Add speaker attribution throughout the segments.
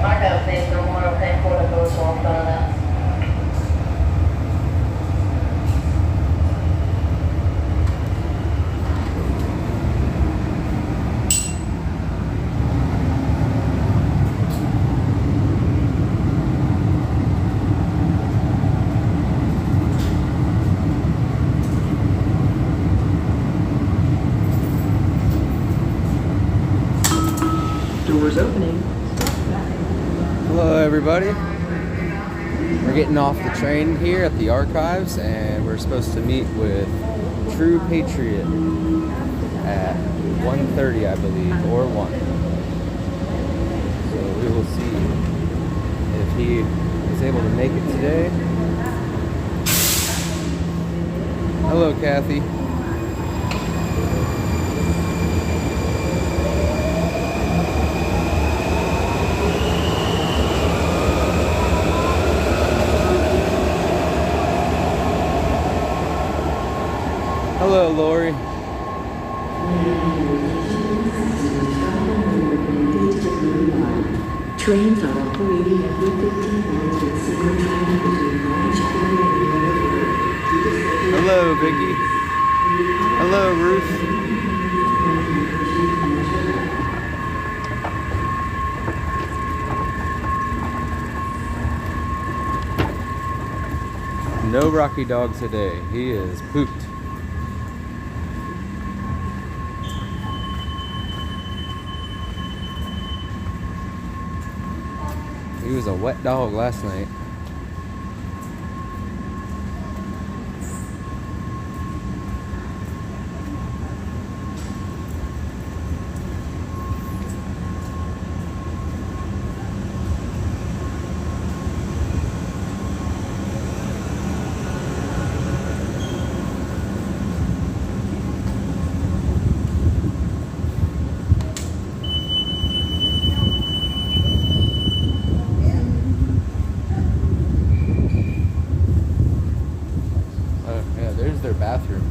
Speaker 1: Marco, please, no more okay, quarter goes off on that.
Speaker 2: Doors opening.
Speaker 3: Hello everybody. We're getting off the train here at the archives and we're supposed to meet with True Patriot at 1:30 I believe, or 1. So we will see if he is able to make it today. Hello Kathy. Hello, Lori.
Speaker 2: Trains are operating every 15 minutes with single train between Greenwich and
Speaker 3: Hello, Vicky. Hello, Ruth. No Rocky Dog today. He is pooped. He was a wet dog last night. Their bathroom.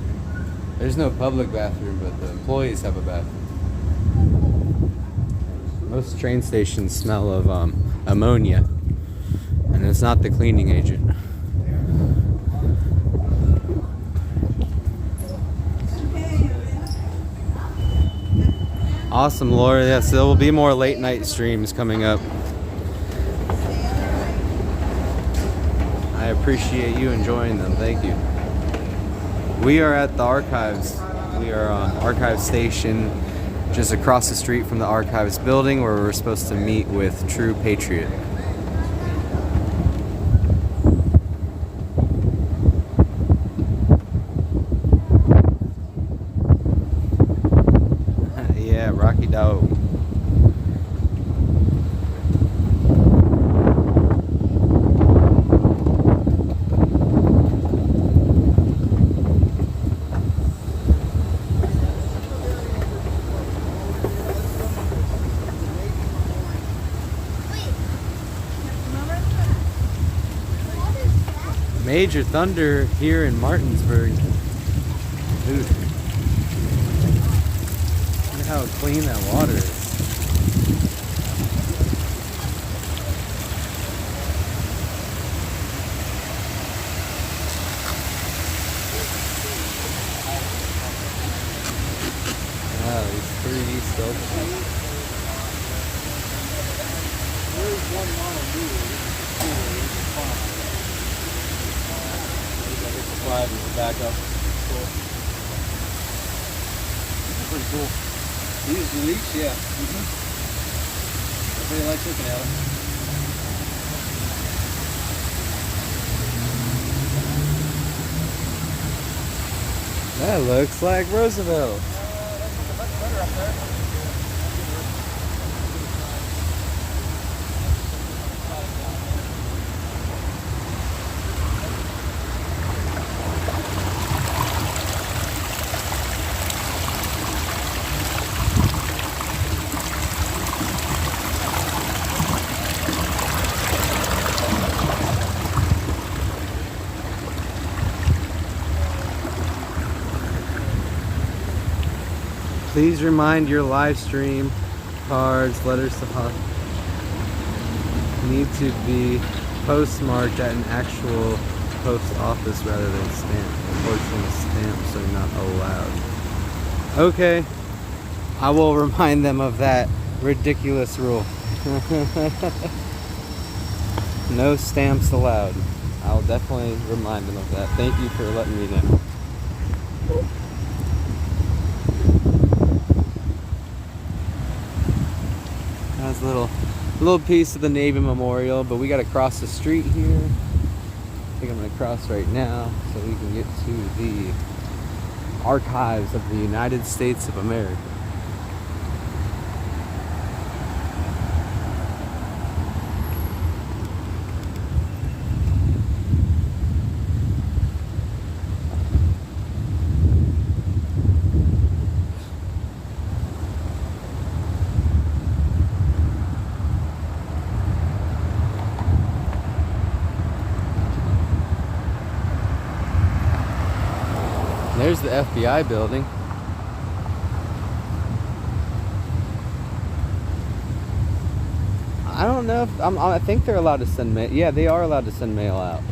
Speaker 3: There's no public bathroom, but the employees have a bathroom. Most train stations smell of ammonia, and it's not the cleaning agent. Awesome, Laura. Yes, there will be more late night streams coming up. I appreciate you enjoying them. Thank you. We are at the archives. We are on Archive Station, just across the street from the archives building, where we're supposed to meet with True Patriot. Yeah, Rocky Dog. Major thunder here in Martinsburg. Dude. Look how clean that water is. Wow, these 3D sculptures.
Speaker 4: There's one model new. Slide is the backup. Cool. Pretty cool. These leaks, yeah. Everybody likes looking at them.
Speaker 3: That looks like Roosevelt.
Speaker 4: Better up there.
Speaker 3: Please remind your live stream cards, letters to need to be postmarked at an actual post office rather than stamped. Unfortunately, stamps are not allowed. Okay, I will remind them of that ridiculous rule. No stamps allowed. I'll definitely remind them of that. Thank you for letting me know. That's a little piece of the Navy Memorial, but we gotta cross the street here. I think I'm gonna cross right now so we can get to the archives of the United States of America. There's the FBI building. I don't know if I think they're allowed to send mail. Yeah, they are allowed to send mail out.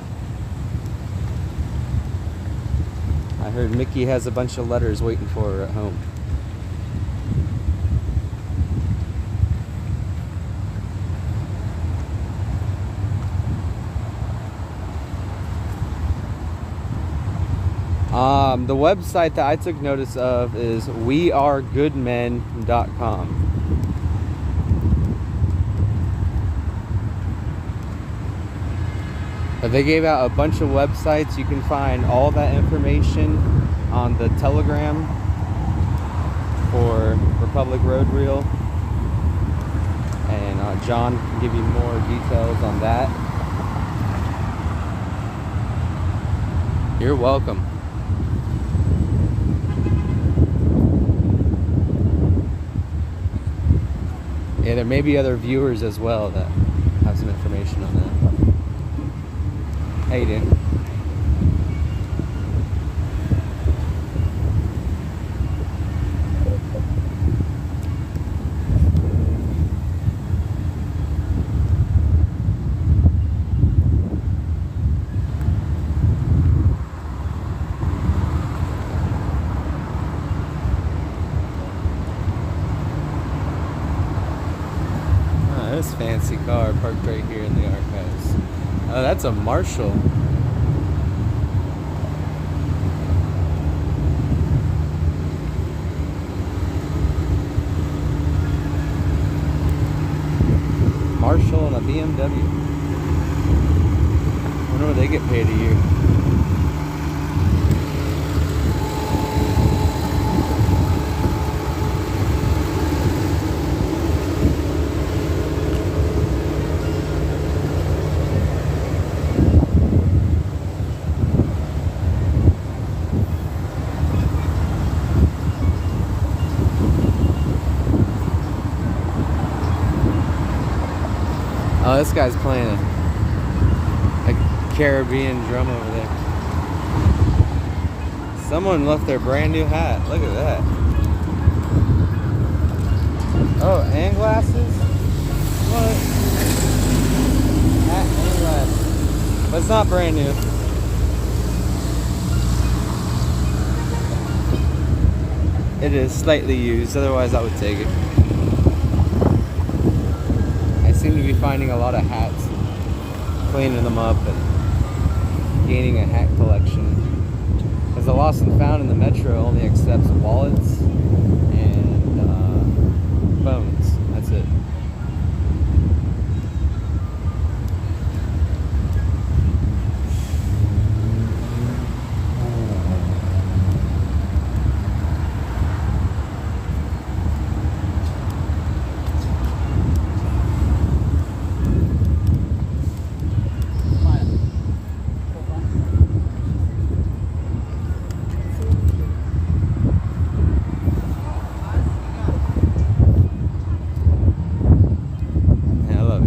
Speaker 3: I heard Mickey has a bunch of letters waiting for her at home. The website that I took notice of is wearegoodmen.com. But they gave out a bunch of websites. You can find all that information on the Telegram for Republic Road Reel. And John can give you more details on that. You're welcome. Yeah, there may be other viewers as well that have some information on that. How you doing? This fancy car parked right here in the archives. Oh, that's a Marshall. Marshall and a BMW. I wonder what they get paid a year. Oh, this guy's playing a Caribbean drum over there. Someone left their brand new hat. Look at that. Oh, and glasses? What? Hat and glasses. But it's not brand new. It is slightly used, otherwise I would take it. Seem to be finding a lot of hats, cleaning them up and gaining a hat collection. Because the lost and found in the metro only accepts wallets and phones. That's it.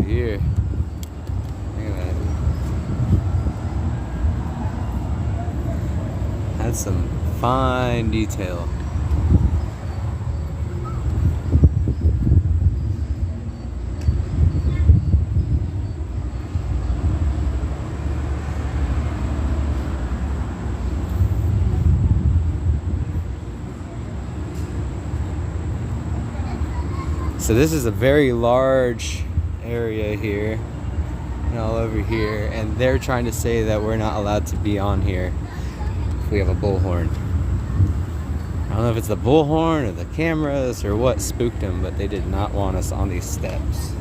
Speaker 3: Here. Look at that. That's some fine detail. So this is a very large area here and all over here, and they're trying to say that we're not allowed to be on here if we have a bullhorn. I don't know if it's the bullhorn or the cameras or what spooked them, but they did not want us on these steps.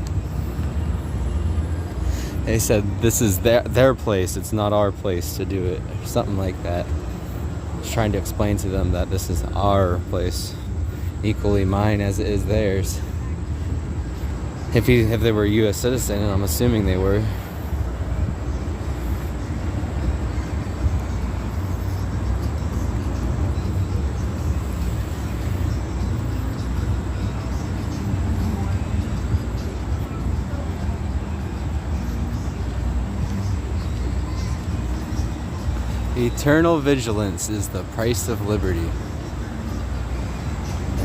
Speaker 3: They said this is their place, it's not our place to do it, or something like that. Just trying to explain to them that this is our place, equally mine as it is theirs. If they were a U.S. citizen, and I'm assuming they were. Eternal vigilance is the price of liberty.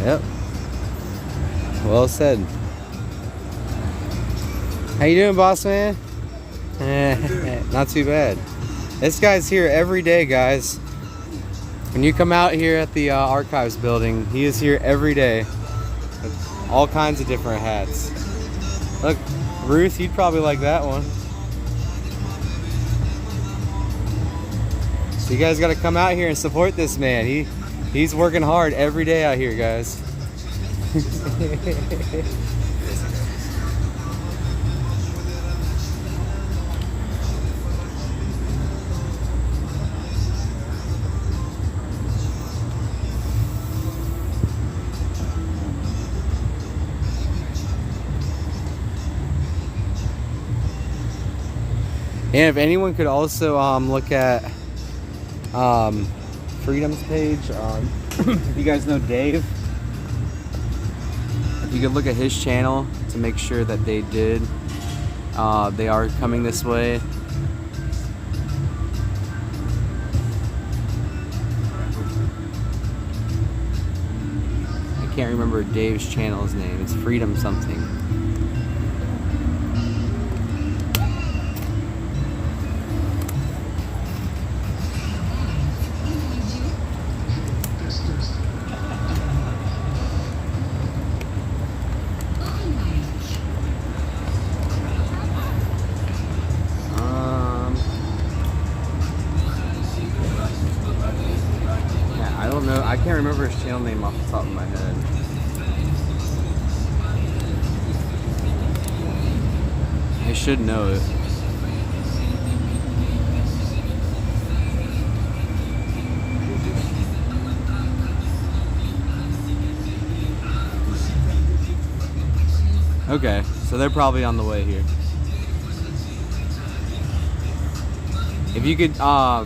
Speaker 3: Yep. Well said. How you doing, boss man? Not too bad. This guy's here every day, guys. When you come out here at the archives building, he is here every day with all kinds of different hats. Look, Ruth, you'd probably like that one. So you guys got to come out here and support this man. He's working hard every day out here, guys. And if anyone could also look at Freedom's page, if you guys know Dave, if you could look at his channel to make sure that they are coming this way. I can't remember Dave's channel's name. It's Freedom something. I can't remember his channel name off the top of my head. I should know it. Okay, so they're probably on the way here. If you could,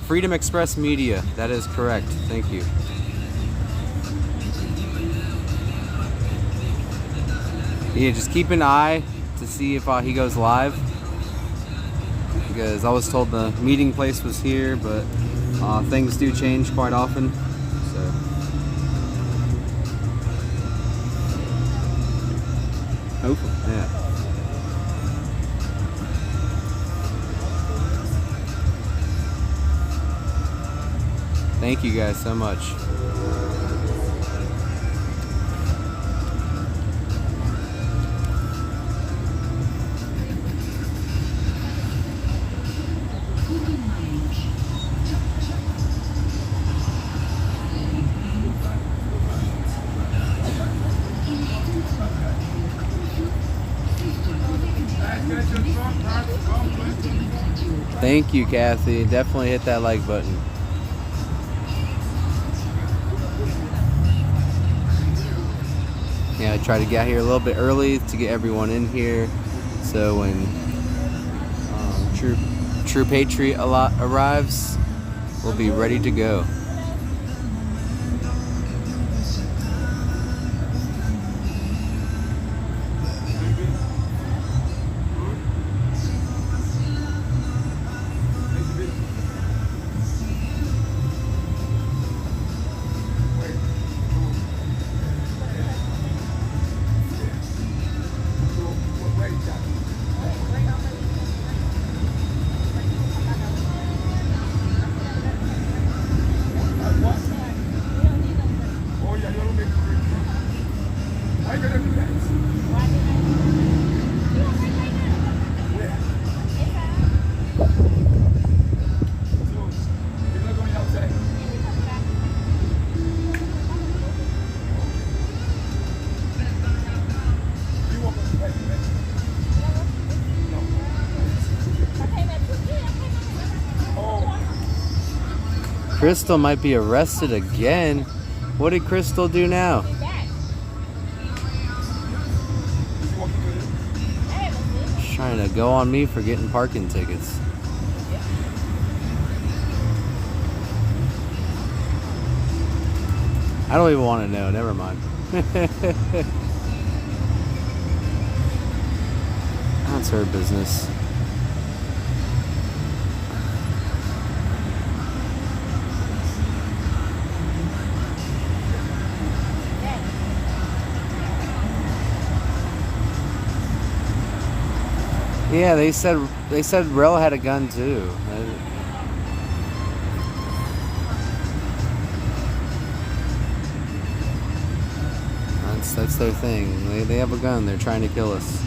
Speaker 3: Freedom Express Media, that is correct. Thank you. Yeah, just keep an eye to see if he goes live, because I was told the meeting place was here, but things do change quite often. So hopefully, yeah. Thank you guys so much. Thank you, Kathy. Definitely hit that like button. Yeah, I try to get here a little bit early to get everyone in here, so when True Patriot arrives, we'll be ready to go. Crystal might be arrested again. What did Crystal do now? She's trying to go on me for getting parking tickets. I don't even want to know. Never mind. That's her business. Yeah, they said Rel had a gun too. That's their thing. They have a gun. They're trying to kill us.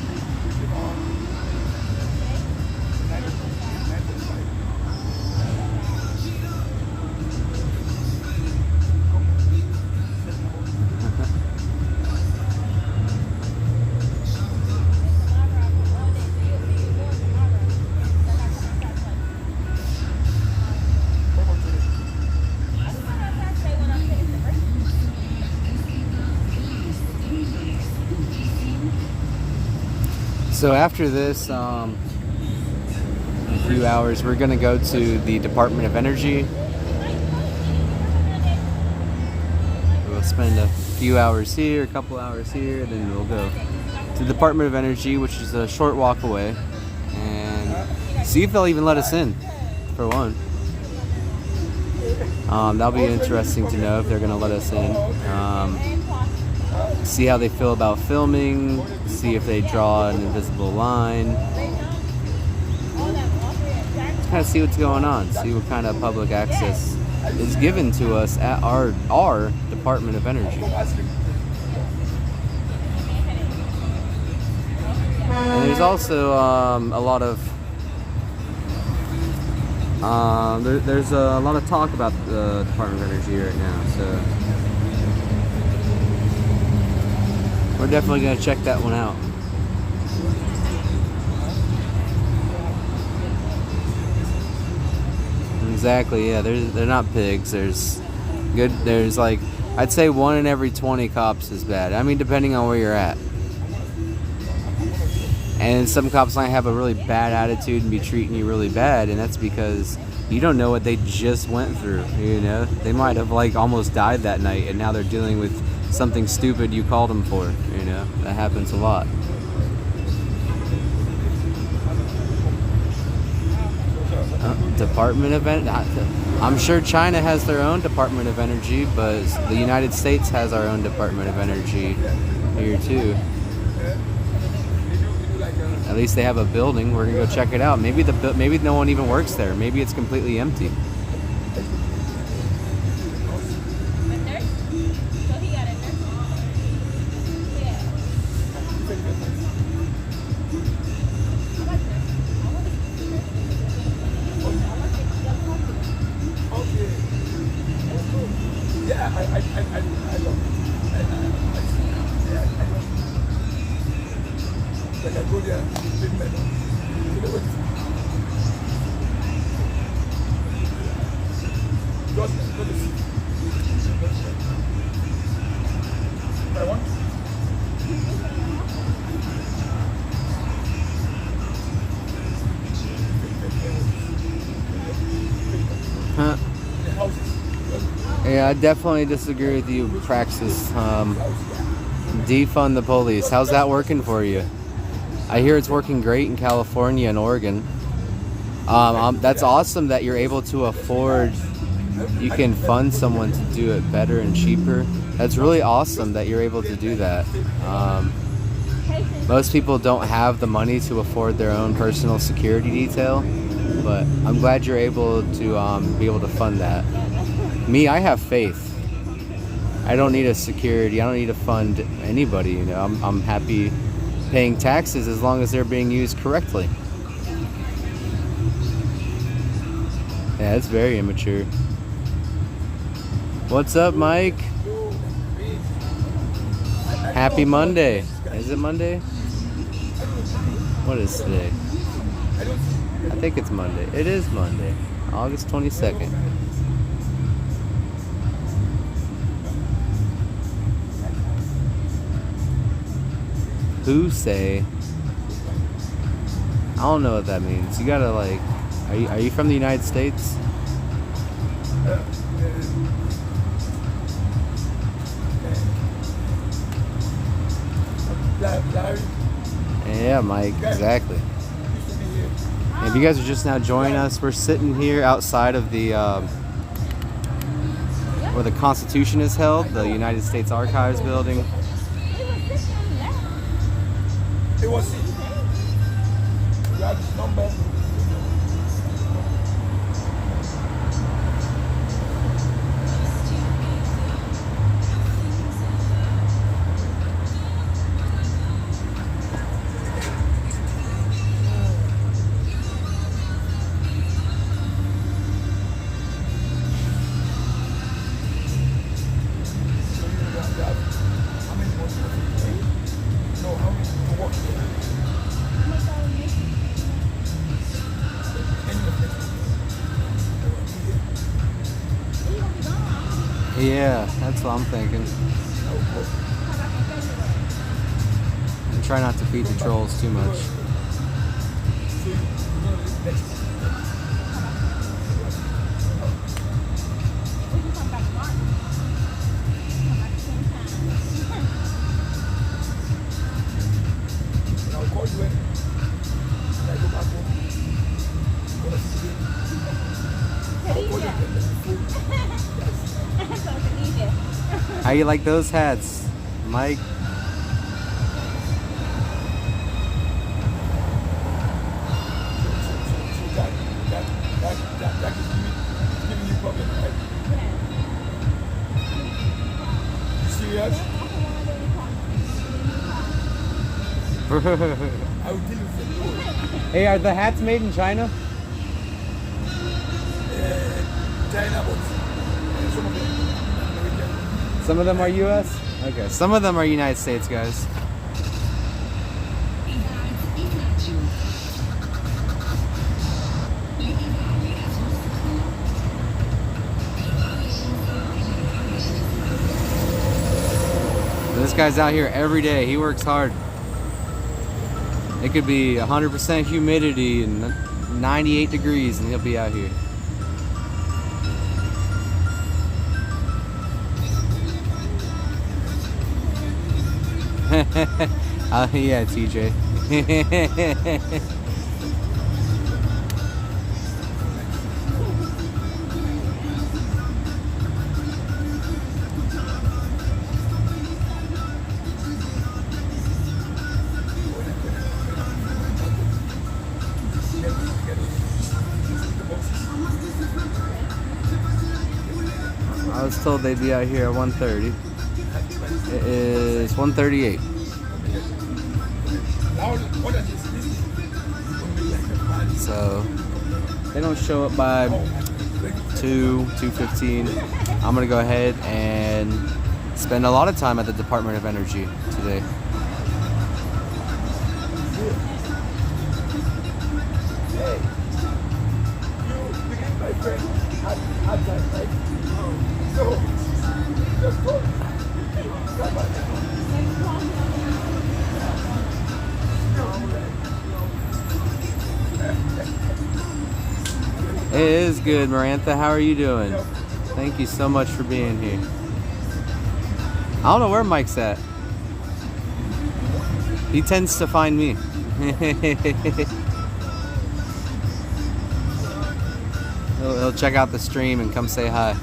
Speaker 3: So after this, a few hours, we're gonna go to the Department of Energy. We'll spend a few hours here, a couple hours here, then we'll go to the Department of Energy, which is a short walk away, and see if they'll even let us in, for one. That'll be interesting to know if they're gonna let us in. See how they feel about filming, see if they draw an invisible line. Just kind of see what's going on, see what kind of public access is given to us at our Department of Energy. And there's also a lot of there's a lot of talk about the Department of Energy right now, so we're definitely going to check that one out. Exactly, yeah. They're not pigs. There's like, I'd say 1 in every 20 cops is bad. I mean, depending on where you're at. And some cops might have a really bad attitude and be treating you really bad, and that's because you don't know what they just went through, you know? They might have like almost died that night, and now they're dealing with something stupid you called them for, you know? That happens a lot. Department of Energy. I'm sure China has their own Department of Energy, but the United States has our own Department of Energy here too. At least they have a building. We're gonna go check it out. Maybe no one even works there. Maybe it's completely empty. Yeah, I definitely disagree with you, Praxis. Defund the police. How's that working for you? I hear it's working great in California and Oregon. That's awesome that you're able to afford, you can fund someone to do it better and cheaper. That's really awesome that you're able to do that. Most people don't have the money to afford their own personal security detail, but I'm glad you're able to be able to fund that. Me, I have faith. I don't need a security. I don't need to fund anybody. You know, I'm happy paying taxes as long as they're being used correctly. Yeah, it's very immature. What's up, Mike? Happy Monday. Is it Monday? What is today? I think it's Monday. It is Monday, August 22nd. Husay. I don't know what that means. You gotta like, are you from the United States? Yeah, Mike, exactly. And if you guys are just now joining us, we're sitting here outside of the where the Constitution is held, the United States Archives building.
Speaker 5: It was number.
Speaker 3: Yeah, that's what I'm thinking. And try not to feed the trolls too much. How you like those hats, Mike?
Speaker 5: That is giving you problem, right? You serious? I will deal with it.
Speaker 3: Hey, are the hats made in China?
Speaker 5: China, but some of them American.
Speaker 3: Some of them are U.S.? Okay, some of them are United States, guys. This guy's out here every day. He works hard. It could be 100% humidity and 98 degrees and he'll be out here. Yeah, TJ. I was told they'd be out here at 1:30. It is 1:38. So they don't show up by 2:15. I'm gonna go ahead and spend a lot of time at the Department of Energy today. It is good, Marantha. How are you doing? Thank you so much for being here. I don't know where Mike's at. He tends to find me. He'll check out the stream and come say hi.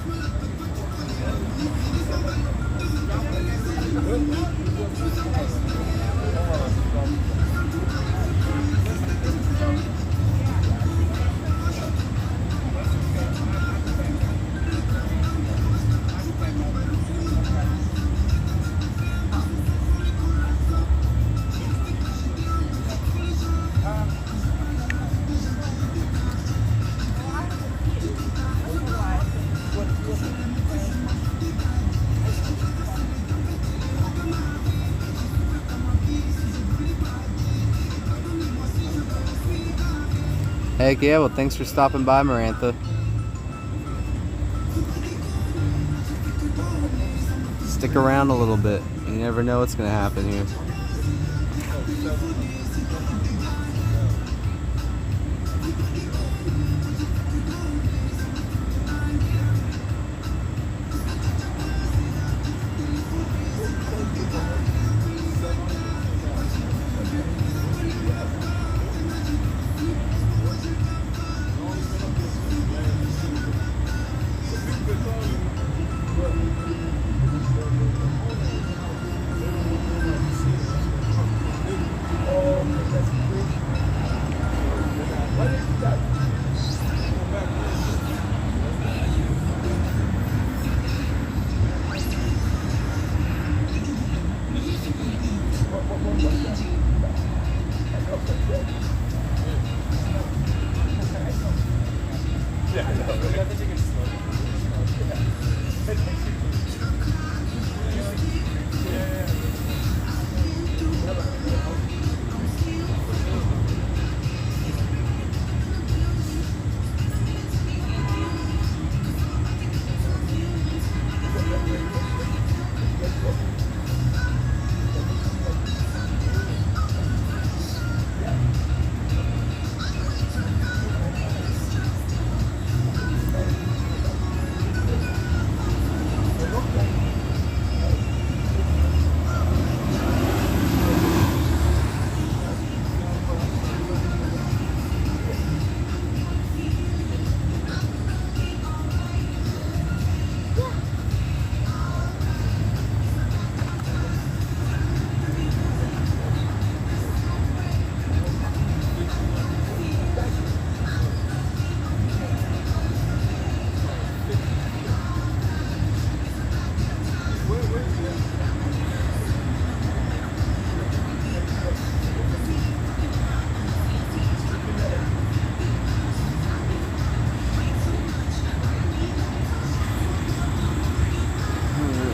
Speaker 3: Heck yeah, well thanks for stopping by, Marantha. Stick around a little bit. You never know what's gonna happen here.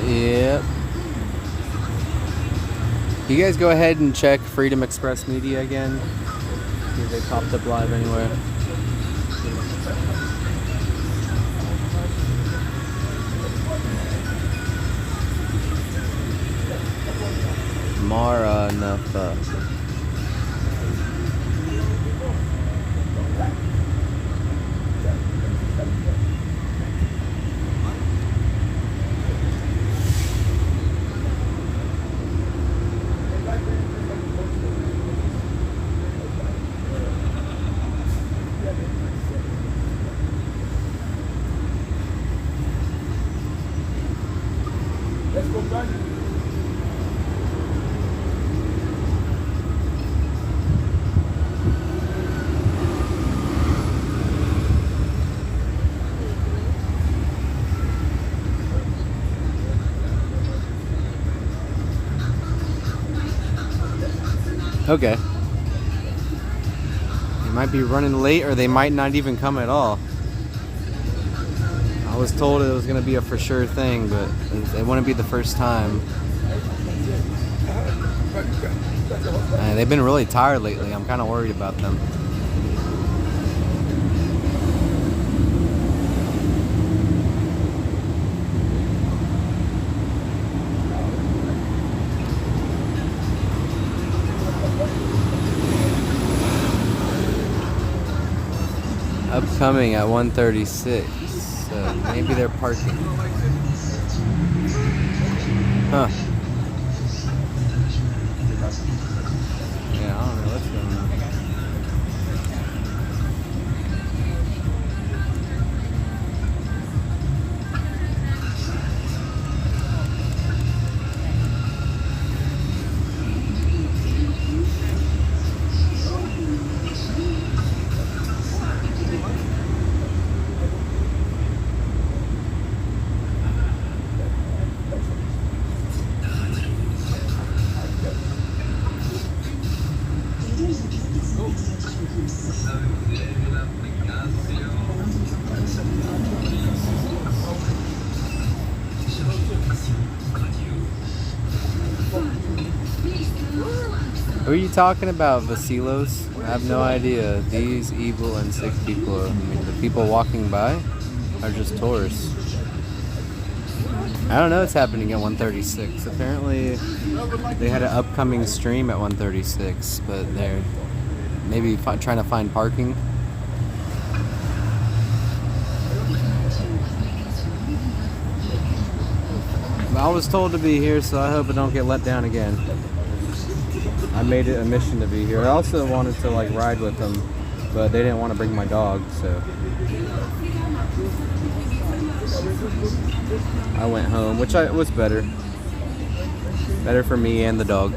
Speaker 3: Yep. You guys go ahead and check Freedom Express Media again. See if they popped up live anywhere. Maranatha.
Speaker 5: Let's go back.
Speaker 3: Okay. They might be running late or they might not even come at all. I was told it was going to be a for sure thing, but it wouldn't be the first time. And they've been really tired lately. I'm kind of worried about them. Upcoming at 1:36. So maybe they're parking. Huh. Yeah, I don't know what's going on. Who are you talking about, Vasilos? I have no idea. These evil and sick people, I mean, the people walking by are just tourists. I don't know what's happening at 1:36. Apparently They had an upcoming stream at 1:36, but they're maybe trying to find parking. I was told to be here, so I hope I don't get let down again. I made it a mission to be here. I also wanted to like ride with them, but they didn't want to bring my dog, so I went home, which was better. Better for me and the dog.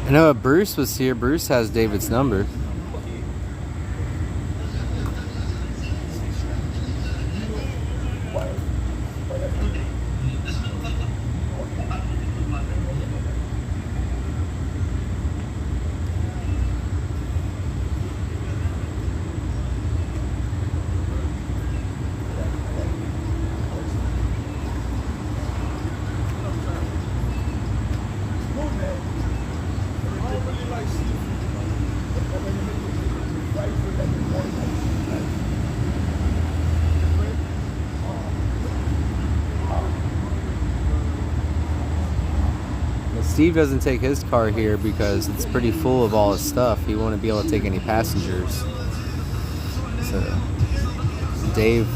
Speaker 3: I know if Bruce was here, Bruce has David's number. Steve doesn't take his car here because it's pretty full of all his stuff. He won't be able to take any passengers. So Dave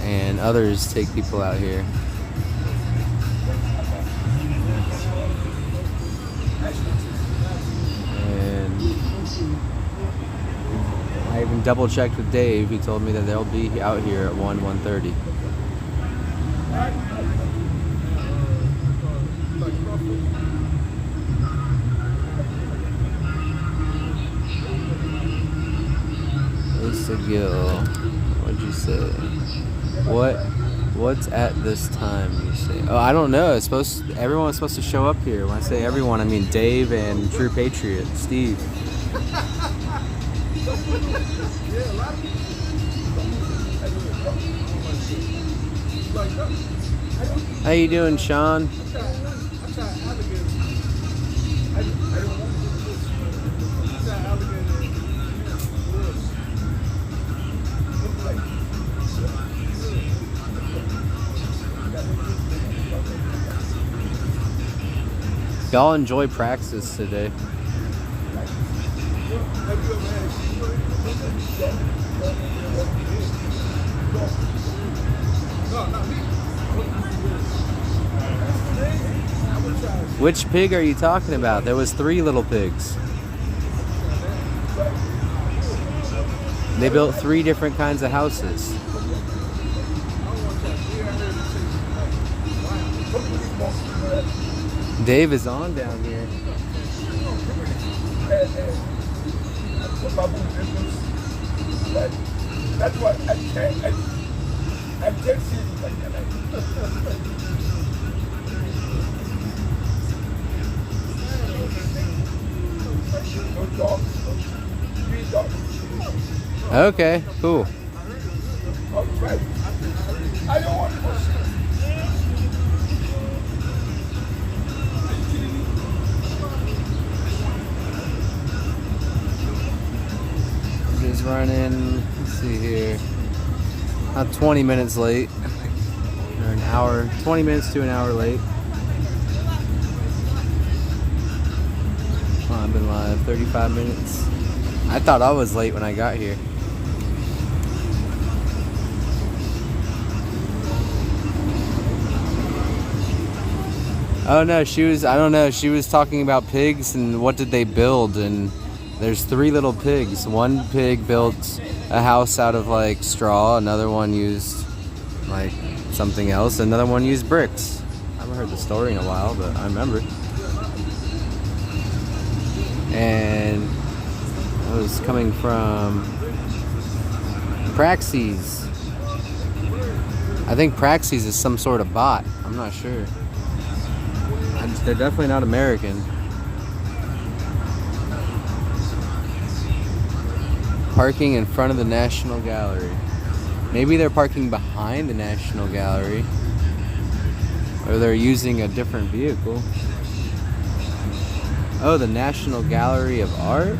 Speaker 3: and others take people out here. And I even double checked with Dave. He told me that they'll be out here at 1:30. Gill, what'd you say? What's at this time, you say? Oh, I don't know. It's everyone's supposed to show up here. When I say everyone, I mean Dave and True Patriot, Steve. How you doing, Sean? Y'all enjoy Praxis today. Which pig are you talking about? There was 3 little pigs. They built 3 different kinds of houses. Dave is on down here.
Speaker 5: That's what I can't see like that. No dogs. 3 dogs.
Speaker 3: Okay, cool.
Speaker 5: Right. I don't want to.
Speaker 3: Just running, let's see here, about 20 minutes late, or an hour, 20 minutes to an hour late. Oh, I've been live 35 minutes. I thought I was late when I got here. Oh no, I don't know, she was talking about pigs and what did they build, and There's 3 little pigs. One pig built a house out of like straw. Another one used like something else. Another one used bricks. I haven't heard the story in a while, but I remember. And it was coming from Praxis. I think Praxis is some sort of bot. I'm not sure. They're definitely not American. Parking in front of the National Gallery. Maybe they're parking behind the National Gallery. Or they're using a different vehicle. Oh, the National Gallery of Art?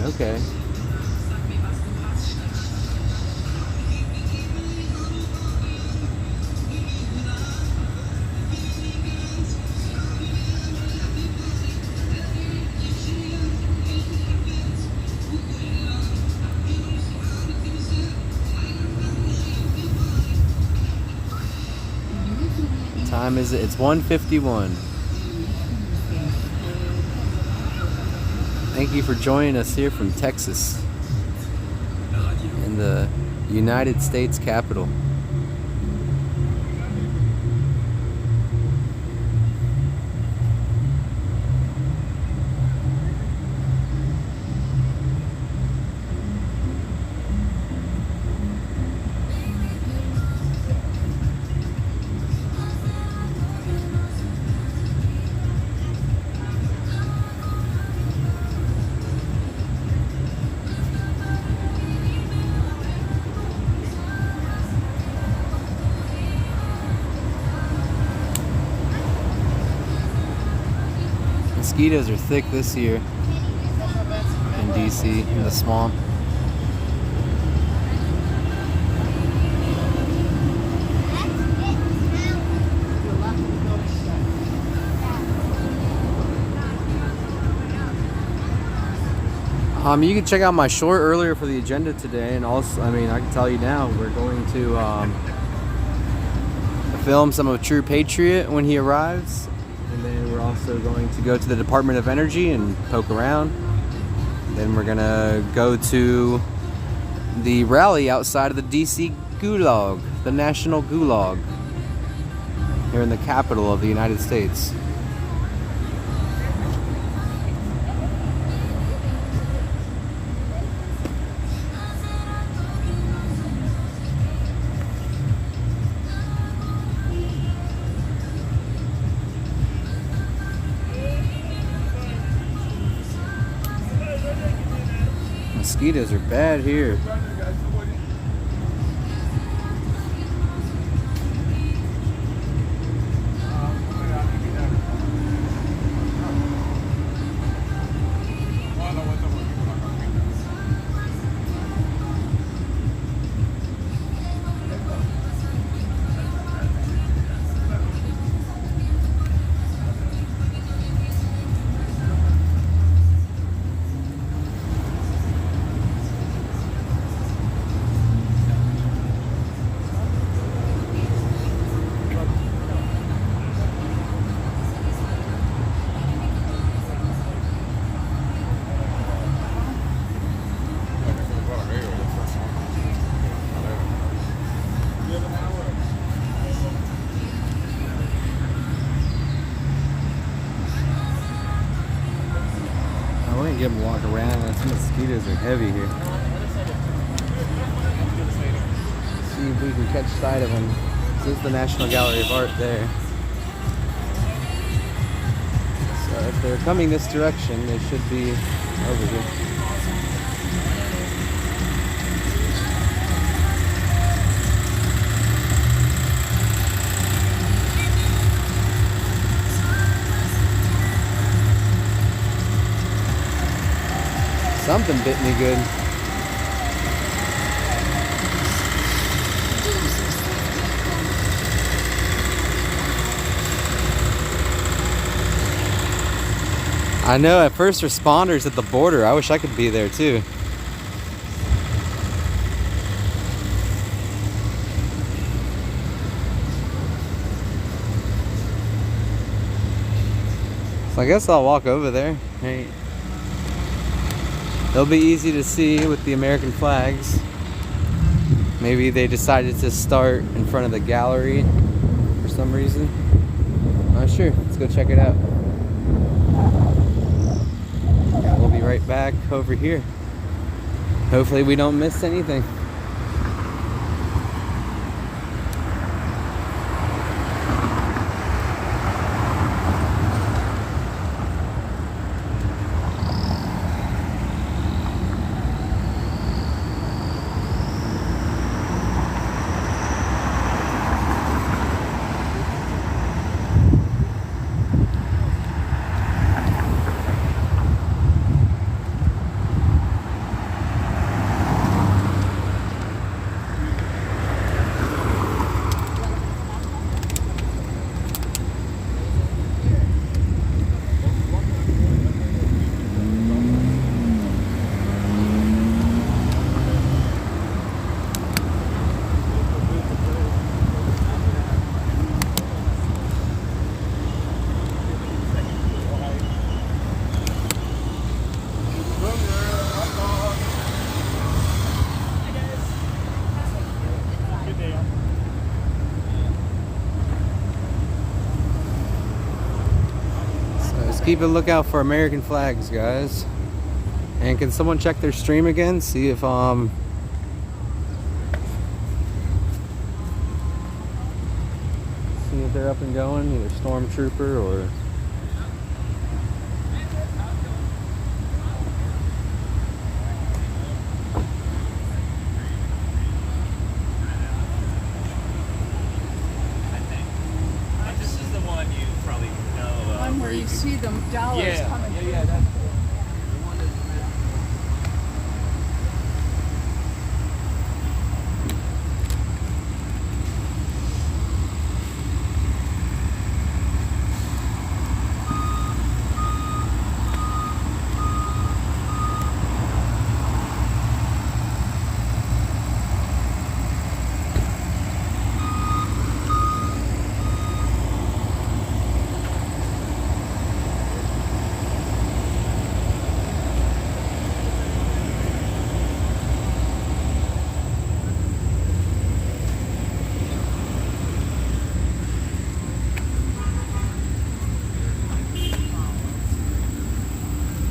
Speaker 3: Okay. Time is it? It's 1:51. Thank you for joining us here from Texas, in the United States Capitol. Mosquitoes are thick this year in DC, in the swamp. You can check out my short earlier for the agenda today, and also, I can tell you now, we're going to film some of True Patriot when he arrives. And then we're also going to go to the Department of Energy and poke around. Then we're gonna go to the rally outside of the DC Gulag, the National Gulag, here in the capital of the United States. Mosquitoes are bad here. Give them a walk around. Some mosquitoes are heavy here. See if we can catch sight of them. This is the National Gallery of Art there. So if they're coming this direction, they should be over here. Something bit me good. I know, at first responders at the border, I wish I could be there too. So I guess I'll walk over there. Hey. They'll be easy to see with the American flags. Maybe they decided to start in front of the gallery for some reason. Not sure. Let's go check it out. We'll be right back over here. Hopefully we don't miss anything. Keep a lookout for American flags, guys. And can someone check their stream again? See if see if they're up and going, either Stormtrooper or
Speaker 6: This is the one you probably know.
Speaker 7: One where you see the dollars coming through.
Speaker 6: That's the one that's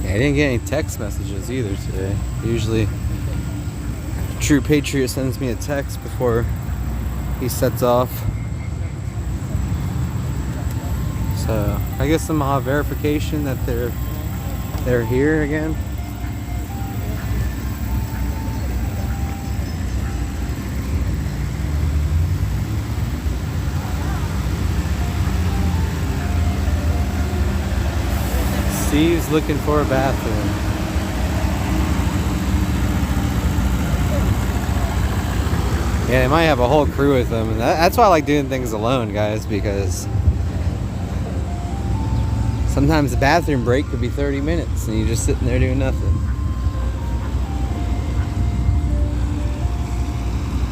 Speaker 3: I didn't get any text messages either today. Usually, True Patriot sends me a text before he sets off. So I guess some verification that they're here again. Steve's looking for a bathroom. Yeah, they might have a whole crew with them. And that's why I like doing things alone, guys, because sometimes the bathroom break could be 30 minutes and you're just sitting there doing nothing.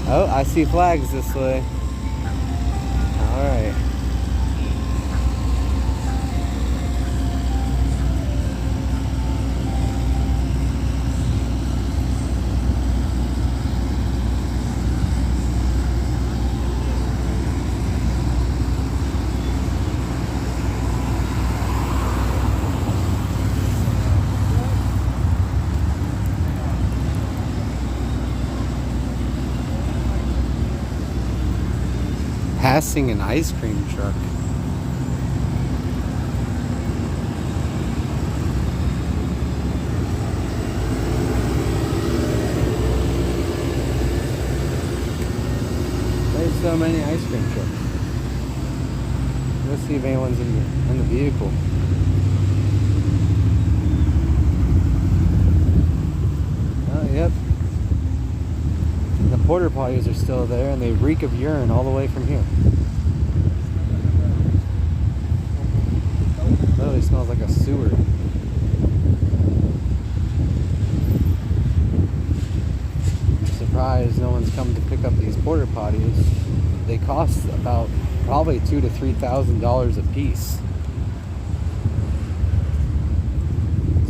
Speaker 3: Oh, I see flags this way. All right. Passing an ice cream truck. There's so many ice cream trucks. Let's see if anyone's in the vehicle. Oh, yep. The porta potties are still there and they reek of urine all the way from here. Literally smells like a sewer. I'm surprised no one's come to pick up these porta potties. They cost about probably $2,000 to $3,000 a piece.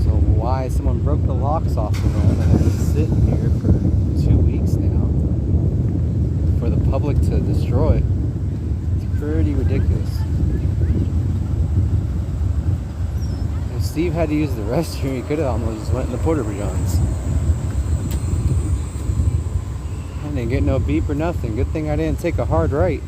Speaker 3: So why why someone broke the locks off of them and they're just sitting here for 2 weeks now for the public to destroy. It's pretty ridiculous. If Steve had to use the restroom, he could have almost just went in the porta johns. I didn't get no beep or nothing. Good thing I didn't take a hard right.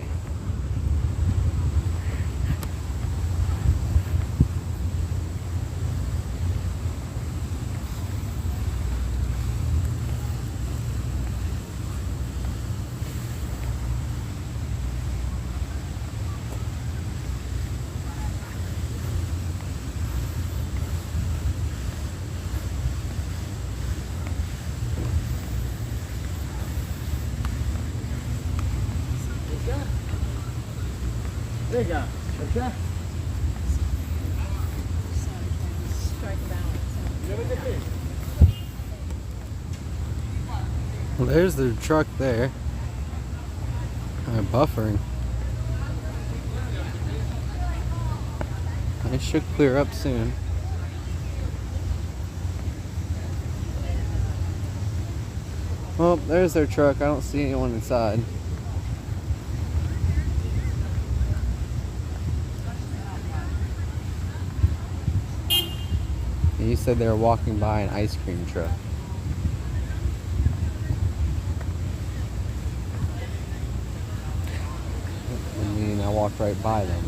Speaker 7: Strike a balance.
Speaker 3: Well, there's the truck there. Buffering. It should clear up soon. Well, there's their truck. I don't see anyone inside. And you said they were walking by an ice cream truck. I mean, I walked right by them.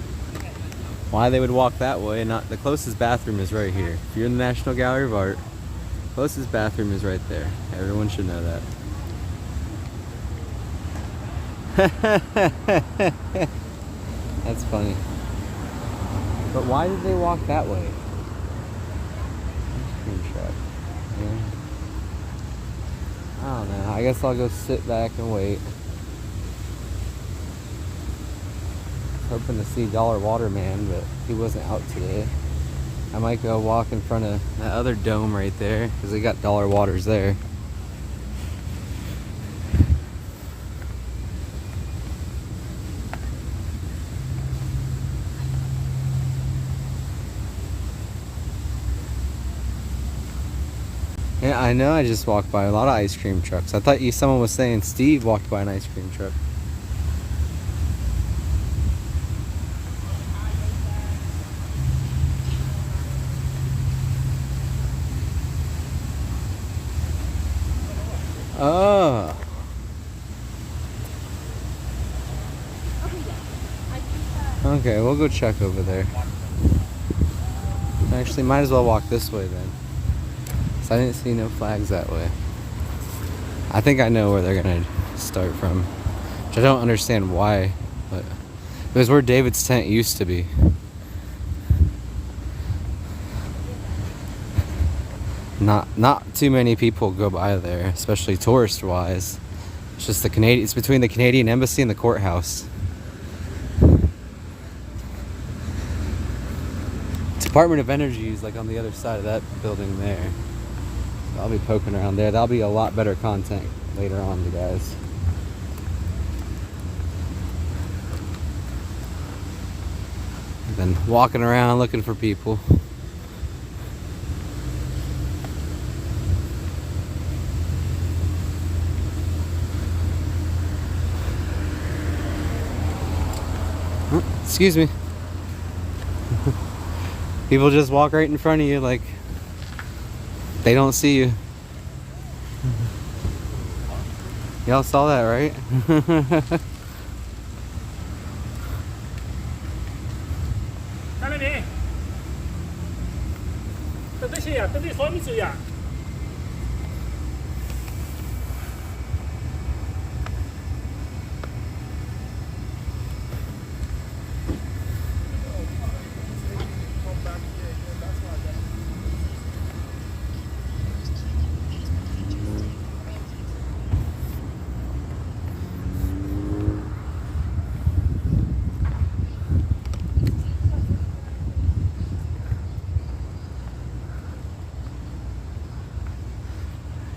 Speaker 3: Why they would walk that way? Not the closest bathroom is right here. If you're in the National Gallery of Art, closest bathroom is right there. Everyone should know that. That's funny. But why did they walk that way? Ice cream truck. Yeah. I don't know. I guess I'll go sit back and wait. Hoping to see Dollar Waterman, but he wasn't out today. I might go walk in front of that other dome right there because they got Dollar Waters there. Yeah, I know. I just walked by a lot of ice cream trucks. I thought someone was saying Steve walked by an ice cream truck. Oh. Okay, we'll go check over there. Actually, might as well walk this way then. So I didn't see no flags that way. I think I know where they're gonna start from. Which I don't understand why, but it was where David's tent used to be. Not too many people go by there, especially tourist wise. It's just it's between the Canadian Embassy and the courthouse. Department of Energy is like on the other side of that building there. So I'll be poking around there. That'll be a lot better content later on, you guys. I've been walking around looking for people. Excuse me. People just walk right in front of you like they don't see you. Y'all saw that, right?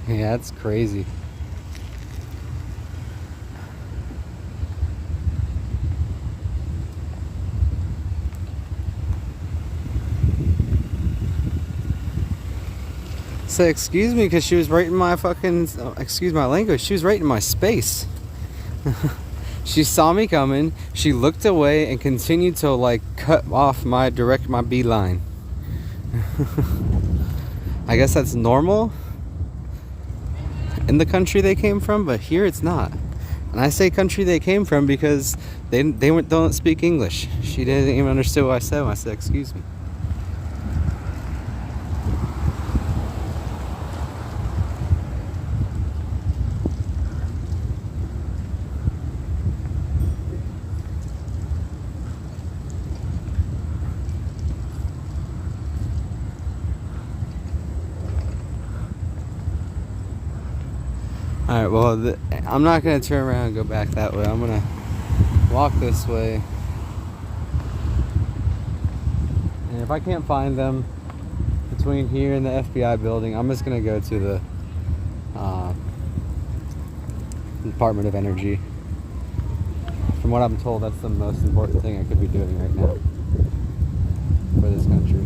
Speaker 3: Yeah, that's crazy. said, excuse me, because she was right in my fucking, excuse my language, she was right in my space. She saw me coming, she looked away and continued to like cut off my beeline. I guess that's normal in the country they came from, but here it's not. And I say country they came from because they don't speak English. She didn't even understand what I said when I said excuse me. Alright, well, I'm not going to turn around and go back that way. I'm going to walk this way. And if I can't find them between here and the FBI building, I'm just going to go to the Department of Energy. From what I'm told, that's the most important thing I could be doing right now for this country.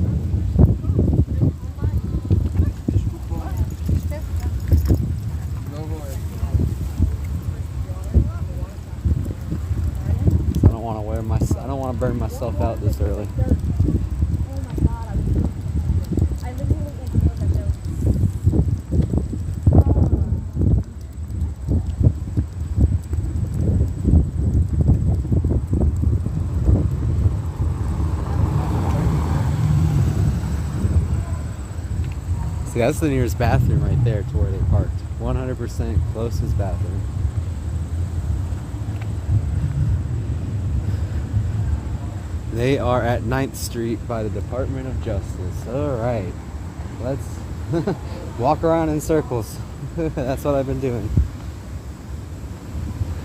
Speaker 3: I don't want to burn myself out this early. See, that's the nearest bathroom right there to where they parked. 100% closest bathroom. They are at 9th Street by the Department of Justice. Alright, let's walk around in circles. That's what I've been doing.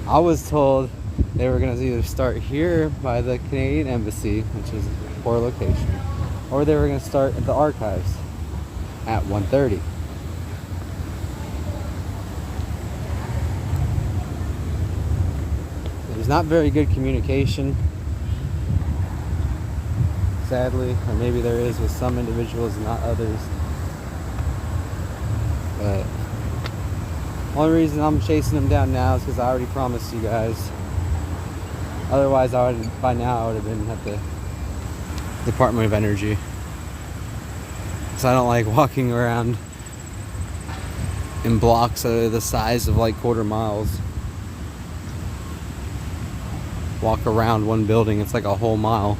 Speaker 3: I was told they were going to either start here by the Canadian Embassy, which is a poor location, or they were going to start at the archives at 1:30. There's not very good communication, sadly, or maybe there is with some individuals and not others. But the only reason I'm chasing them down now is because I already promised you guys. Otherwise, by now I would have been at the Department of Energy. So I don't like walking around in blocks that are the size of like quarter miles. Walk around one building, it's like a whole mile.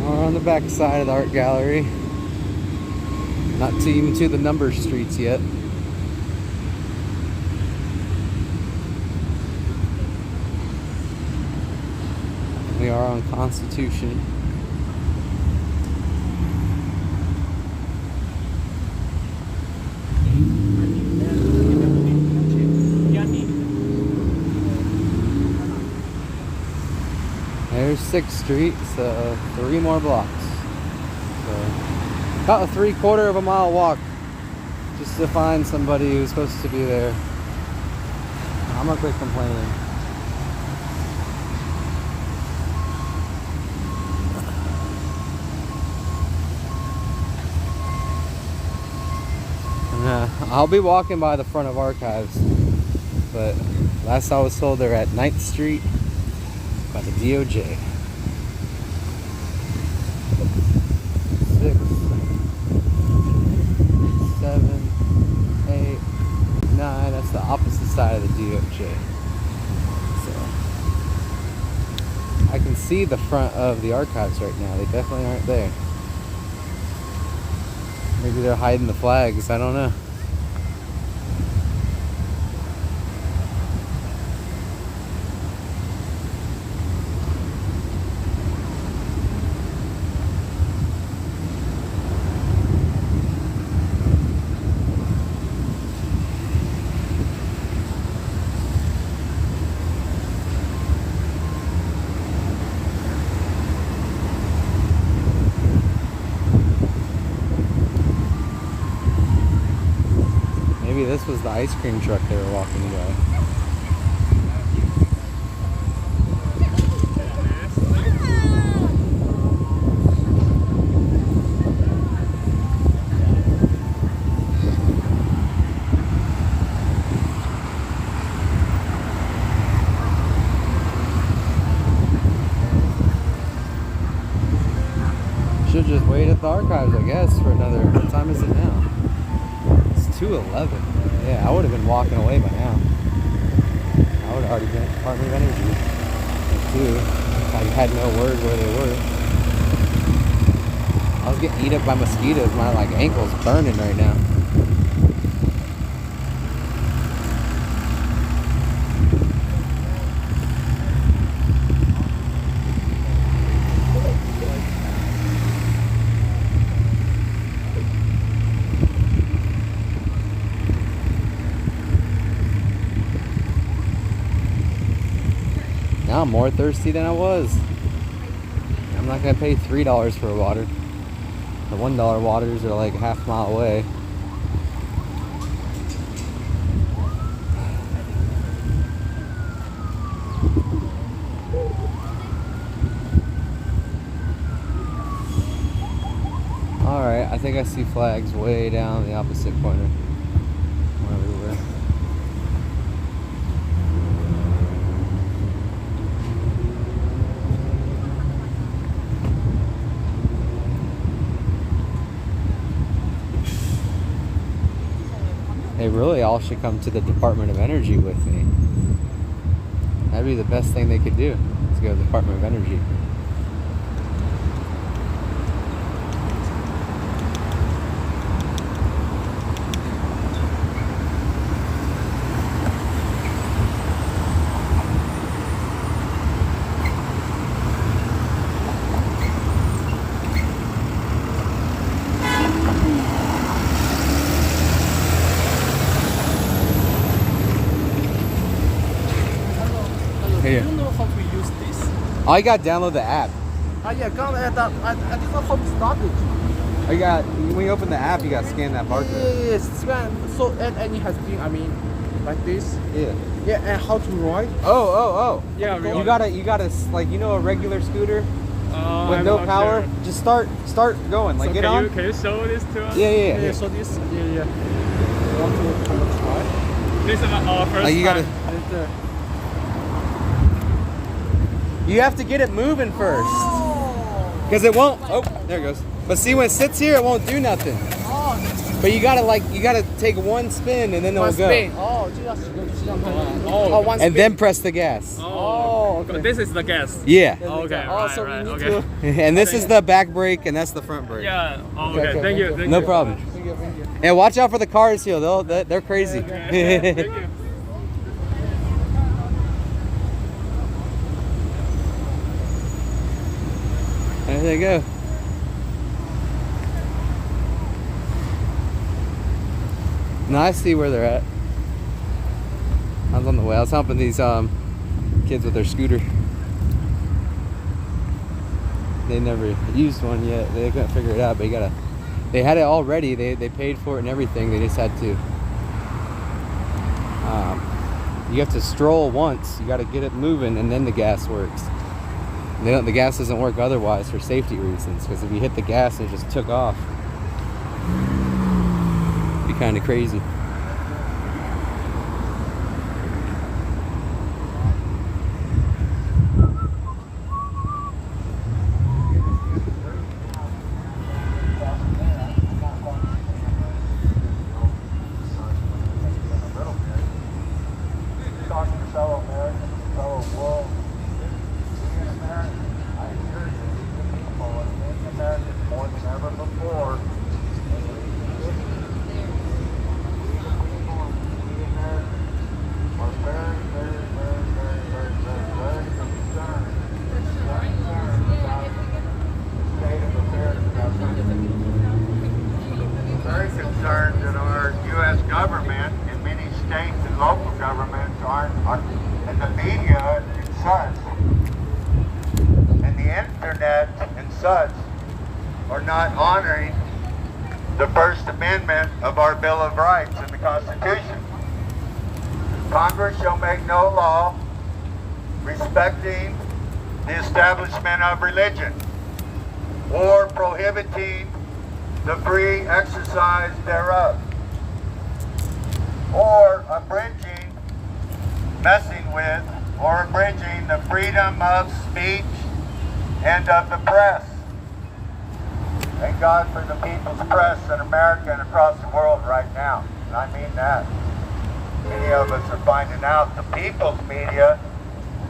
Speaker 3: On the back side of the art gallery, not even to the number streets yet. We are on Constitution. There's 6th Street, so 3 more blocks. So about a 3/4 of a mile walk just to find somebody who's supposed to be there. I'm gonna quit complaining. I'll be walking by the front of archives, but last I was told they're at 9th Street by the DOJ. 6, 7, 8, 9. That's the opposite side of the patriot. So I can see the front of the archives right now. They definitely aren't there. Maybe they're hiding the flags. I don't know. Maybe this was the ice cream truck they were walking by. Should just wait at the archives, I guess, for another. What time is it now? 2:11. Yeah, I would have been walking away by now. I would have already been at the Department of Energy. Too. I had no word where they were. I was getting eat up by mosquitoes. My ankle's burning right now. Now I'm more thirsty than I was. I'm not gonna pay $3 for a water. The $1 waters are like a half mile away. Alright, I think I see flags way down the opposite corner. Where we were. They really all should come to the Department of Energy with me. That'd be the best thing they could do, is go to the Department of Energy.
Speaker 4: Do you know how to use this?
Speaker 3: I got to download the app.
Speaker 4: Yeah, I didn't know how to start it.
Speaker 3: When you open the app, you got to scan that barcode.
Speaker 4: Yes, so and it has been, like this.
Speaker 3: Yeah.
Speaker 4: Yeah, and how to ride?
Speaker 3: Oh.
Speaker 6: Yeah,
Speaker 3: You gotta like, you know, a regular scooter with
Speaker 6: I'm
Speaker 3: no
Speaker 6: not
Speaker 3: power.
Speaker 6: sure.
Speaker 3: Just start going. Like,
Speaker 6: So
Speaker 3: get
Speaker 6: can
Speaker 3: on.
Speaker 6: You, can you show this to us?
Speaker 3: Yeah.
Speaker 4: So this, You want to kind of try?
Speaker 6: This is our first
Speaker 3: Like, you gotta.
Speaker 6: time.
Speaker 3: You have to get it moving first. Because it won't. Oh, there it goes. But see, when it sits here, it won't do nothing. But you gotta take one spin and then it'll go.
Speaker 4: One
Speaker 3: And then press the gas.
Speaker 6: Oh, okay. This is the gas.
Speaker 3: Yeah.
Speaker 6: Okay,
Speaker 4: Also,
Speaker 6: right,
Speaker 4: we need
Speaker 6: okay.
Speaker 3: And this is the back brake and that's the front brake.
Speaker 6: Yeah, okay, thank you.
Speaker 3: No problem. And watch out for the cars here. They're crazy.
Speaker 6: Thank you.
Speaker 3: There they go. Now I see where they're at. I was on the way. I was helping these kids with their scooter. They never used one yet. They couldn't figure it out, but they had it all ready. They paid for it and everything. They just had to. You have to stroll once. You got to get it moving, and then the gas works. The gas doesn't work otherwise for safety reasons, because if you hit the gas and it just took off, it'd be kind of crazy.
Speaker 8: concerned that our U.S. government and many states and local governments aren't and the media and such, and the internet and such, are not honoring the First Amendment of our Bill of Rights in the Constitution. Congress shall make no law respecting the establishment of religion or prohibiting the free exercise thereof, or abridging, messing with, or abridging the freedom of speech and of the press. Thank God for the people's press in America and across the world right now. And I mean that. Many of us are finding out the people's media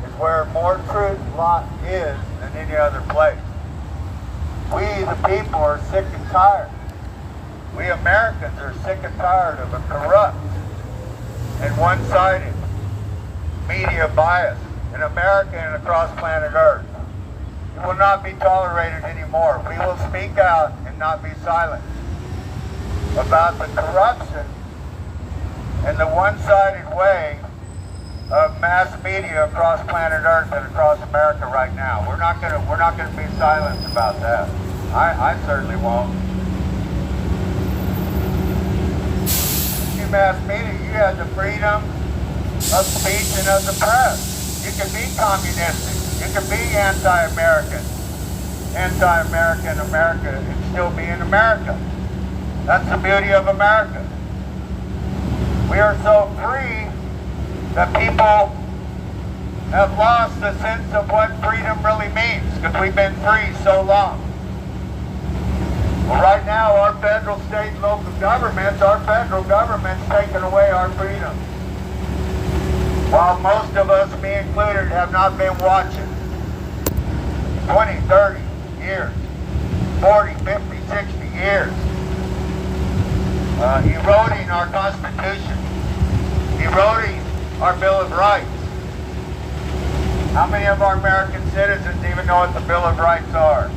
Speaker 8: is where more truth is than any other place. We, the people, are sick and tired. We Americans are sick and tired of a corrupt and one-sided media bias in America and across planet Earth. It will not be tolerated anymore. We will speak out and not be silent about the corruption and the one-sided way of mass media across planet Earth and across America right now. We're not gonna be silent about that. I certainly won't. In mass media, you have the freedom of speech and of the press. You can be communistic. You can be anti-American America, and still be in America. That's the beauty of America. We are so free that people have lost the sense of what freedom really means, because we've been free so long. Well, right now, our federal, state, and local governments, our federal government's taken away our freedom. While most of us, me included, have not been watching 20, 30 years, 40, 50, 60 years, eroding our Constitution, eroding our Bill of Rights. How many of our American citizens even know what the Bill of Rights are?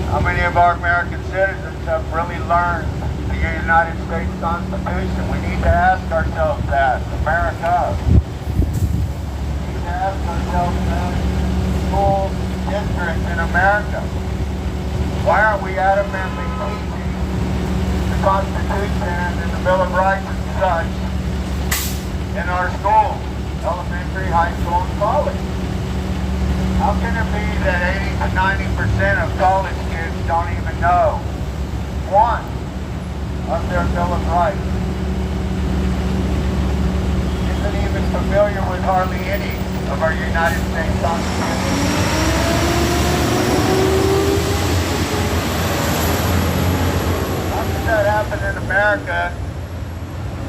Speaker 8: How many of our American citizens have really learned the United States Constitution? We need to ask ourselves that, America. We need to ask ourselves that in school districts in America. Why aren't we adamantly teaching the Constitution and the Bill of Rights and such in our schools, elementary, high school, and college? How can it be that 80 to 90% of college kids don't even know one of their Bill of Rights? Isn't even familiar with hardly any of our United States Constitution. How did that happen in America?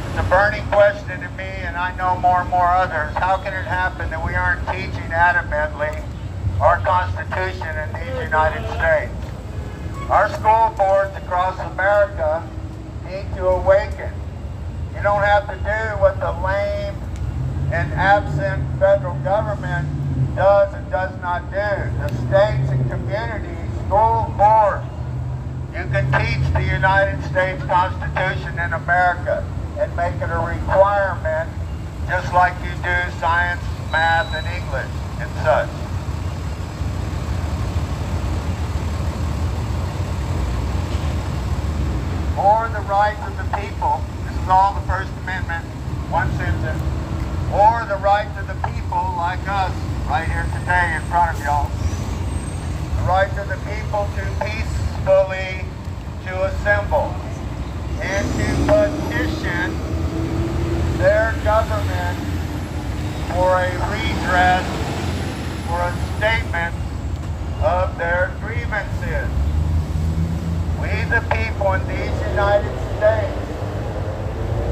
Speaker 8: It's a burning question to me, and I know more and more others. How can it happen that we aren't teaching adamantly our Constitution in these United States? Our school boards across America need to awaken. You don't have to do what the lame and absent federal government does and does not do. The states and communities, school boards, you can teach the United States Constitution in America and make it a requirement, just like you do science, math, and English and such. Or the rights of the people. This is all the First Amendment, one sentence. Or the rights of the people like us, right here today in front of y'all. The rights of the people to peacefully to assemble and to petition their government for a redress, for a statement of their grievances. We, the people in these United States,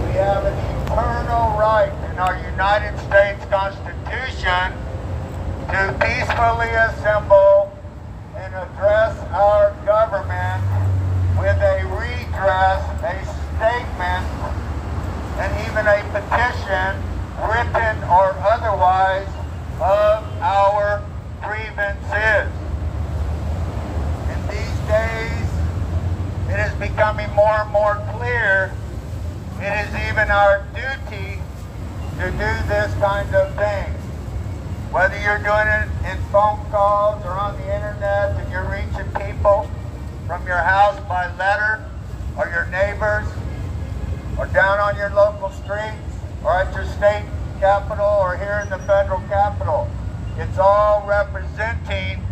Speaker 8: we have an eternal right in our United States Constitution to peacefully assemble and address our government with a redress, a statement, and even a petition, written or otherwise, of our grievances. In these days, it has becoming more and more clear it is even our duty to do this kind of thing. Whether you're doing it in phone calls or on the internet and you're reaching people from your house by letter, or your neighbors, or down on your local streets, or at your state capitol, or here in the federal capitol. It's all representing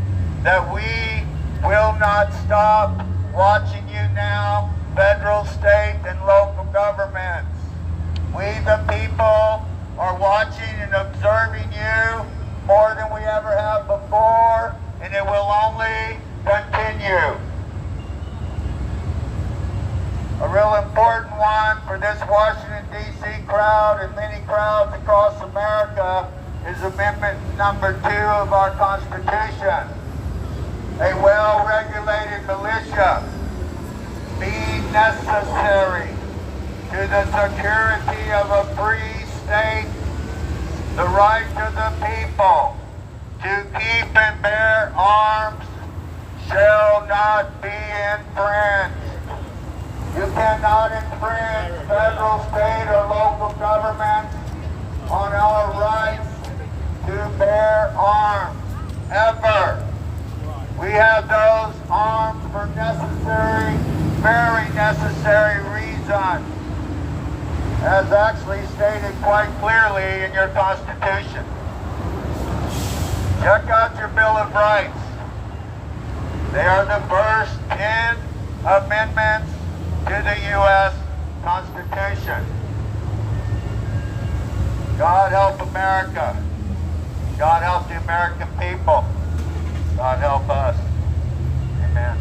Speaker 8: that we will not stop watching you now, federal, state, and local governments. We the people are watching and observing you more than we ever have before, and it will only continue. A real important one for this Washington, D.C. crowd and many crowds across America is Amendment number 2 of our Constitution. A well-regulated militia being necessary to the security of a free state, the right of the people to keep and bear arms shall not be infringed. You cannot infringe federal, state, or local governments on our rights to bear arms, ever. We have those arms for necessary, very necessary reasons, as actually stated quite clearly in your Constitution. Check out your Bill of Rights. They are the first 10 amendments to the U.S. Constitution. God help America. God help the American people. God help us. Amen.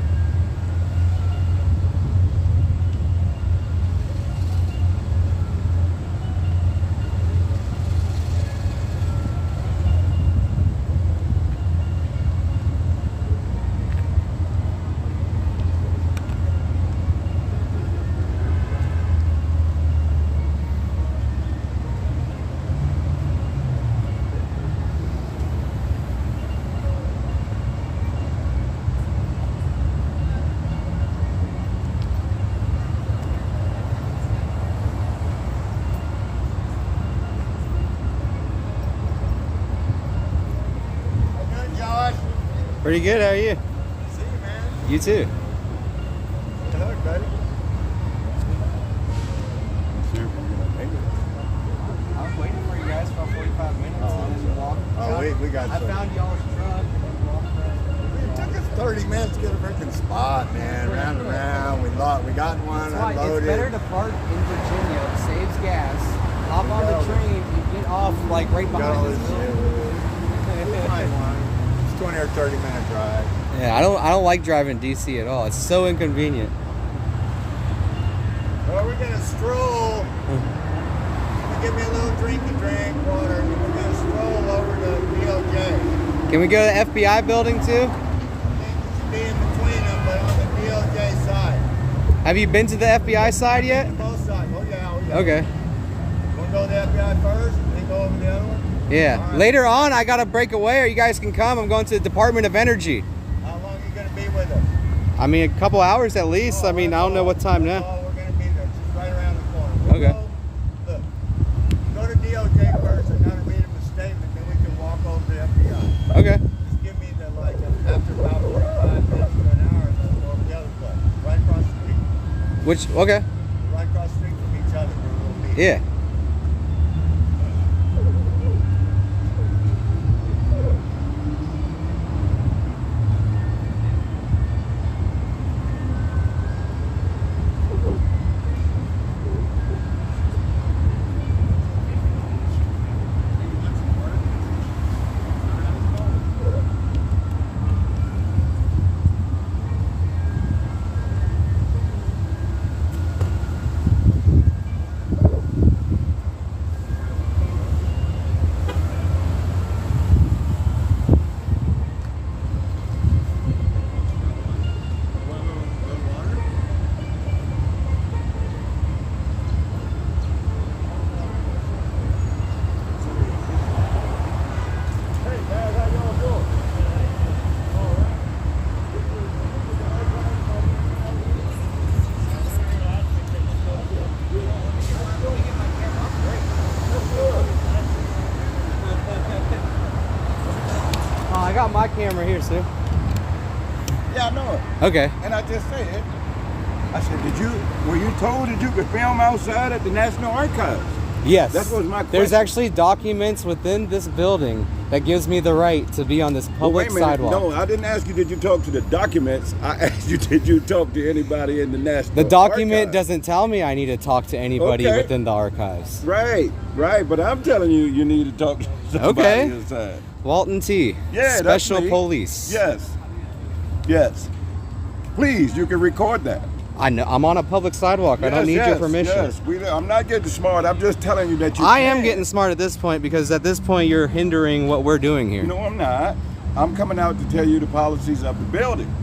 Speaker 3: Pretty good, how are you?
Speaker 8: See you, man.
Speaker 3: You too.
Speaker 8: Good luck, buddy.
Speaker 4: I was waiting for you guys for 45 minutes and then walk.
Speaker 5: We got
Speaker 4: I found y'all's truck and walked around.
Speaker 5: It took us 30 minutes to get a freaking spot, man. Round and round. We got one
Speaker 4: That's why
Speaker 5: unloaded.
Speaker 4: it's better to park in Virginia. It saves gas. Hop on the train and get off like right behind this building.
Speaker 5: It's 20 or 30 minute drive.
Speaker 3: Yeah, I don't like driving DC at all. It's so inconvenient.
Speaker 5: Well, we're gonna stroll. Give me a little drink, water. And we're gonna stroll over to DOJ.
Speaker 3: Can we go to the FBI building too?
Speaker 5: I think it should be in between them, but on the DOJ side.
Speaker 3: Have you been to the FBI side yet?
Speaker 5: On both sides. Oh yeah.
Speaker 3: Okay.
Speaker 5: Wanna go to the FBI first, and then go over the other one?
Speaker 3: Yeah.
Speaker 5: All right.
Speaker 3: Later on, I gotta break away, or you guys can come. I'm going to the Department of Energy.
Speaker 5: How long are you gonna be with us?
Speaker 3: I mean, a couple hours at least. I mean, I don't know what time now.
Speaker 5: Oh, we're gonna be there, just right around the corner. We'll
Speaker 3: Okay.
Speaker 5: Go to DOJ first, and gotta read him a statement, then we can walk over to the FBI.
Speaker 3: Okay.
Speaker 5: Just give me the after about 45 minutes to an hour, and then we'll go over the other place, right across the street.
Speaker 3: Okay.
Speaker 5: Right across the street from each other. Where we'll be.
Speaker 3: Yeah. camera here, sir.
Speaker 5: Yeah, I know it.
Speaker 3: Okay.
Speaker 5: And I just said, I said, were you told that you could film outside at the National Archives?
Speaker 3: Yes.
Speaker 5: That was my question.
Speaker 3: There's actually documents within this building that gives me the right to be on this public
Speaker 5: wait a minute.
Speaker 3: sidewalk.
Speaker 5: No, I didn't ask you did you talk to the documents. I asked you did you talk to anybody in the National
Speaker 3: The document
Speaker 5: Archives?
Speaker 3: doesn't tell me I need to talk to anybody
Speaker 5: Okay.
Speaker 3: within the archives.
Speaker 5: Right, but I'm telling you, you need to talk to somebody
Speaker 3: Okay.
Speaker 5: inside.
Speaker 3: Walton T.
Speaker 5: Yeah,
Speaker 3: Special
Speaker 5: that's me.
Speaker 3: Police.
Speaker 5: Yes. Please, you can record that.
Speaker 3: I know. I'm on a public sidewalk. I don't need your permission.
Speaker 5: Yes, I'm not getting smart. I'm just telling you that you
Speaker 3: I
Speaker 5: can.
Speaker 3: am getting smart at this point because at this point you're hindering what we're doing here.
Speaker 5: No, I'm not. I'm coming out to tell you the policies of the building.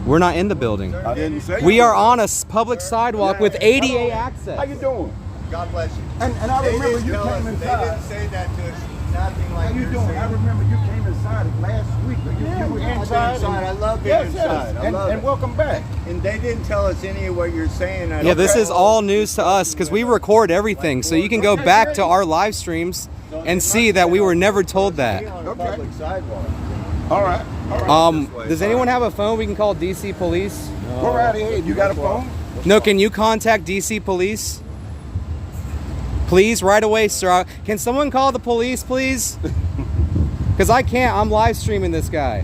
Speaker 3: We're not in the building.
Speaker 5: I didn't say
Speaker 3: We
Speaker 5: you
Speaker 3: are
Speaker 5: were.
Speaker 3: on a public sidewalk with ADA access.
Speaker 5: How you doing?
Speaker 8: God bless you.
Speaker 5: And I
Speaker 8: They
Speaker 5: remember
Speaker 8: didn't
Speaker 5: you
Speaker 8: tell
Speaker 5: came
Speaker 8: us- They
Speaker 5: inside.
Speaker 8: didn't say that to us. Nothing like
Speaker 5: How you
Speaker 8: you're
Speaker 5: doing?
Speaker 8: saying.
Speaker 5: I remember you came inside last week. You were
Speaker 8: I've been
Speaker 5: inside.
Speaker 8: inside. I love being
Speaker 5: Yes,
Speaker 8: inside. I
Speaker 5: and,
Speaker 8: love
Speaker 5: and
Speaker 8: it.
Speaker 5: welcome back.
Speaker 8: And they didn't tell us any of what you're saying.
Speaker 3: Yeah, this is all news to us because we record everything. So you can go back to our live streams and see that we were never told that.
Speaker 8: on a public sidewalk.
Speaker 5: All right.
Speaker 3: Does anyone have a phone we can call DC Police?
Speaker 5: Go right ahead. You got a phone?
Speaker 3: No, can you contact DC Police? Please, right away, sir. Can someone call the police, please? Because I can't. I'm live streaming this guy.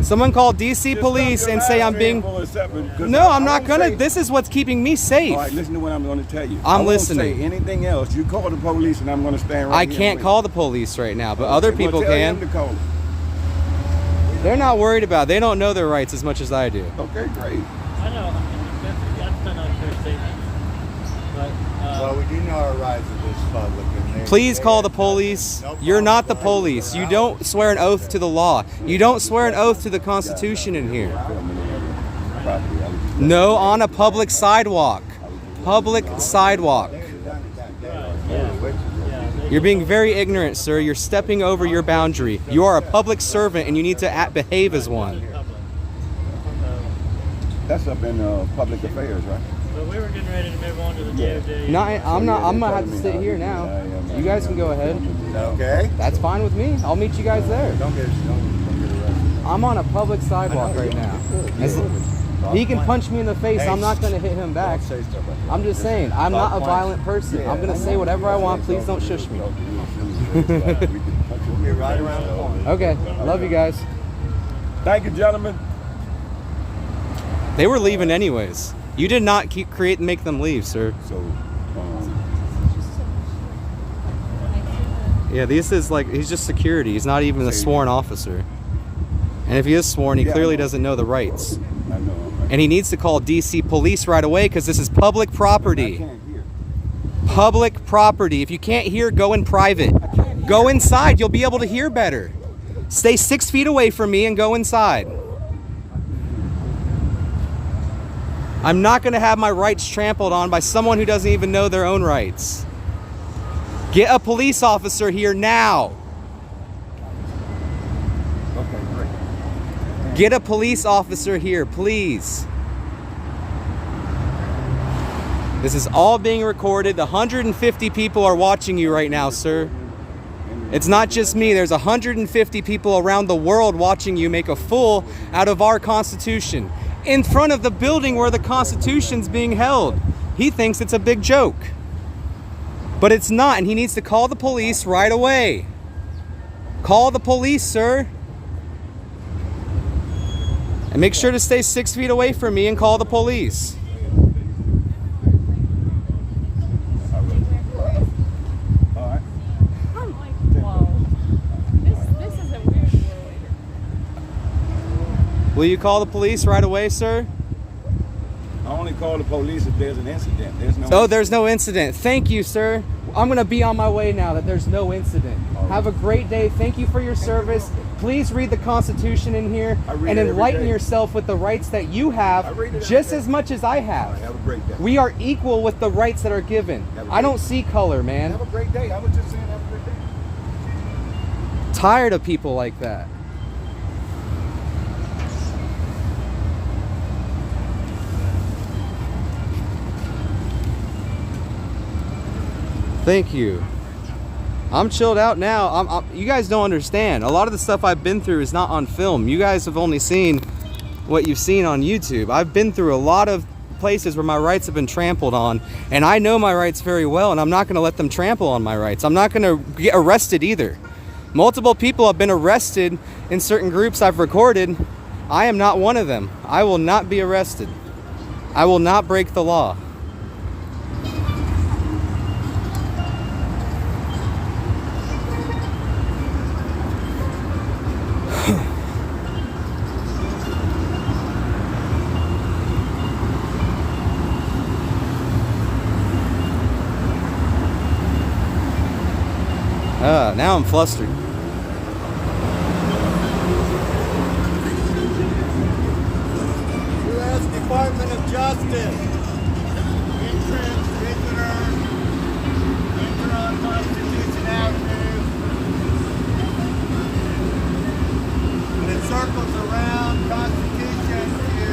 Speaker 3: Someone call DC Police and say I'm being... No, I'm not going to. This is what's keeping me safe.
Speaker 5: All right, listen to what I'm going to tell you.
Speaker 3: I'm
Speaker 5: I won't
Speaker 3: listening.
Speaker 5: say anything else. You call the police and I'm going to stand right
Speaker 3: I
Speaker 5: here
Speaker 3: can't
Speaker 5: with
Speaker 3: call the police right now, but other
Speaker 5: you.
Speaker 3: people
Speaker 5: Well, tell
Speaker 3: can.
Speaker 5: them to call.
Speaker 3: They're not worried about it. They don't know their rights as much as I do.
Speaker 5: Okay, great.
Speaker 6: I know. That's an unfair statement. But
Speaker 8: Well, we do know our rights of this public. And
Speaker 3: Please call the police. You're not the police. You don't swear an oath to the law. You don't swear an oath to the Constitution in here. No, on a public sidewalk. Public sidewalk. You're being very ignorant, sir. You're stepping over your boundary. You are a public servant and you need to behave as one.
Speaker 5: That's up in public affairs, right?
Speaker 6: but we were getting ready to move on to the DOJ.
Speaker 3: No, I'm gonna have to sit here now. You guys can go ahead.
Speaker 8: Okay.
Speaker 3: That's fine with me. I'll meet you guys there.
Speaker 8: Don't get arrested.
Speaker 3: I'm on a public sidewalk right now. He can punch me in the face. I'm not going to hit him back.
Speaker 8: Say stuff like that.
Speaker 3: I'm just saying, I'm not a violent person. I'm going to say whatever I want. Please don't shush me.
Speaker 8: We'll be right around the corner.
Speaker 3: Okay. Love you guys.
Speaker 5: Thank you, gentlemen.
Speaker 3: They were leaving anyways. You did not make them leave, sir.
Speaker 5: So,
Speaker 3: Yeah, this is like, he's just security. He's not even a sworn officer. And if he is sworn, he clearly doesn't know the rights.
Speaker 5: I know.
Speaker 3: And he needs to call DC Police right away because this is public
Speaker 5: I
Speaker 3: property.
Speaker 5: can't hear.
Speaker 3: Public property. If you can't hear, go in private. Go inside. You'll be able to hear better. Stay 6 feet away from me and go inside. I'm not going to have my rights trampled on by someone who doesn't even know their own rights. Get a police officer here now.
Speaker 5: Okay, great.
Speaker 3: Get a police officer here, please. This is all being recorded. 150 people are watching you right now, sir. It's not just me. There's 150 people around the world watching you make a fool out of our Constitution in front of the building where the Constitution's being held. He thinks it's a big joke. But it's not, and he needs to call the police right away. Call the police, sir. And make sure to stay 6 feet away from me and call the police.
Speaker 5: All right.
Speaker 7: I'm like, whoa. This is a weird world.
Speaker 3: Will you call the police right away, sir?
Speaker 5: I only call the police if there's an incident. There's no.
Speaker 3: Oh, there's no incident. Thank you, sir. I'm going to be on my way now that there's no incident. Have a great day. Thank you for your service. Please read the Constitution in here and enlighten yourself with the rights that you have just as much as I have.
Speaker 5: Have a great day.
Speaker 3: We are equal with the rights that are given. I don't see color, man.
Speaker 5: Have a great day. I was just saying, have a great day.
Speaker 3: Tired of people like that. Thank you. I'm chilled out now. You guys don't understand. A lot of the stuff I've been through is not on film. You guys have only seen what you've seen on YouTube. I've been through a lot of places where my rights have been trampled on, and I know my rights very well, and I'm not going to let them trample on my rights. I'm not going to get arrested either. Multiple people have been arrested in certain groups I've recorded. I am not one of them. I will not be arrested. I will not break the law. Now I'm flustered.
Speaker 5: U.S. Department of Justice. Entrance, visitor. Enter on Constitution Avenue. And it circles around Constitution to...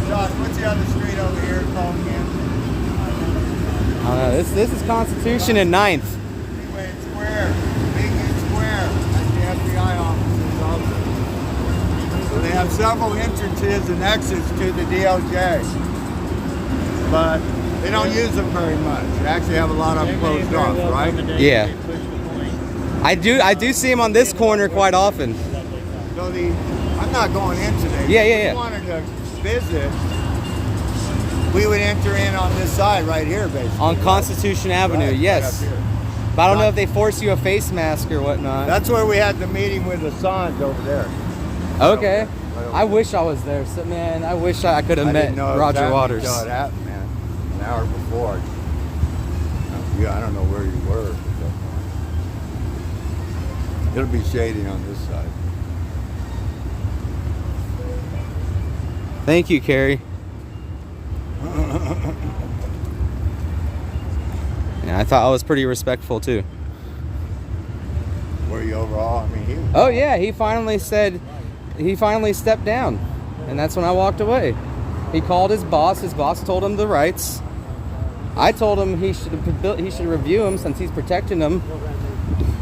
Speaker 5: Josh, what's the other street over here called again?
Speaker 3: I don't know. This is Constitution and 9th.
Speaker 5: Anyway, it's Square. Beacon Square. That's the FBI offices also. So they have several entrances and exits to the DOJ. But they don't use them very much. They actually have a lot of them closed off, right?
Speaker 3: Yeah. I do see him on this corner quite often.
Speaker 5: So I'm not going in today.
Speaker 3: Yeah.
Speaker 5: If you wanted to visit, we would enter in on this side right here, basically.
Speaker 3: On Constitution Avenue,
Speaker 5: Right,
Speaker 3: yes.
Speaker 5: right up here.
Speaker 3: But I don't know if they force you a face mask or whatnot.
Speaker 5: That's where we had the meeting with the Assange over there.
Speaker 3: Okay.
Speaker 5: Right over
Speaker 3: I wish I was there. So, man, I wish I could have
Speaker 5: I
Speaker 3: met
Speaker 5: didn't know
Speaker 3: Roger
Speaker 5: exactly
Speaker 3: Waters.
Speaker 5: until it happened, man. An hour before. Yeah, I don't know where you were. But it'll be shady on this side.
Speaker 3: Thank you, Carrie. Yeah, I thought I was pretty respectful too.
Speaker 5: Were you overall? I mean, he was.
Speaker 3: Oh yeah, he finally stepped down, and that's when I walked away. He called his boss. His boss told him the rights. I told him he should review them since he's protecting them.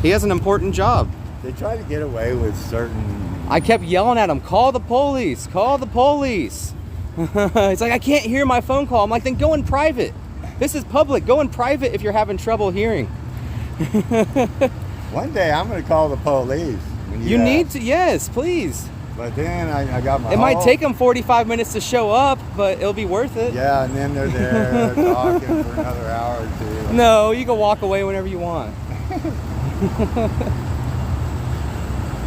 Speaker 3: He has an important job.
Speaker 5: They try to get away with certain.
Speaker 3: I kept yelling at him, "Call the police! Call the police!" It's like, I can't hear my phone call. I'm like, then go in private. This is public. Go in private if you're having trouble hearing.
Speaker 5: One day I'm going to call the police. When
Speaker 3: You need to, yes, please.
Speaker 5: But then I got my.
Speaker 3: It might take them 45 minutes to show up, but it'll be worth it.
Speaker 5: Yeah, and then they're there talking for another hour or two.
Speaker 3: No, you can walk away whenever you want.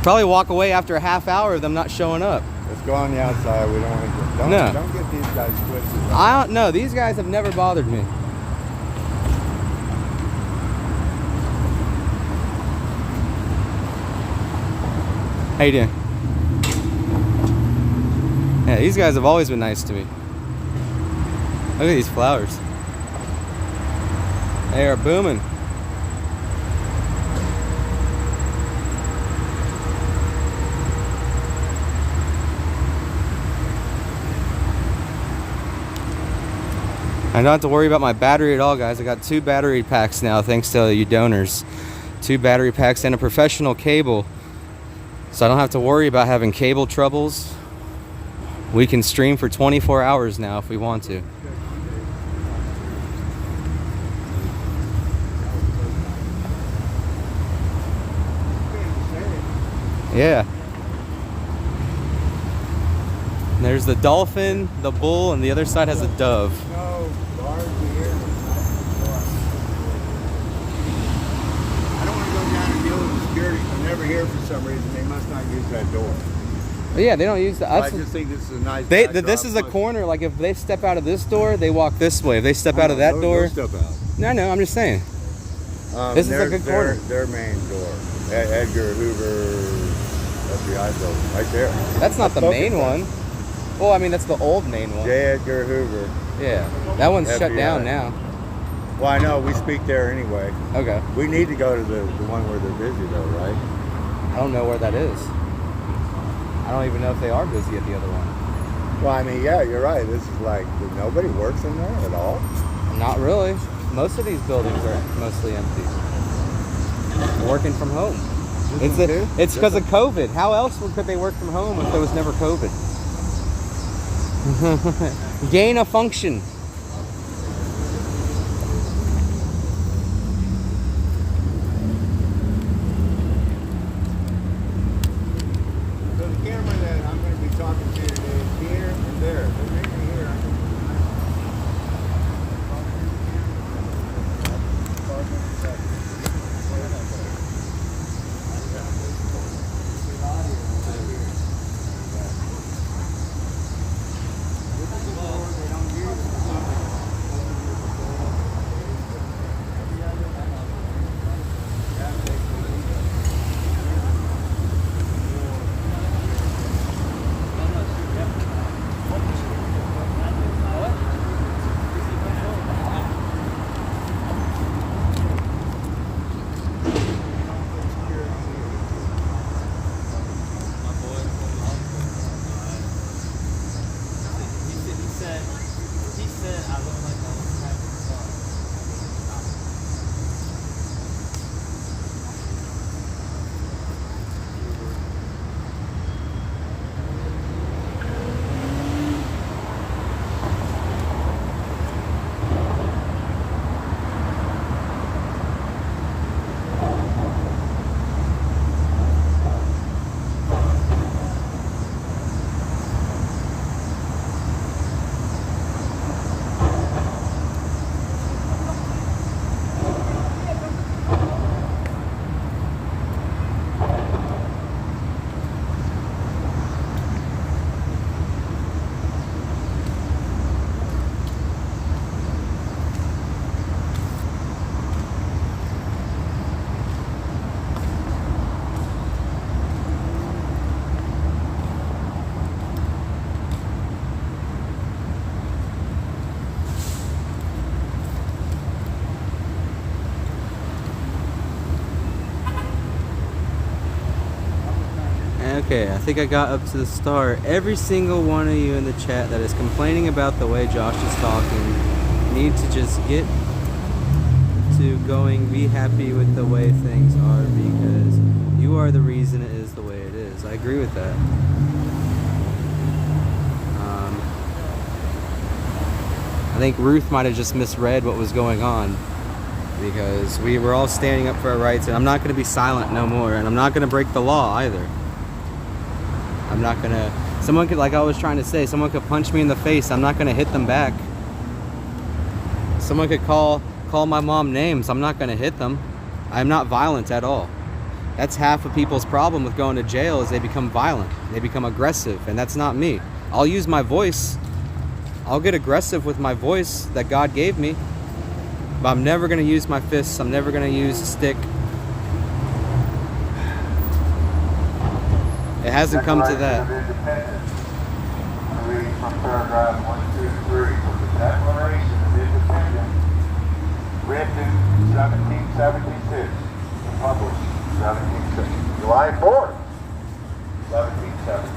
Speaker 3: Probably walk away after a half hour of them not showing up.
Speaker 5: Let's go on the outside. We don't want to
Speaker 3: No.
Speaker 5: don't get these guys twisted.
Speaker 3: I don't know. These guys have never bothered me. How you doing? Yeah, these guys have always been nice to me. Look at these flowers. They are booming. I don't have to worry about my battery at all, guys. I got 2 battery packs now, thanks to you donors. 2 battery packs and a professional cable. So I don't have to worry about having cable troubles. We can stream for 24 hours now if we want to. Yeah. And there's the dolphin, the bull, and the other side has a dove.
Speaker 5: No, guards here. I don't want to go down and deal with the security. I'm never here for some reason. They must not use that door.
Speaker 3: But yeah, they don't use the.
Speaker 5: I just think this is a nice.
Speaker 3: This is a corner. Like if they step out of this door, they walk this way. If they step out of that door,
Speaker 5: Step out.
Speaker 3: no, I'm just saying. This is a good corner.
Speaker 5: Their main door. Edgar Hoover FBI building, right there.
Speaker 3: That's not the main one. Well, I mean that's the old main one.
Speaker 5: J. Edgar Hoover.
Speaker 3: Yeah, that one's shut
Speaker 5: FBI.
Speaker 3: down now.
Speaker 5: Well, I know we speak there anyway.
Speaker 3: Okay.
Speaker 5: We need to go to the one where they're busy though, right?
Speaker 3: I don't know where that is. I don't even know if they are busy at the other one.
Speaker 5: Well, I mean, yeah, you're right. This is like nobody works in there at all.
Speaker 3: Not really. Most of these buildings are mostly empty. Working from home. It's because of COVID. How else could they work from home if there was never COVID? Gain of function.
Speaker 5: So the camera that I'm going to be talking to today is here and there. They're maybe here.
Speaker 3: Okay, I think I got up to the start. Every single one of you in the chat that is complaining about the way Josh is talking need to just get to going, be happy with the way things are, because you are the reason it is the way it is. I agree with that. I think Ruth might have just misread what was going on, because we were all standing up for our rights, and I'm not going to be silent no more, and I'm not going to break the law either. I'm not going to... Someone could, like I was trying to say, someone could punch me in the face. I'm not going to hit them back. Someone could call my mom names. I'm not going to hit them. I'm not violent at all. That's half of people's problem with going to jail, is they become violent. They become aggressive, and that's not me. I'll use my voice. I'll get aggressive with my voice that God gave me, but I'm never going to use my fists. I'm never going to use a stick. It hasn't come to that.
Speaker 8: Reading from paragraph 1, 2, 3 of the Declaration of Independence, written 1776, and published 1760, July 4th, 1776.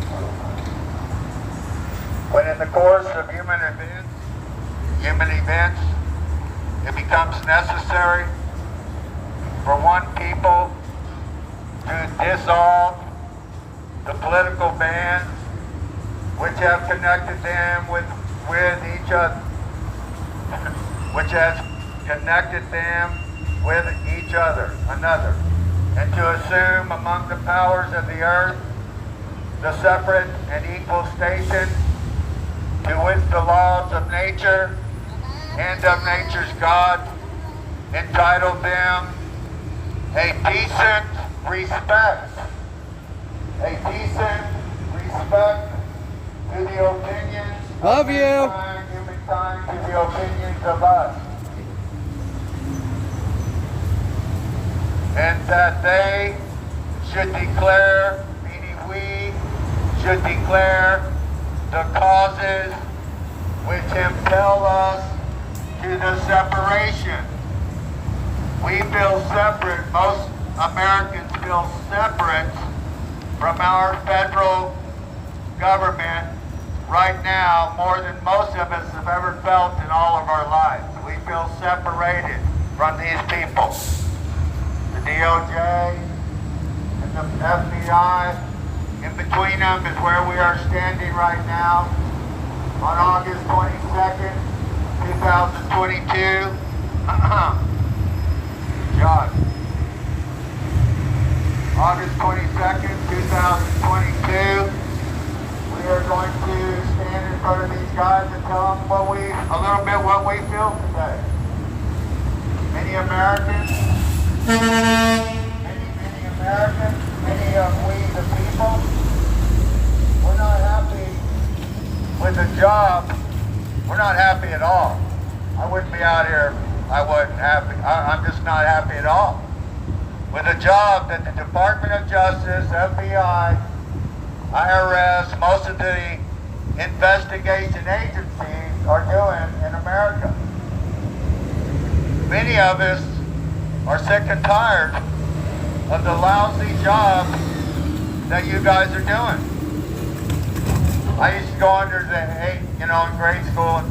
Speaker 8: When in the course of human events, it becomes necessary for one people to dissolve the political bands which have connected them with each other, which has connected them with another, and to assume among the powers of the earth the separate and equal station to which the laws of nature and of nature's God entitle them a decent respect to the opinions
Speaker 3: Love
Speaker 8: of
Speaker 3: you.
Speaker 8: humankind, to the opinions of us, and that they should declare, meaning we should declare, the causes which impel us to the separation. We feel separate. Most Americans feel separate from our federal government right now, more than most of us have ever felt in all of our lives. We feel separated from these people. The DOJ and the FBI, in between them is where we are standing right now on August 22nd, 2022. John. August 22nd, 2022. We are going to stand in front of these guys and tell them what we feel today. Many Americans, many of we the people, we're not happy with the job. We're not happy at all. I wouldn't be out here. I wasn't happy. I'm just not happy at all with the job that the Department of Justice, FBI, IRS, most of the investigation agencies are doing in America. Many of us are sick and tired of the lousy job that you guys are doing. I used to go under in grade school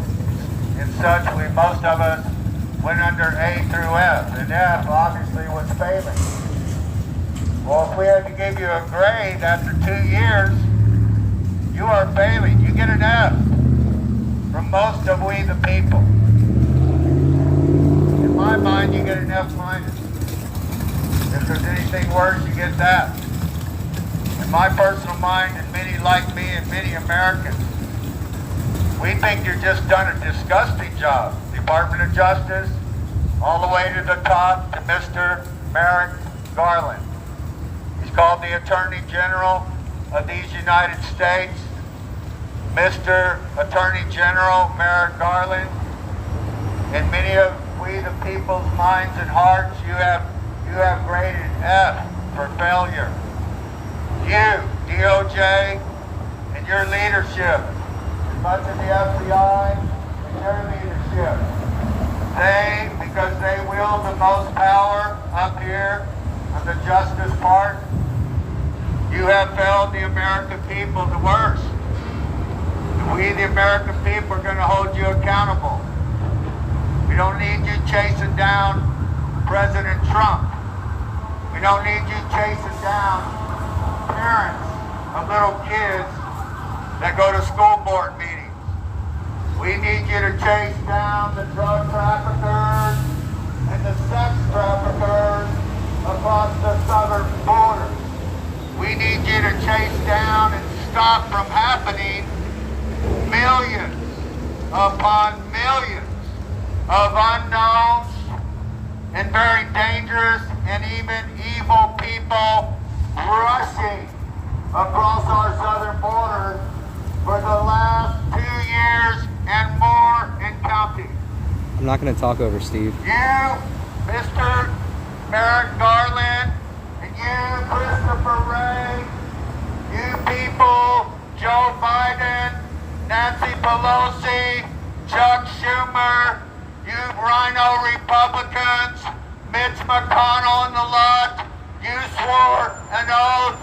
Speaker 8: and such. Most of us went under A through F, and F obviously was failing. Well, if we had to give you a grade after 2 years, you are failing. You get an F from most of we the people. In my mind, you get an F minus. If there's anything worse, you get that. In my personal mind, and many like me and many Americans, we think you've just done a disgusting job. Department of Justice, all the way to the top to Mr. Merrick Garland. He's called the Attorney General of these United States. Mr. Attorney General Merrick Garland, in many of we the people's minds and hearts, you have graded F for failure. You, DOJ, and your leadership, as much as the FBI and your leadership, because they wield the most power up here on the justice part, you have failed the American people the worst. We, the American people, are going to hold you accountable. We don't need you chasing down President Trump. We don't need you chasing down parents of little kids that go to school board meetings. We need you to chase down the drug traffickers and the sex traffickers across the southern border. We need you to chase down and stop from happening millions upon millions of unknowns and very dangerous and even evil people rushing across our southern border for the last 2 years and more and counting.
Speaker 3: I'm not going to talk over Steve.
Speaker 8: You, Mr. Merrick Garland, and you, Christopher Wray, you people, Joe Biden, Nancy Pelosi, Chuck Schumer, you rhino Republicans, Mitch McConnell and the lot, you swore an oath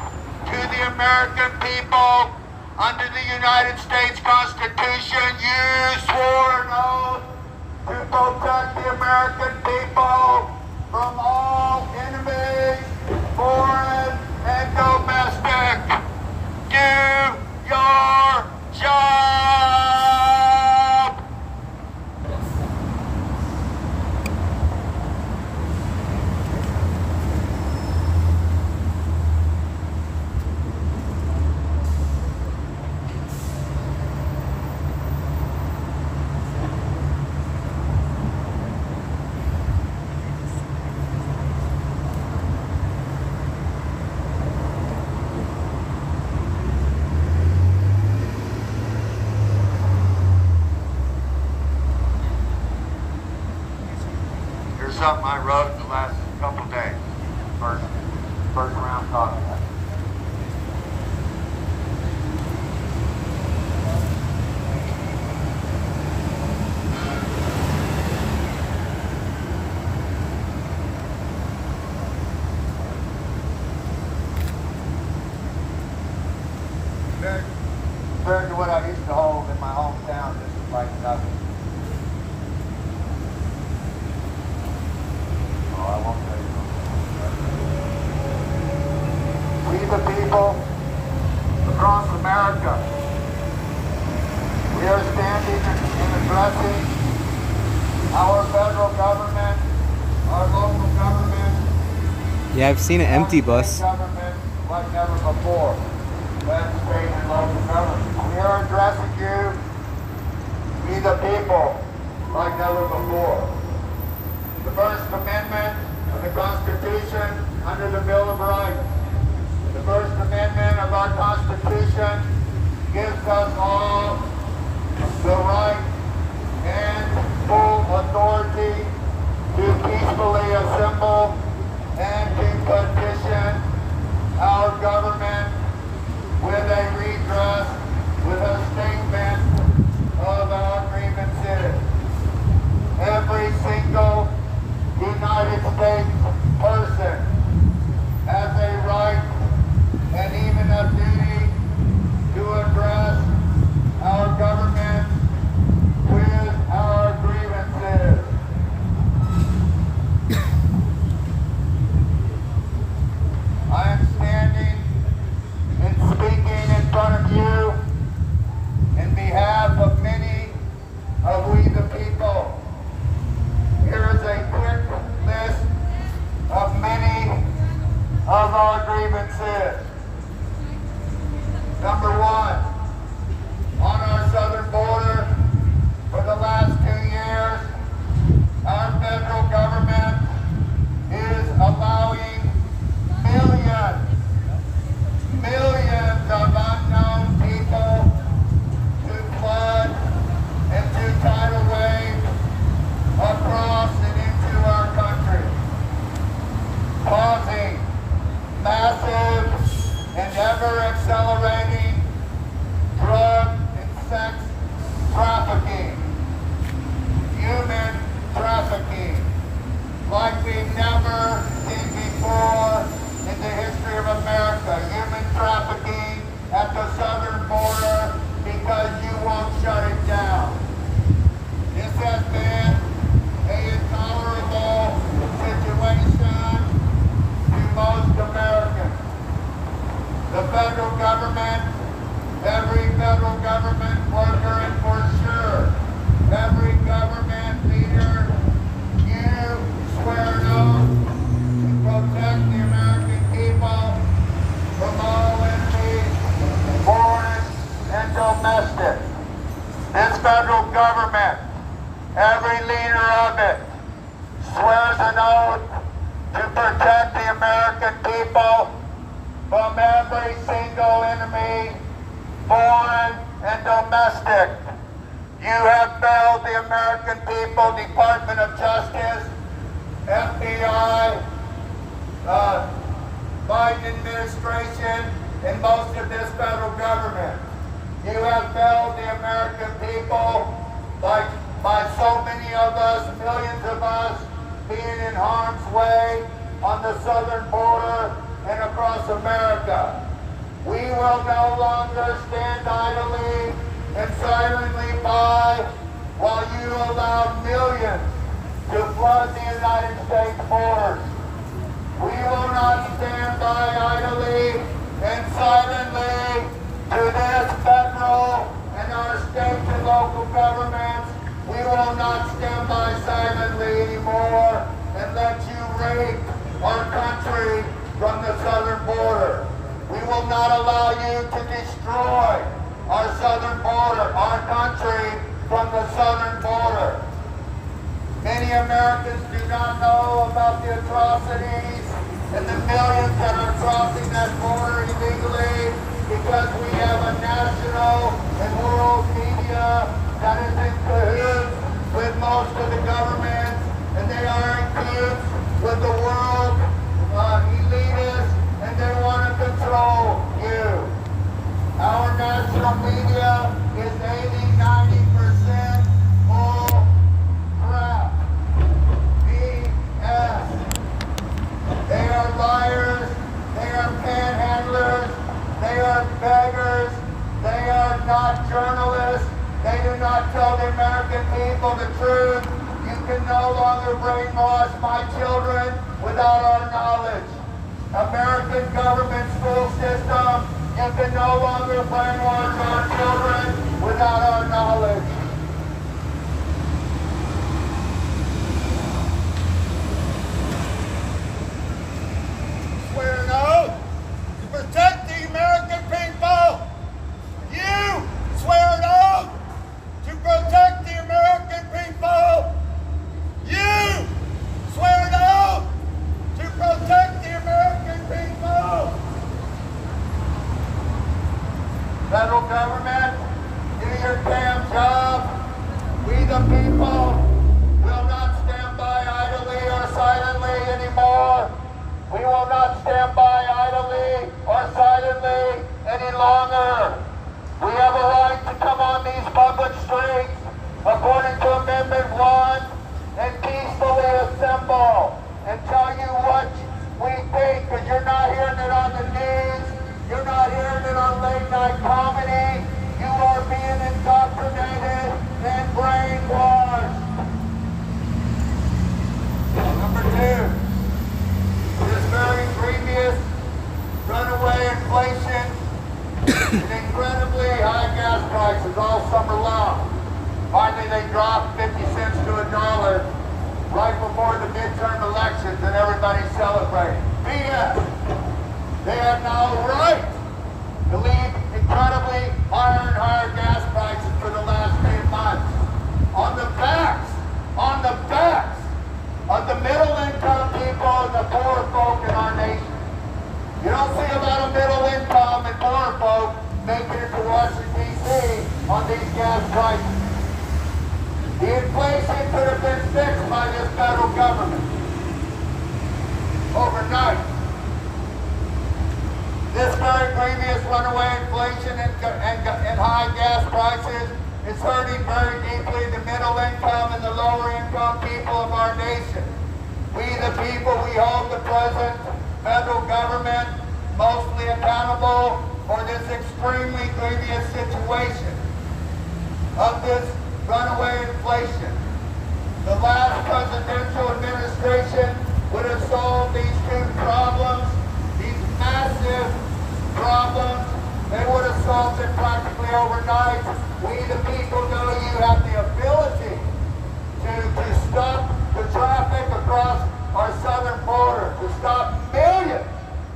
Speaker 8: to the American people under the United States Constitution. You swore an oath to protect the American people from all enemies, foreign and domestic. Do your job! Something I wrote in the last couple days. First round talking. Compared to what I used to hold in my hometown, this is like nothing. discussing and addressing our federal government, our local government,
Speaker 3: Yeah, I've seen an empty bus.
Speaker 8: government like never before. That's state and local government. We are addressing you, we the people, like never before. The First Amendment of the Constitution under the Bill of Rights. The First Amendment of our Constitution gives us all the right and full authority to peacefully assemble and to petition our government with a redress, with a statement of our grievances. Every single United States person has a right and even a duty to address our government with our grievances. I am standing and speaking in front of you in behalf of many of we the people. Here is a quick list of many of our grievances. Number one, on our southern border for the last 2 years, our federal government is allowing millions of unknown people to flood and to tidal wave across and into our country, causing massive and ever-accelerating drug and sex trafficking, human trafficking, like we've never seen before in the history of America. Human trafficking at the southern border because you won't shut it down. This has been an intolerable situation to most Americans. The federal government, every federal government worker, and for sure, every government leader, you swear an oath to protect the American people from all enemies, foreign and domestic. This federal government, every leader of it, swears an oath to protect the American people from every single enemy, foreign and domestic. You have failed the American people, Department of Justice, FBI, Biden administration, and most of this federal government. You have failed the American people by so many of us, millions of us, being in harm's way on the southern border and across America. We will no longer stand idly and silently by while you allow millions to flood the United States borders. We will not stand by idly and silently to this federal and our state and local governments. We will not stand by silently anymore and let you rape our country from the southern border. We will not allow you to destroy our southern border, our country from the southern border. Many Americans do not know about the atrocities and the millions that are crossing that border illegally because we have a national and world media that is in cahoots with most of the governments, and they are in cahoots with the world elitists, and they want to control you. Our national media is 80-90% full crap. BS. They are liars, they are panhandlers, they are beggars, they are not journalists, they do not tell the American people the truth. You can no longer brainwash my children without our knowledge. American government school system, you can no longer brainwash our children without our knowledge. longer. We have a right to come on these public streets according to Amendment 1 and peacefully assemble and tell you what we think, because you're not hearing it on the news, you're not hearing it on late night comedy, you are being indoctrinated and brainwashed. Number 2, this very grievous runaway inflation and incredibly high gas prices all summer long. Finally, they dropped 50 cents to $1 right before the midterm elections, and everybody's celebrating. BS! They have no right to leave incredibly higher and higher gas prices for the last 10 months. On the backs of the middle-income people and the poor folk in our nation. You don't see a lot of middle-income and poor folk making it to Washington, D.C. on these gas prices. The inflation could have been fixed by this federal government overnight. This very grievous runaway inflation and high gas prices is hurting very deeply the middle income and the lower income people of our nation. We the people, we hold the present federal government mostly accountable for this extremely grievous situation of this runaway inflation. The last presidential administration would have solved these two problems, these massive problems. They would have solved it practically overnight. We the people know you have the ability to stop the traffic across our southern border, to stop millions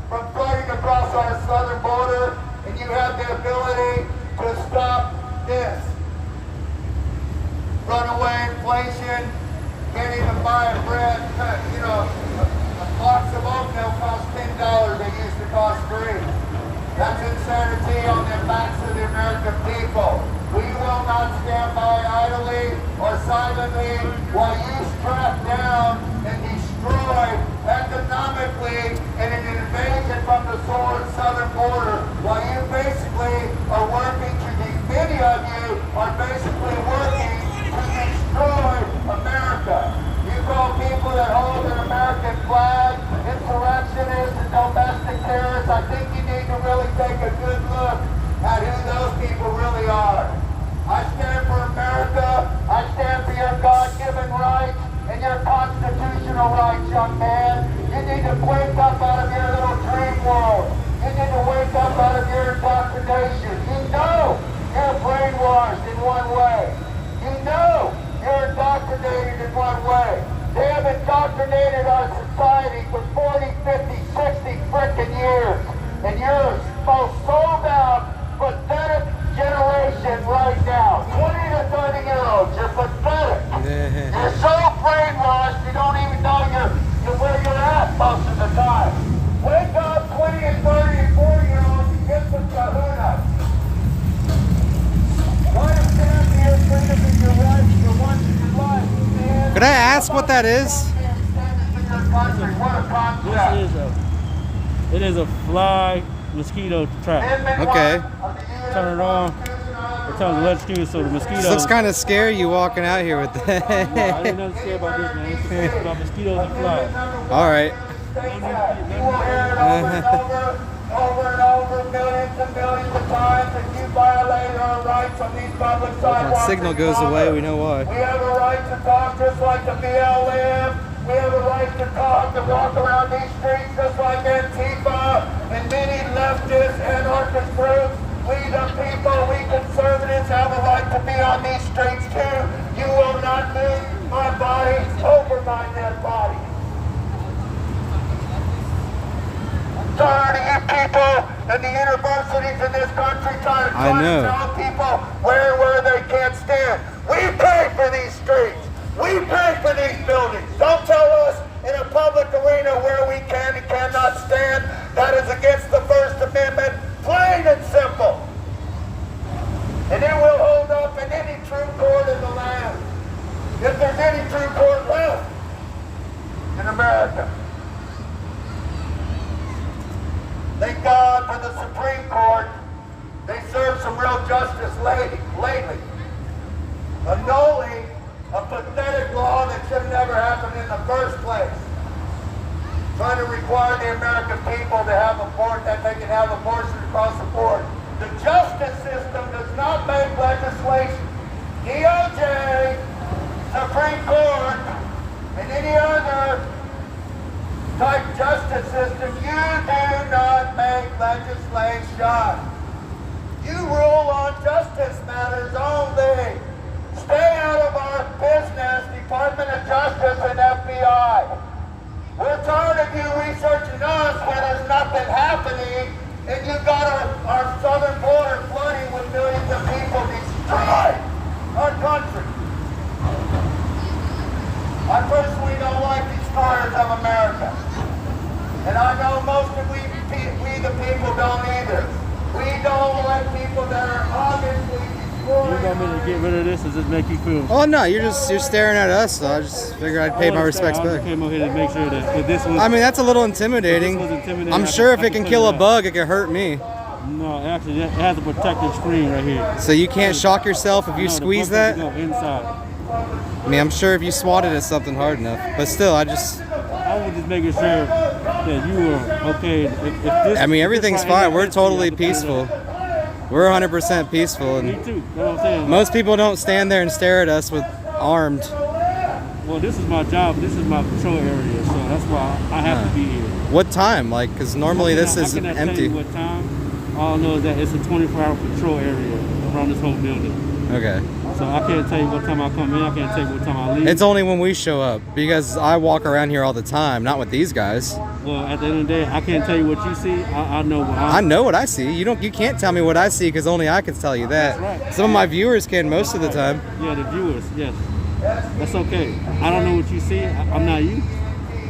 Speaker 8: from flooding across our southern border, and you have the ability to stop this runaway inflation. Can't even buy a bread, a box of oatmeal costs $10, they used to cost $3. That's insanity on the backs of the American people. We will not stand by idly or silently while you strap down and destroy economically in an invasion from the southern border, while you basically are working many of you are basically working to destroy America. You call people that hold an American flag insurrectionists and domestic terrorists. I think you need to really take a good look at who those people really are. I stand for America. I stand for your God-given rights and your constitutional rights, young man. You need to wake up out of your little dream world. You need to wake up out of your indoctrination. You know you're brainwashed in one way. You know you're indoctrinated in one way. They have indoctrinated our society for 40, 50, 60 frickin' years. And you're most sold out, pathetic generation right now. 20 to 30-year-olds, you're pathetic. You're so brainwashed you don't even know you're where you're at most of the time. Wake up, 20 and 30 and 40-year-olds, and get some kahunas. Try to stand for your freedom and your rights for once in your life. Man.
Speaker 3: Could I ask what that is?
Speaker 9: It is a fly mosquito trap.
Speaker 3: Okay.
Speaker 9: Turn it on. It turns electrocuted, so the mosquitoes.
Speaker 3: So it's kind of scary you walking out here with that.
Speaker 9: No, I didn't understand about this, man. It's about mosquitoes and flies.
Speaker 3: All right.
Speaker 8: Over and over, millions and millions of times, and you violate our rights on these public sidewalks.
Speaker 3: Our signal goes away, we know why.
Speaker 8: We have a right to talk just like the BLM. We have a right to talk and walk around these streets just like Antifa and many leftist anarchist groups. We the people, we conservatives have a right to be on these streets too. You will not move my body over my dead body. I'm tired of you people and the universities in this country trying to tell people where they can't stand. We pay for these streets. We pay for these buildings. Don't tell us in a public arena where we can and cannot stand. That is against the First Amendment, plain and simple. And it will hold up in any true court in the land. If there's any true court left in America. Thank God for the Supreme Court ever happened in the first place. Trying to require the American people to have that they can have abortion across the board. The justice system does not make legislation. DOJ, Supreme Court, and any other type justice system, you do not make legislation. You rule on justice matters only. Stay out of our business, Department of Justice and FBI. We're tired of you researching us when there's nothing happening, and you've got our southern border flooding with millions of people destroying our country. I personally don't like destroyers of America. And I know most of we the people don't either. We don't like people that are obviously destroying.
Speaker 9: You want me to get rid of this or just make you feel?
Speaker 3: Oh no, you're staring at us, so I just figured I'd pay my respects back.
Speaker 9: I came over here to make sure that if this was.
Speaker 3: I mean, that's a little intimidating. I'm sure if it can kill a bug, it can hurt me.
Speaker 9: No, actually, it has a protective screen right here.
Speaker 3: So you can't shock yourself if you squeeze that?
Speaker 9: No, inside.
Speaker 3: I mean, I'm sure if you swatted at something hard enough, but still,
Speaker 9: I was just making sure that you were okay. If this,
Speaker 3: I mean, everything's fine. We're totally peaceful. We're 100% peaceful. And
Speaker 9: me too. You know what I'm saying?
Speaker 3: most people don't stand there and stare at us with armed.
Speaker 9: Well, this is my job. This is my patrol area, so that's why I have to be here.
Speaker 3: What time? Like, because normally this is
Speaker 9: I cannot
Speaker 3: empty.
Speaker 9: tell you what time. All I know is that it's a 24-hour patrol area around this whole building.
Speaker 3: Okay.
Speaker 9: So I can't tell you what time I come in. I can't tell you what time I leave.
Speaker 3: It's only when we show up because I walk around here all the time, not with these guys.
Speaker 9: Well, at the end of the day, I can't tell you what you see. I know what
Speaker 3: I know what I see. You can't tell me what I see because only I can tell you that.
Speaker 9: That's right.
Speaker 3: Some of my viewers can most of the time.
Speaker 9: Yeah, the viewers, yes. That's okay. I don't know what you see. I'm not you.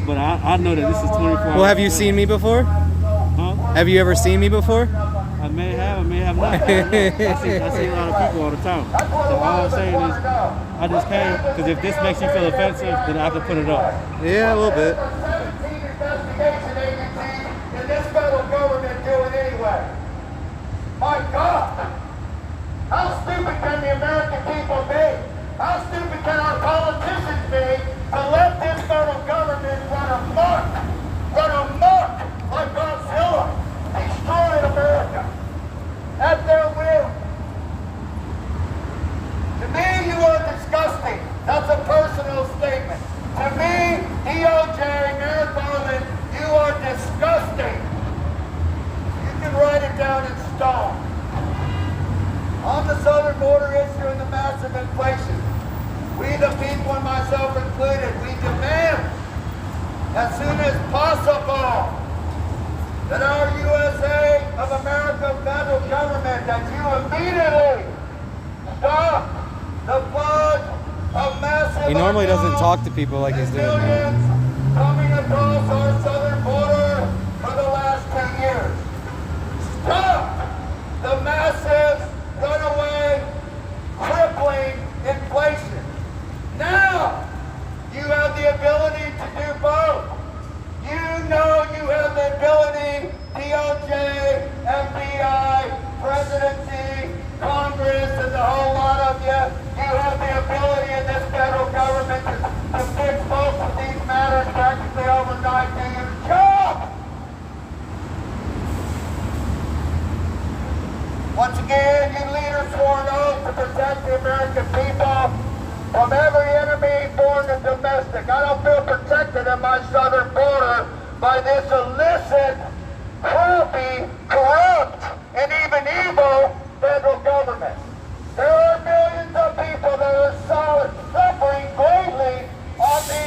Speaker 9: But I know that this is 24 hours.
Speaker 3: Well, have you seen me before?
Speaker 9: Huh?
Speaker 3: Have you ever seen me before?
Speaker 9: I may have not. I see a lot of people all the time. So all I'm saying is, I just came because if this makes you feel offensive, then I can put it up.
Speaker 3: Yeah, a little bit.
Speaker 8: Investigation agency in this federal government doing anyway. My God! How stupid can the American people be? How stupid can our politicians be to let this federal government run amok like Godzilla, destroying America at their will? To me, you are disgusting. That's a personal statement. To me, DOJ, Merrick Garland, you are disgusting. You can write it down in stone. On the southern border issue and the massive inflation, we the people, and myself included, we demand as soon as possible that our USA of America federal government, that you immediately stop the flood of massive.
Speaker 3: He normally doesn't talk to people like he's doing now.
Speaker 8: Millions coming across our southern border for the last 10 years. Stop the massive runaway, crippling inflation. Now, you have the ability to do both. You know you have the ability, DOJ, FBI, presidency, Congress, and the whole lot of you. You have the ability in this federal government to fix both of these matters practically overnight. Do your job! Once again, you leaders swore an oath to protect the American people from every enemy, foreign and domestic. I don't feel protected in my southern border by this illicit, crappy, corrupt, and even evil federal government. There are millions of people that are suffering greatly on the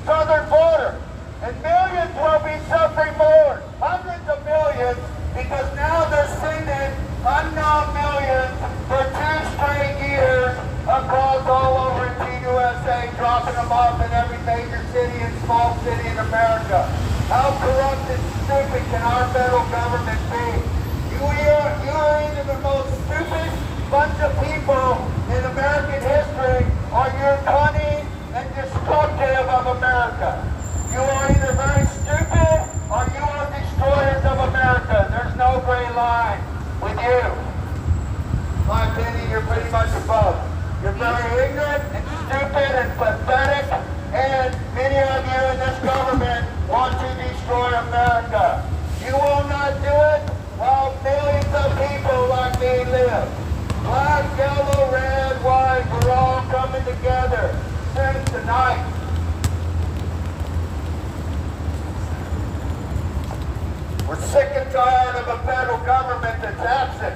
Speaker 8: southern border. And millions will be suffering more, hundreds of millions, because now they're sending unknown millions for 2 straight years across all over the USA, dropping them off in every major city and small city in America. How corrupt and stupid can our federal government be? You are either the most stupid bunch of people in American history, or you're cunning and destructive of America. You are either very stupid or you are destroyers of America. There's no gray line with you. In my opinion, you're pretty much above. You're very ignorant and stupid and pathetic and Many of you in this government want to destroy America. You will not do it while millions of people like me live. Black, yellow, red, white, we're all coming together soon tonight. We're sick and tired of a federal government that's absent.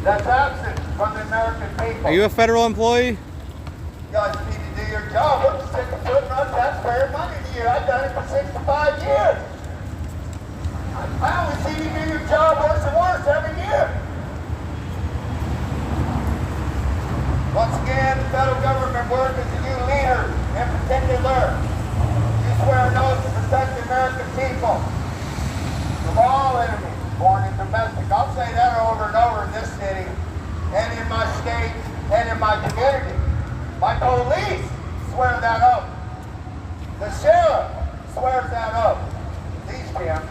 Speaker 8: That's absent from the American people.
Speaker 3: Are you a federal employee?
Speaker 8: You guys need to do your job. We're sick of putting our taxpayer money to you. I've done it for 65 years. I always see you do your job worse and worse every year. Once again, the federal government works as a new leader in particular. You swear an oath to protect the American people from all enemies, foreign and domestic. I'll say that over and over in this city, and in my state, and in my community. My police swear that oath. The sheriff swears that oath. These can.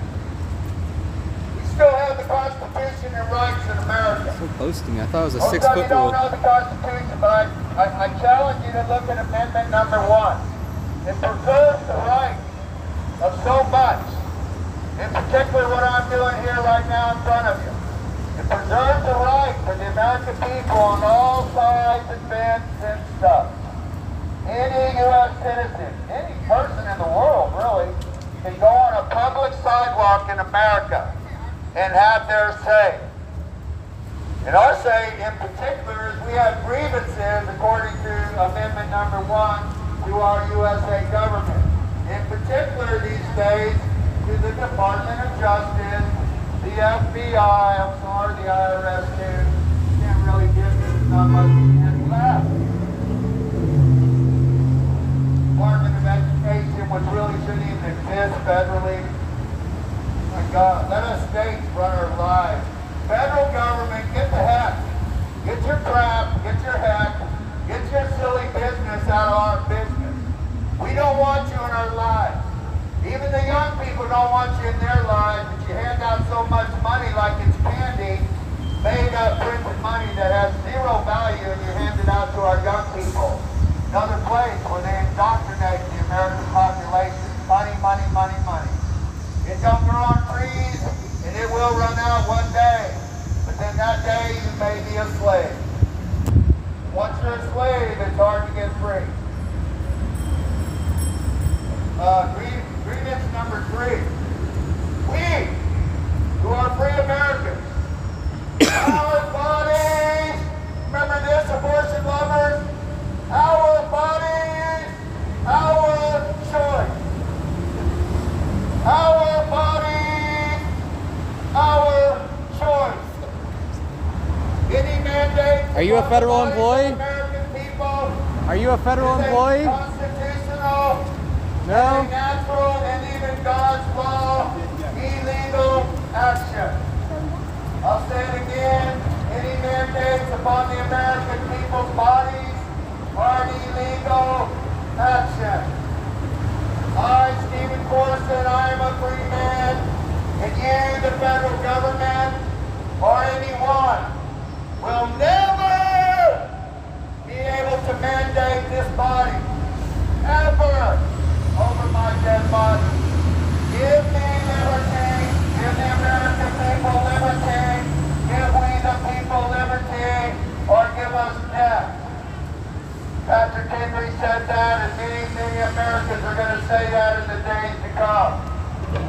Speaker 8: We still have the Constitution and rights in America.
Speaker 3: So close to me. I thought it was a
Speaker 8: Most of
Speaker 3: 6-foot
Speaker 8: you don't
Speaker 3: rule.
Speaker 8: know the Constitution, but I challenge you to look at Amendment number 1. It preserves the right of so much. In particular, what I'm doing here right now in front of you. It preserves the right for the American people on all sides and bends and stuff. Any U.S. citizen, any person in the world, really, can go on a public sidewalk in America and have their say. And our say, in particular, is we have grievances, according to Amendment number 1, to our USA government. In particular, these days, to the Department of Justice, the FBI, I'm sorry, the IRS too. Can't really give me not much any left. Department of Education, which really shouldn't even exist federally. My God, let us states run our lives. Federal government, get the heck. Get your crap, get your heck, get your silly business out of our business. We don't want you in our lives. Even the young people don't want you in their lives, but you hand out so much money like it's candy, made up printed money that has zero value, and you hand it out to our young people. Another place where they indoctrinate the American population. Money, money, money, money. It don't grow on trees, and it will run out one day. But then that day, you may be a slave. Once you're a slave, it's hard to get free. Grievance number 3. We, who are free Americans, our bodies, remember this, abortion lovers? Our bodies, our choice. Our bodies, our choice. Any mandate?
Speaker 3: Are you a federal employee?
Speaker 8: American people?
Speaker 3: Are you a federal employee?
Speaker 8: Constitutional.
Speaker 3: No?
Speaker 8: Any natural and even God's law, illegal action. I'll say it again. Any mandates upon the American people's bodies are an illegal action. I, Stephen Corson, I am a free man, and you, the federal government, or anyone, will never be able to mandate this body, ever, over my dead body. Give me liberty, give the American people liberty, give we the people liberty, or give us death. Patrick Henry said that, and many, many Americans are going to say that in the days to come.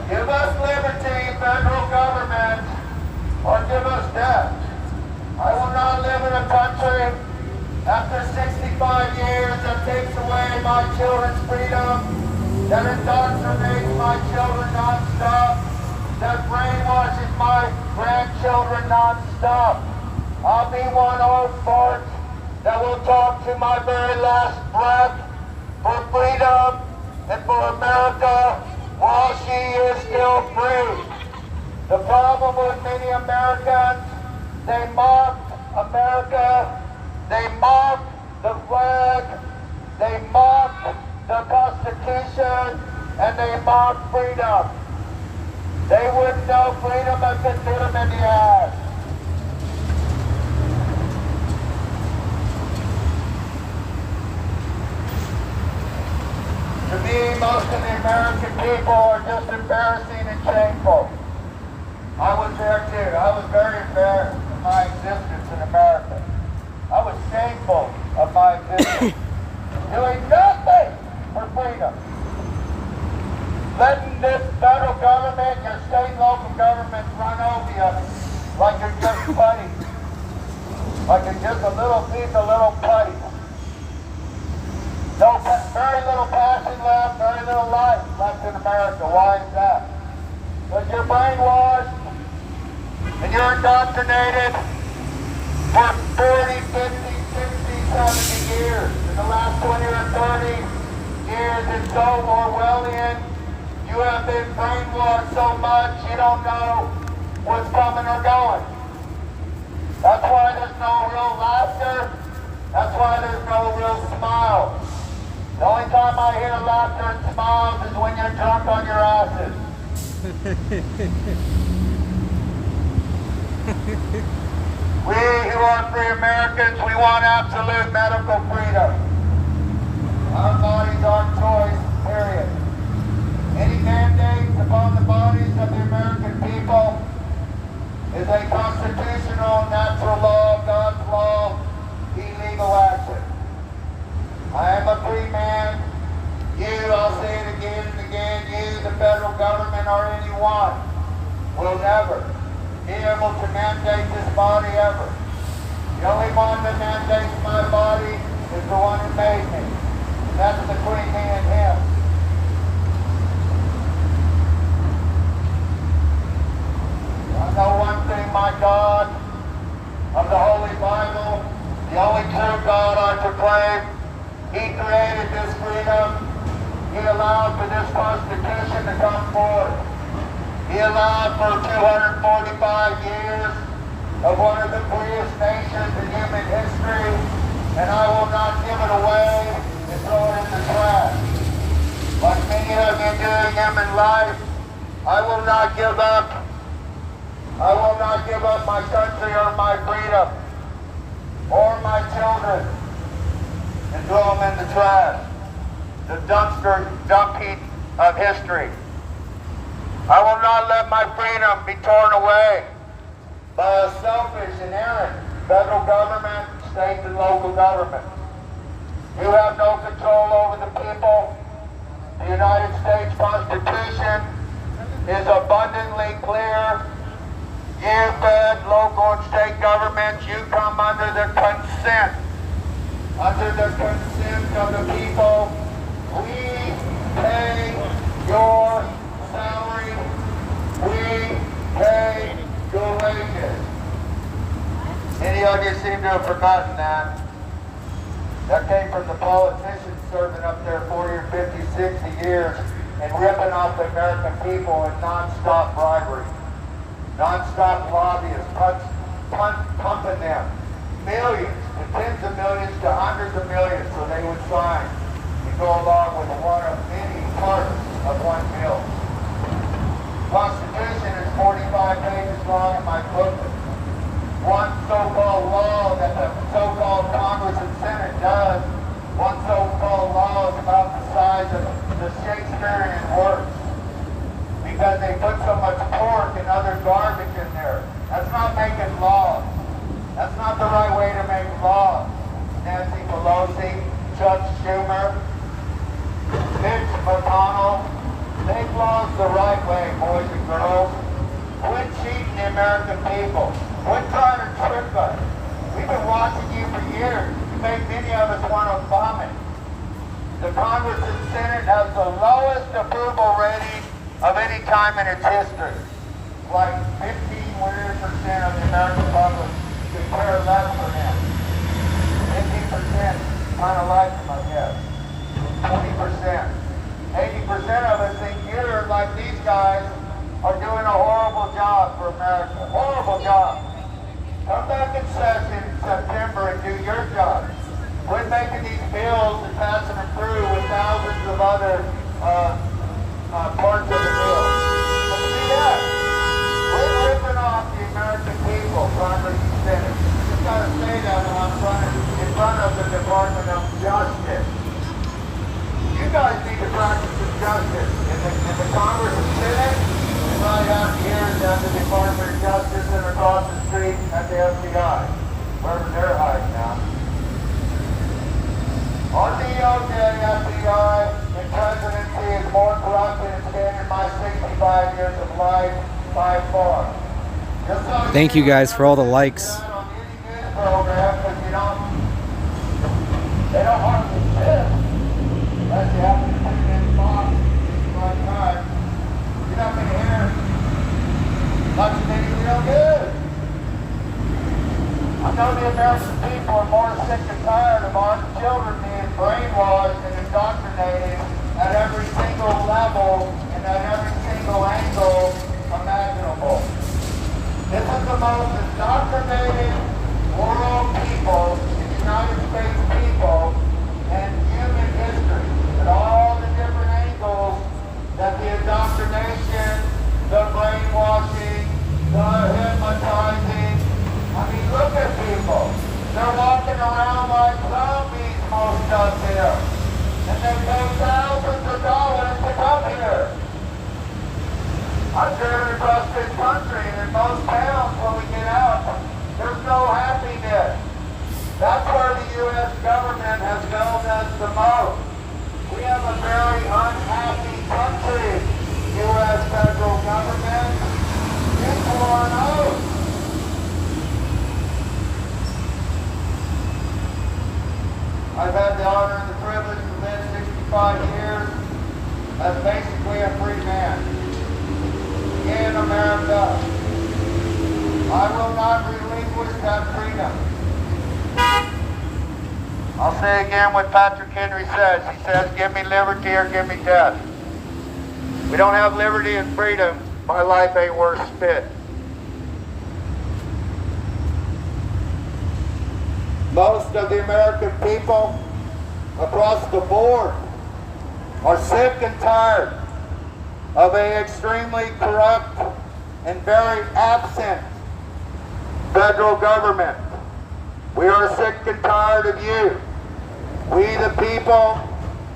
Speaker 8: Give us liberty, federal government, or give us death. I will not live in a country after 65 years that takes away my children's freedom, that indoctrinates my children non-stop, that brainwashes my grandchildren non-stop. I'll be one old fart that will talk to my very last breath for freedom and for America while she is still free. The problem with many Americans, they mock America, they mock the flag, they mock the Constitution, and they mock freedom. They wouldn't know freedom if it bit them in the ass. To most of the American people are just embarrassing and shameful. I was there too. I was very embarrassed of my existence in America. I was shameful of my existence. Doing nothing for freedom. Letting this federal government, your state and local governments run over you like you're just putty. Like you're just a little piece of little putty. No, very little passion left, very little life left in America. Why is that? Because you're brainwashed and you're indoctrinated for 40, 50, 60, 70 years. In the last 20 or 30 years, it's so Orwellian. You have been brainwashed so much you don't know what's coming or going. That's why there's no real laughter. That's why there's no real smile. The only time I hear laughter and smiles is when you're drunk on your asses. We who are free Americans, we want absolute medical freedom. Our bodies, our choice, period. Any mandates upon the bodies of the American people is a constitutional, natural law, God's law, illegal action. I am a free man. You, I'll say it again and again, you, the federal government, or anyone, will never be able to mandate this body ever. The only one that mandates my body is the one who made me. And that's between me and him. I know one thing, my God, of the Holy Bible, the only true God I proclaim, He created this freedom. He allowed for this Constitution to come forth. He allowed for 245 years of one of the freest nations in human history, and I will not give it away and throw it in the trash. Like many of you doing them in life, I will not give up. I will not give up my country or my freedom or my children and throw them in the trash, the dumpster dump heap of history. I will not let my freedom be torn away by a selfish and errant federal government, state and local government. You have no control over the people. The United States Constitution is abundantly clear. You, fed, local, and state governments, you come under the consent of the people. We pay your salary. We pay your wages. Many of you seem to have forgotten that. That came from the politicians serving up there 40 or 50, 60 years and ripping off the American people in non-stop bribery. Non-stop lobbyists, pumping them millions to tens of millions to hundreds of millions so they would sign and go along with one of many parts of one bill. Constitution is 45 pages long in my booklet. One so-called law that the so-called Congress and Senate does, one so-called law is about the size of the Shakespearean works. Because they put so much pork and other garbage in there. That's not making laws. That's not the right way to make laws. Nancy Pelosi, Chuck Schumer, Mitch McConnell, make laws the right way, boys and girls. Quit cheating the American people. Quit trying to trick us. We've been watching you for years. You make many of us want to vomit. The Congress and Senate has the lowest approval rating of any time in its history. Like 15 weird percent of the American public could care less for them. 15% kind of like them, I guess. 20%. 80% of us think you're like these guys are doing a horrible job for America. Horrible job. Come back in session in September and do your job. Quit making these bills and passing them through with thousands of other parts of the bill. Let's do that. Quit ripping off the American people, Congress and Senate. You just got to say that in front of the Department of Justice. You you guys need to practice some justice in the Congress and Senate, and right out here down the Department of Justice and across the street at the FBI, wherever they're hiding now. Our DOJ, FBI, and presidency is more corrupt than it's been in my 65 years of life by far.
Speaker 3: Thank you guys for all the likes.
Speaker 8: On any news program, because they don't hardly exist unless you happen to put it in the box right time. You're not going to hear much of any real news. I know the American people are more sick and tired of our children being brainwashed and indoctrinated at every single level and at every single angle imaginable. This is the most indoctrinated world people, the United States people, and human history. At all the different angles that the indoctrination, the brainwashing, the hypnotizing. I mean, look at people. They're walking around like zombies, most of them. And they pay thousands of dollars to come here. I've driven across this country, and in most towns when we get out, there's no happiness. That's where the U.S. government has failed us the most. We have a very unhappy country, U.S. federal government. People are known. I've had the honor and the privilege to live 65 years as basically a free man in America. I will not relinquish that freedom. I'll say again what Patrick Henry says. He says, give me liberty or give me death. We don't have liberty and freedom. My life ain't worth spit. Most of the American people across the board are sick and tired of an extremely corrupt and very absent federal government. We are sick and tired of you. We the people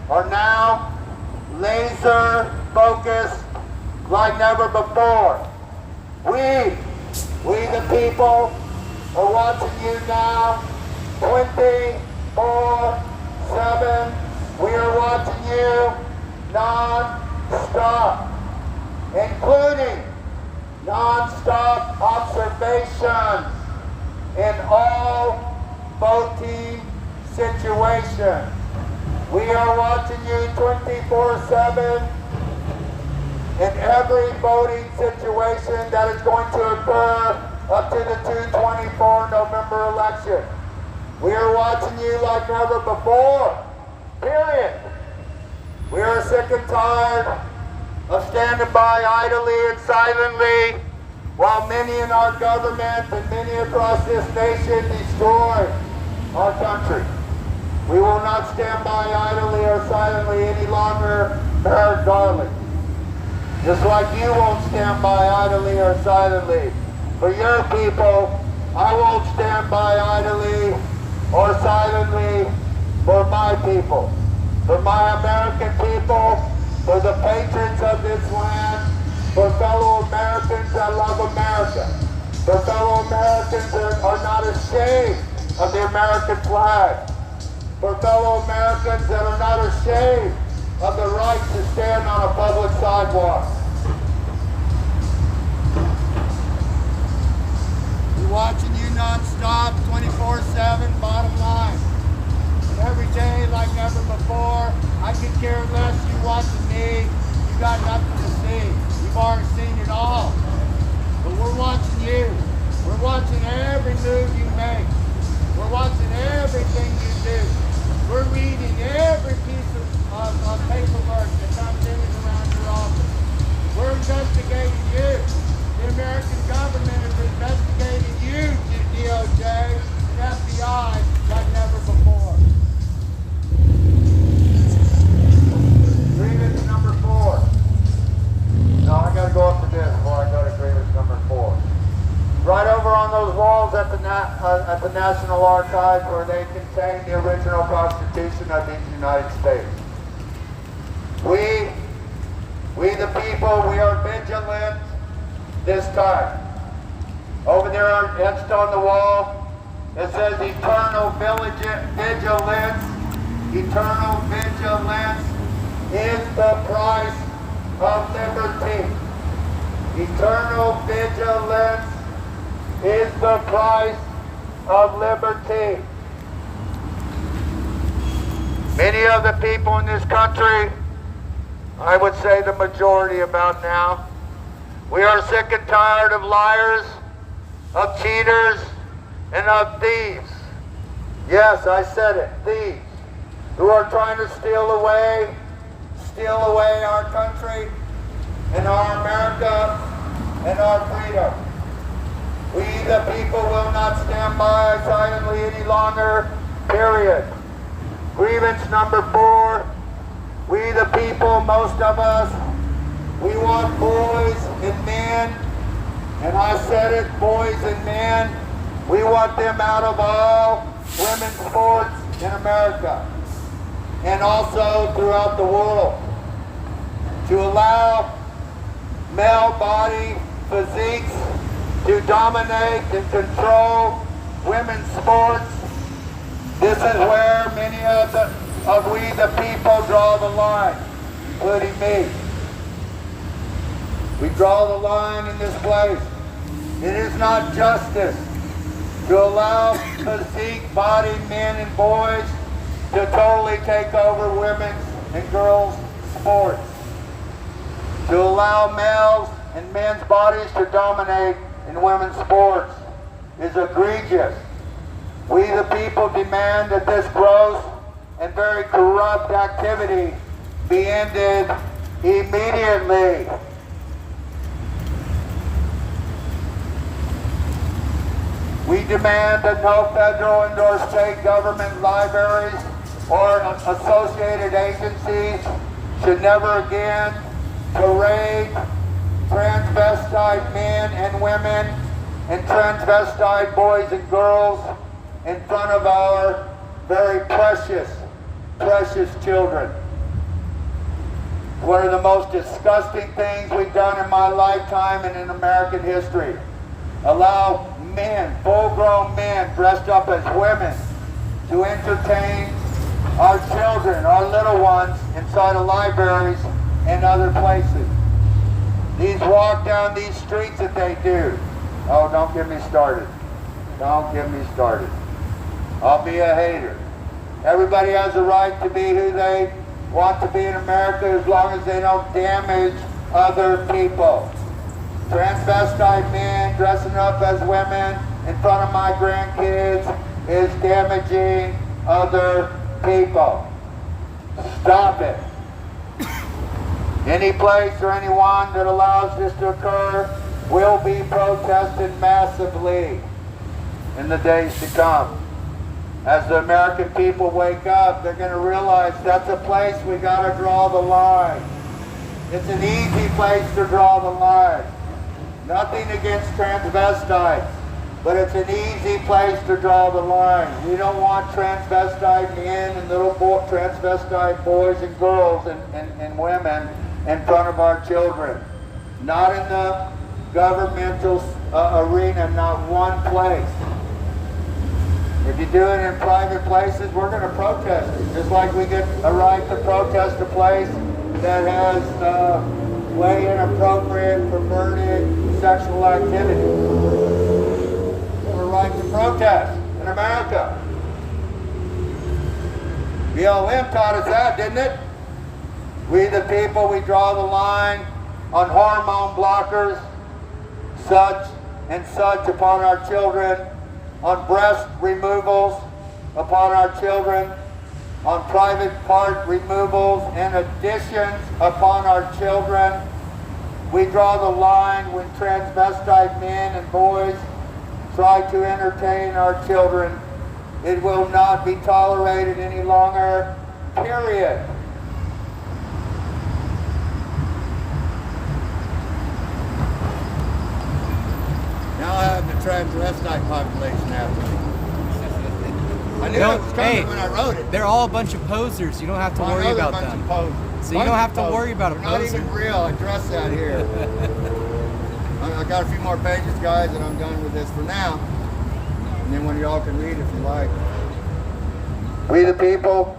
Speaker 8: are now laser focused like never before. We the people are watching you now 24/7. We are watching you non-stop, including non-stop observations in all voting situations. We are watching you 24/7 in every voting situation that is going to occur up to the 2/24 November election. We are watching you like never before, period. We are sick and tired of standing by idly and silently while many in our government and many across this nation destroy our country. We will not stand by idly or silently any longer, Mayor Darling. Just like you won't stand by idly or silently for your people, I won't stand by idly or silently for my people, for my American people, for the patriots of this land, for fellow Americans that love America, for fellow Americans that are not ashamed of the American flag, for fellow Americans that are not ashamed of the right to stand on a public sidewalk. We're watching you non-stop, 24/7, bottom line. And every day like never before, I could care less you watching me. You got nothing to see. You've already seen it all. But we're watching you. We're watching every move you make. We're watching everything you do. We're reading every piece of paperwork that comes in and around your office. We're investigating you. The American government is investigating you, DOJ and FBI, like never before. Grievance number 4. No, I gotta go up to this before I go to grievance number 4. Right over on those walls at the National Archives where they contain the original Constitution of the United States. We the people, we are vigilant this time. Over there etched on the wall, it says eternal vigilance. Eternal vigilance is the price of liberty. Eternal vigilance is the price of liberty. Many of the people in this country, I would say the majority about now, we are sick and tired of liars, of cheaters, and of thieves. Yes, I said it, thieves, who are trying to steal away our country and our America and our freedom. We the people will not stand by silently any longer, period. Grievance number 4, we the people, most of us, we want boys and men, and I said it, boys and men, we want them out of all women's sports in America and also throughout the world. To allow male body physiques to dominate and control women's sports. This is where many of we the people draw the line, including me. We draw the line in this place. It is not justice to allow physique body men and boys to totally take over women's and girls' sports. To allow males and men's bodies to dominate in women's sports is egregious. We the people demand that this gross and very corrupt activity be ended immediately. We demand that no federal nor state government libraries or associated agencies should never again parade transvestite men and women and transvestite boys and girls in front of our very precious children. One of the most disgusting things we've done in my lifetime and in American history. Allow men, full-grown men dressed up as women to entertain our children, our little ones, inside of libraries and other places. These walk down these streets that they do. Oh, don't get me started. Don't get me started. I'll be a hater. Everybody has a right to be who they want to be in America as long as they don't damage other people. Transvestite men dressing up as women in front of my grandkids is damaging other people. Stop it. Any place or anyone that allows this to occur will be protested massively in the days to come. As the American people wake up, they're going to realize that's a place we got to draw the line. It's an easy place to draw the line. Nothing against transvestites, but it's an easy place to draw the line. We don't want transvestite men and little transvestite boys and girls and women in front of our children. Not in the governmental arena, not one place. If you do it in private places, we're going to protest it. Just like we get a right to protest a place that has way inappropriate, perverted sexual activity. We have a right to protest in America. BLM taught us that, didn't it? We the people, we draw the line on hormone blockers, such and such upon our children, on breast removals upon our children, on private part removals and additions upon our children. We draw the line when transvestite men and boys try to entertain our children. It will not be tolerated any longer, period. Now I have the transvestite population after me.
Speaker 5: I knew it was coming when I wrote it.
Speaker 4: They're all a bunch of posers. You don't have to
Speaker 5: I
Speaker 4: worry
Speaker 5: know they're a
Speaker 4: about
Speaker 5: bunch
Speaker 4: them.
Speaker 5: of posers.
Speaker 4: So you don't have to worry about a
Speaker 5: They're not
Speaker 4: poser.
Speaker 5: even real. I address that here. I got a few more pages, guys, and I'm done with this for now. And then when y'all can read if you like. We the people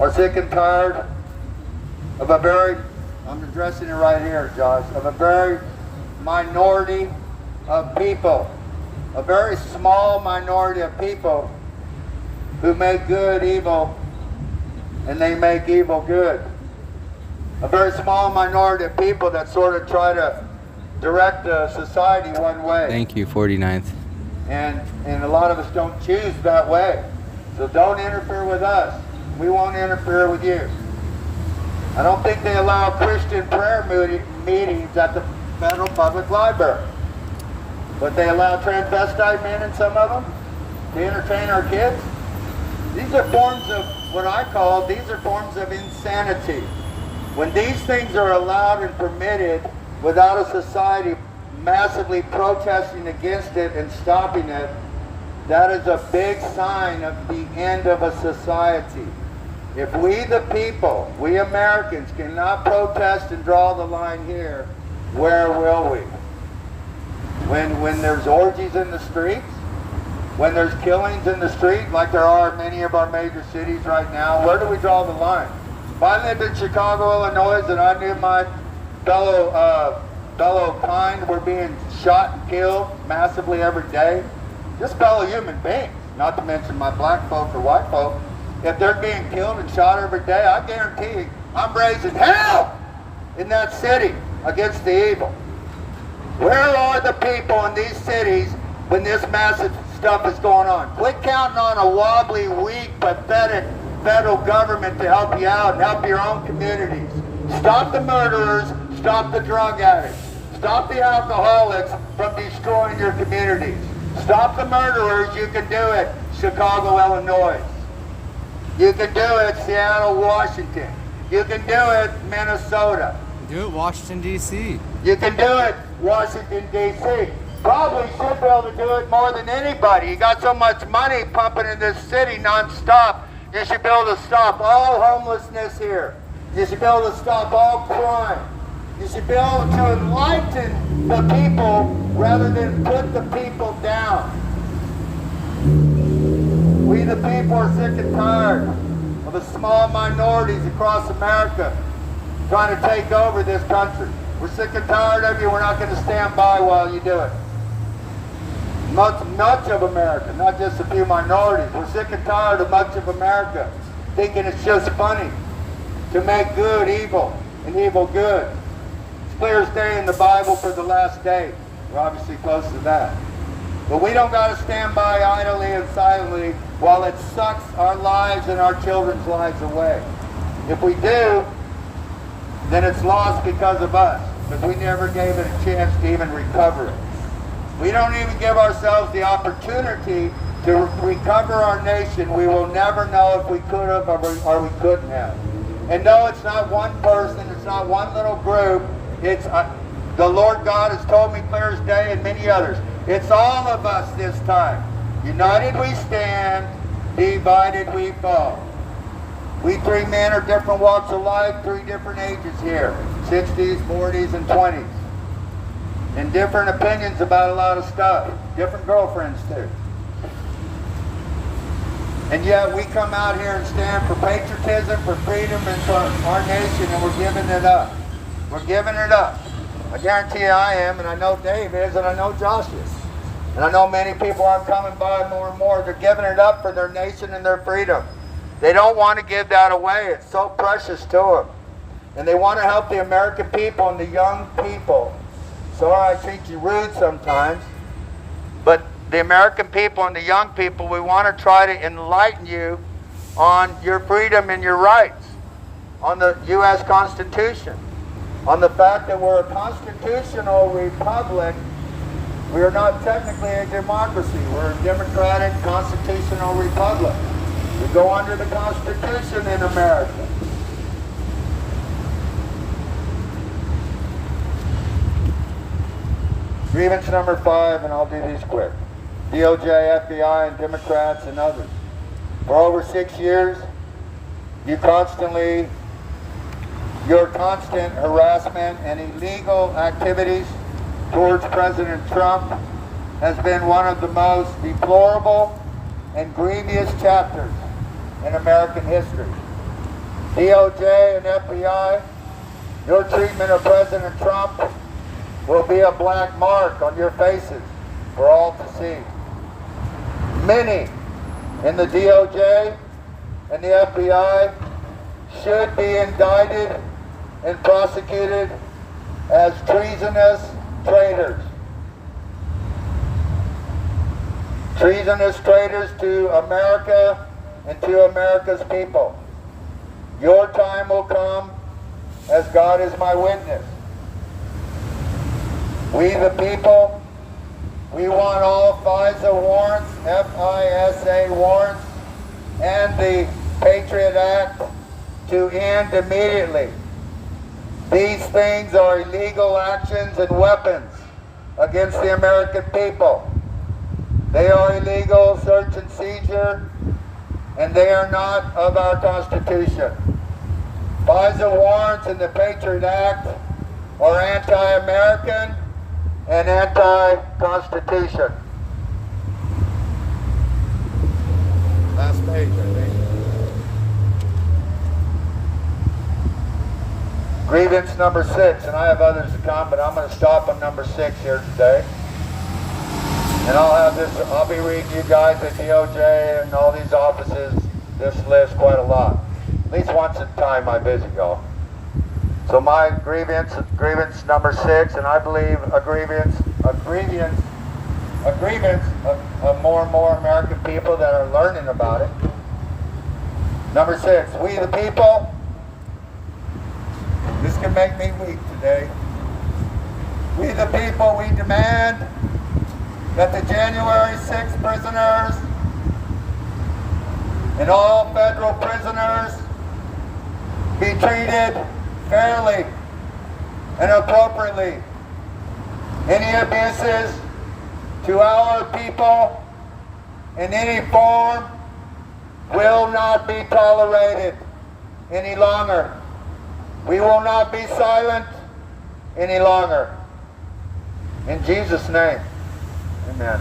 Speaker 5: are sick and tired of a very, I'm addressing it right here, Josh, of a very minority of people, a very small minority of people who make good evil and they make evil good. A very small minority of people that sort of try to direct the society one way.
Speaker 3: Thank you, 49th.
Speaker 5: And a lot of us don't choose that way. So don't interfere with us. We won't interfere with you. I don't think they allow Christian prayer meetings at the Federal Public Library. But they allow transvestite men in some of them to entertain our kids. These are forms of what I call, these are forms of insanity. When these things are allowed and permitted without a society massively protesting against it and stopping it, that is a big sign of the end of a society. If we the people, we Americans, cannot protest and draw the line here, where will we? When there's orgies in the streets, when there's killings in the street, like there are in many of our major cities right now, where do we draw the line? If I lived in Chicago, Illinois, and I knew my fellow kind were being shot and killed massively every day, just fellow human beings, not to mention my black folk or white folk, if they're being killed and shot every day, I guarantee you, I'm raising hell in that city against the evil. Where are the people in these cities when this massive stuff is going on? Quit counting on a wobbly, weak, pathetic federal government to help you out and help your own communities. Stop the murderers, stop the drug addicts, stop the alcoholics from destroying your communities. Stop the murderers, you can do it, Chicago, Illinois. You can do it, Seattle, Washington. You can do it, Minnesota.
Speaker 4: Do it, Washington, D.C.
Speaker 5: You can do it, Washington, D.C. Probably should be able to do it more than anybody. You got so much money pumping in this city nonstop. You should be able to stop all homelessness here. You should be able to stop all crime. You should be able to enlighten the people rather than put the people down. We the people are sick and tired of the small minorities across America trying to take over this country. We're sick and tired of you. We're not going to stand by while you do it. Much of America, not just a few minorities. We're sick and tired of much of America thinking it's just funny to make good evil and evil good. It's clear as day in the Bible for the last day. We're obviously close to that. But we don't got to stand by idly and silently while it sucks our lives and our children's lives away. If we do, then it's lost because of us, because we never gave it a chance to even recover it. We don't even give ourselves the opportunity to recover our nation. We will never know if we could have or we couldn't have. And no, it's not one person, it's not one little group. It's the Lord God has told me clear as day and many others. It's all of us this time. United we stand, divided we fall. We three men are different walks of life, 3 different ages here, 60s, 40s, and 20s. And different opinions about a lot of stuff. Different girlfriends too. And yet we come out here and stand for patriotism, for freedom, and for our nation, and we're giving it up. We're giving it up. I guarantee you I am, and I know Dave is, and I know Josh is. And I know many people are coming by more and more. They're giving it up for their nation and their freedom. They don't want to give that away. It's so precious to them. And they want to help the American people and the young people. Sorry I treat you rude sometimes. But the American people and the young people, we want to try to enlighten you on your freedom and your rights, on the U.S. Constitution, on the fact that we're a constitutional republic. We are not technically a democracy. We're a democratic constitutional republic. We go under the Constitution in America. Grievance number 5, and I'll do these quick. DOJ, FBI, and Democrats and others.
Speaker 8: For over 6 years, your constant harassment and illegal activities towards President Trump has been one of the most deplorable and grievous chapters in American history. DOJ and FBI, your treatment of President Trump will be a black mark on your faces for all to see. Many in the DOJ and the FBI should be indicted and prosecuted as treasonous traitors. Treasonous traitors to America and to America's people. Your time will come, as God is my witness. We the people, we want all FISA warrants, FISA warrants, and the Patriot Act to end immediately. These things are illegal actions and weapons against the American people. They are illegal search and seizure, and they are not of our Constitution. FISA warrants and the Patriot Act are anti-American and anti-Constitution. Last page, I think. Grievance number 6, and I have others to come, but I'm going to stop on number 6 here today. And I'll be reading you guys at DOJ and all these offices this list quite a lot. At least once at a time I visit y'all. So my grievance number 6, and I believe a grievance of more and more American people that are learning about it. Number 6, we the people. This can make me weak today. We the people, we demand that the January 6th prisoners and all federal prisoners be treated fairly and appropriately. Any abuses to our people in any form will not be tolerated any longer. We will not be silent any longer. In Jesus' name, amen.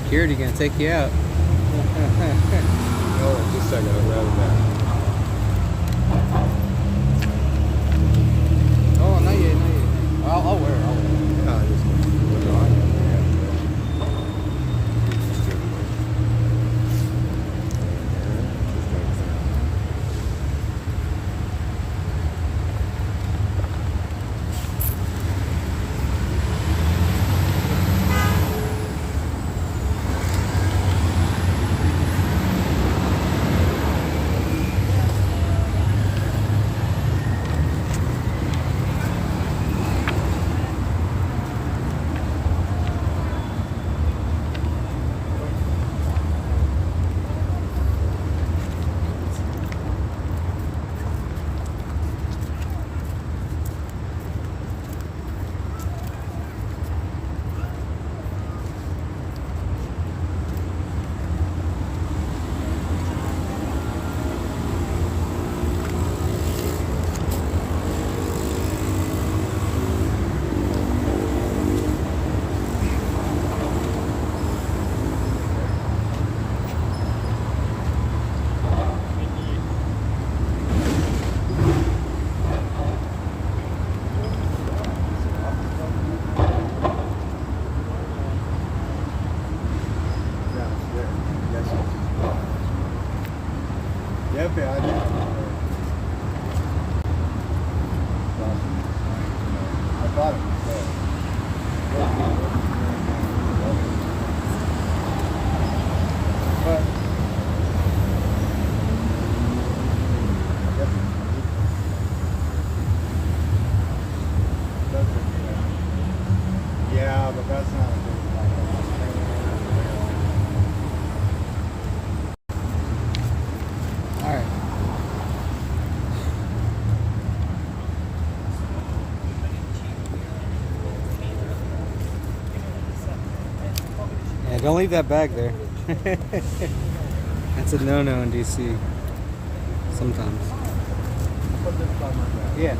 Speaker 3: Security gonna take you out.
Speaker 5: Oh, just a second, I'll grab it back.
Speaker 3: Oh, not yet, not yet. I'll wear it.
Speaker 5: No, just put it on. Definitely, I do. I thought it was there. But I guess it's yeah, but that's not a good
Speaker 3: All right. Yeah, don't leave that bag there. That's a no-no in DC. Sometimes. Yeah.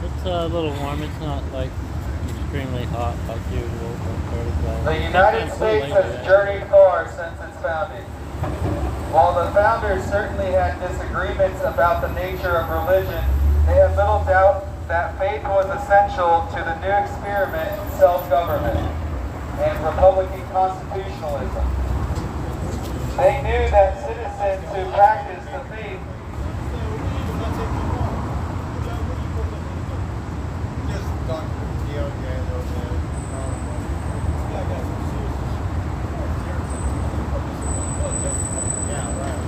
Speaker 9: It's a little warm. It's not like extremely hot like usual.
Speaker 8: The United States has journeyed far since its founding. While the founders certainly had disagreements about the nature of religion, they had little doubt that faith was essential to the new experiment in self-government and Republican constitutionalism. They knew that citizens who practiced the faith
Speaker 5: just talk to the DOJ a little bit. Yeah, right.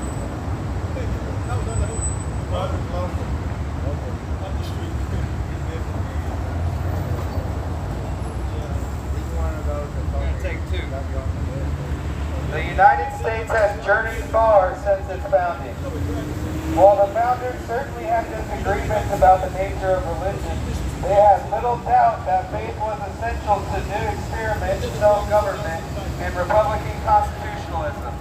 Speaker 8: The United States has journeyed far since its founding. While the founders certainly had disagreements about the nature of religion, they had little doubt that faith was essential to new experiment in self-government and Republican constitutionalism.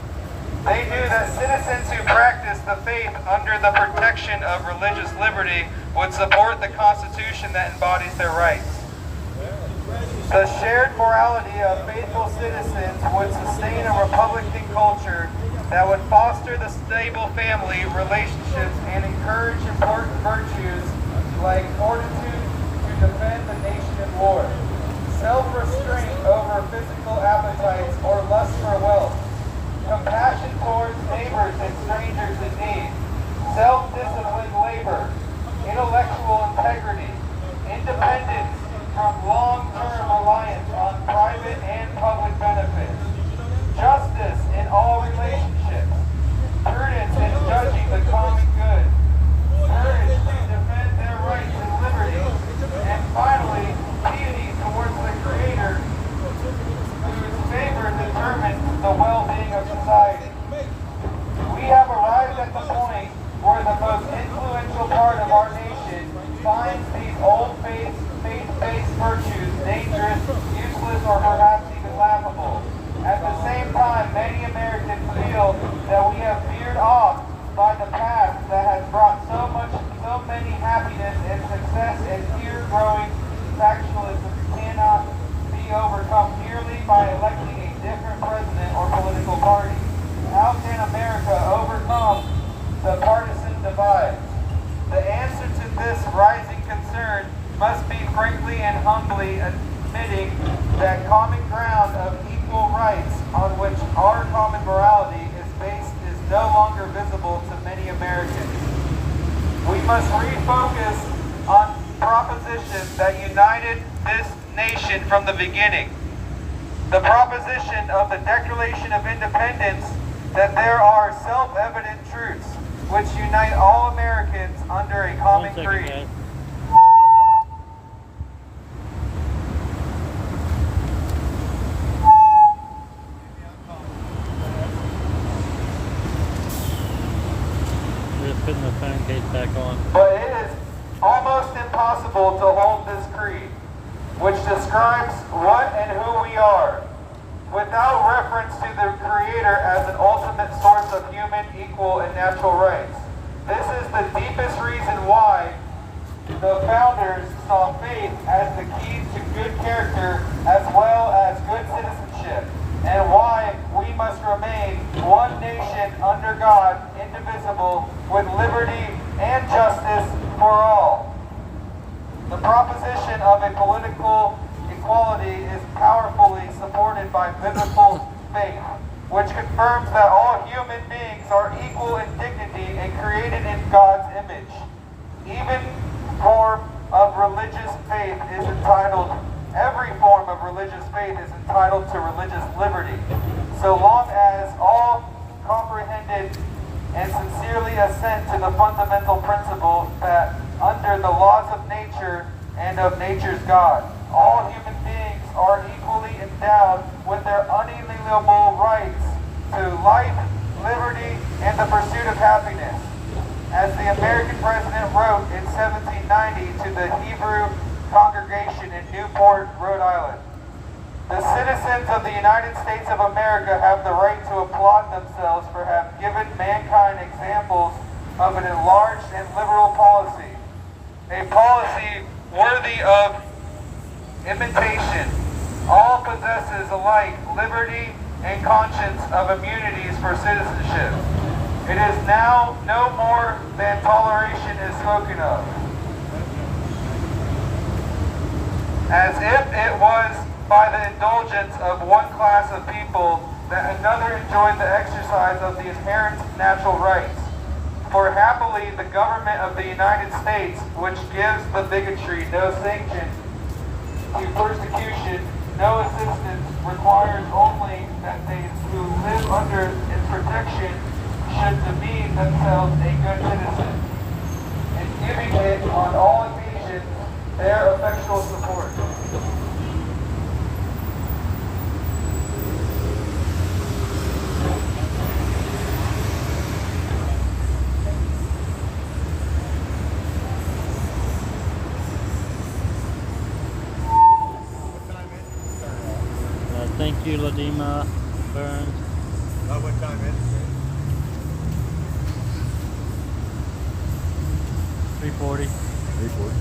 Speaker 8: They knew that citizens who practiced the faith under the protection of religious liberty would support the Constitution that embodies their rights. The shared morality of faithful citizens would sustain a Republican culture that would foster the stable family relationships and encourage important virtues like fortitude to defend the nation in war, self-restraint over physical appetites or lust for wealth, compassion towards neighbors and strangers in need, self-disciplined labor, intellectual integrity, independence from long-term reliance on private and public benefits, justice in all relationships, prudence in judging the common good, courage to defend their rights and liberties, and finally, piety towards the Creator, whose favor determines the well-being of society. We have arrived at the point where the most influential part of our nation finds these old faith-based virtues dangerous, useless, or perhaps even laughable. At the same time, many Americans feel that we have veered off by the path that has brought so many happiness and success, and here growing factionalism cannot be overcome merely by electing a different president or political party. How can America overcome the partisan divide? The answer to this rising concern must be frankly and humbly admitting that common ground of equal rights on which our common morality is based is no longer visible to many Americans. We must refocus on propositions that united this nation from the beginning. The proposition of the Declaration of Independence that there are self-evident truths which unite all Americans under a common creed.
Speaker 9: Putting the phone case back on.
Speaker 8: But it is almost impossible to hold this creed, which describes what and who we are, without reference to the Creator as an ultimate source of human, equal, and natural rights. This is the deepest reason why the founders saw faith as the key to good character as well as good citizenship, and why we must remain one nation under God, indivisible, with liberty and justice for all. The proposition of a political equality is powerfully supported by biblical faith, which confirms that all human beings are equal in dignity and created in God's image. Every form of religious faith is entitled to religious liberty, so long as all comprehended and sincerely assent to the fundamental principle that under the laws of nature and of nature's God, all human beings are equally endowed with their unalienable rights to life, liberty, and the pursuit of happiness. As the American president wrote in 1790 to the Hebrew congregation in Newport, Rhode Island, "The citizens of the United States of America have the right to applaud themselves for having given mankind examples of an enlarged and liberal policy, a policy worthy of imitation. All possesses alike liberty and conscience of immunities for citizenship. It is now no more than toleration is spoken of, as if it was by the indulgence of one class of people that another enjoyed the exercise of the inherent natural rights. For happily the government of the United States, which gives the bigotry no sanction to persecution, no assistance, requires only that they who live under its protection should demean themselves a good citizen, and giving it on all occasions their effectual support."
Speaker 9: Thank you, Ladima Burns.
Speaker 5: What time is it?
Speaker 9: 3:40.
Speaker 3: 340.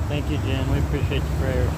Speaker 9: Thank you, Jen. We appreciate the prayers.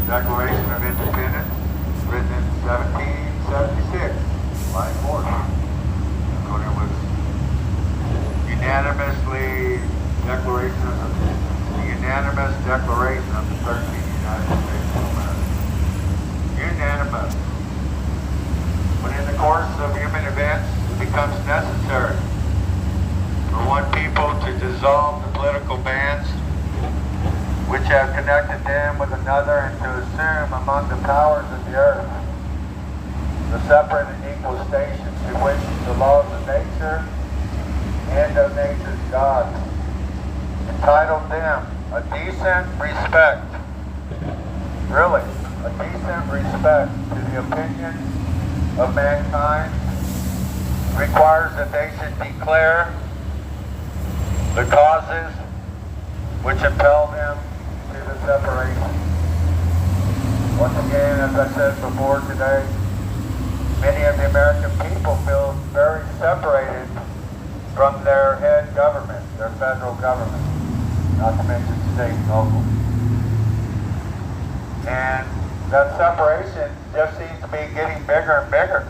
Speaker 8: Declaration of Independence, written in 1776, by force. When it was unanimous declaration of the 13th United States of America. Unanimous. When in the course of human events it becomes necessary for one people to dissolve the political bands which have connected them with another, and to assume among the powers of the earth the separate and equal stations to which the laws of nature and of nature's God entitled them a decent respect, really, a decent respect to the opinions of mankind, requires that they should declare the causes which impel them to the separation. Once again, as I said before today, many of the American people feel very separated from their head government, their federal government, not to mention state and local. And that separation just seems to be getting bigger and bigger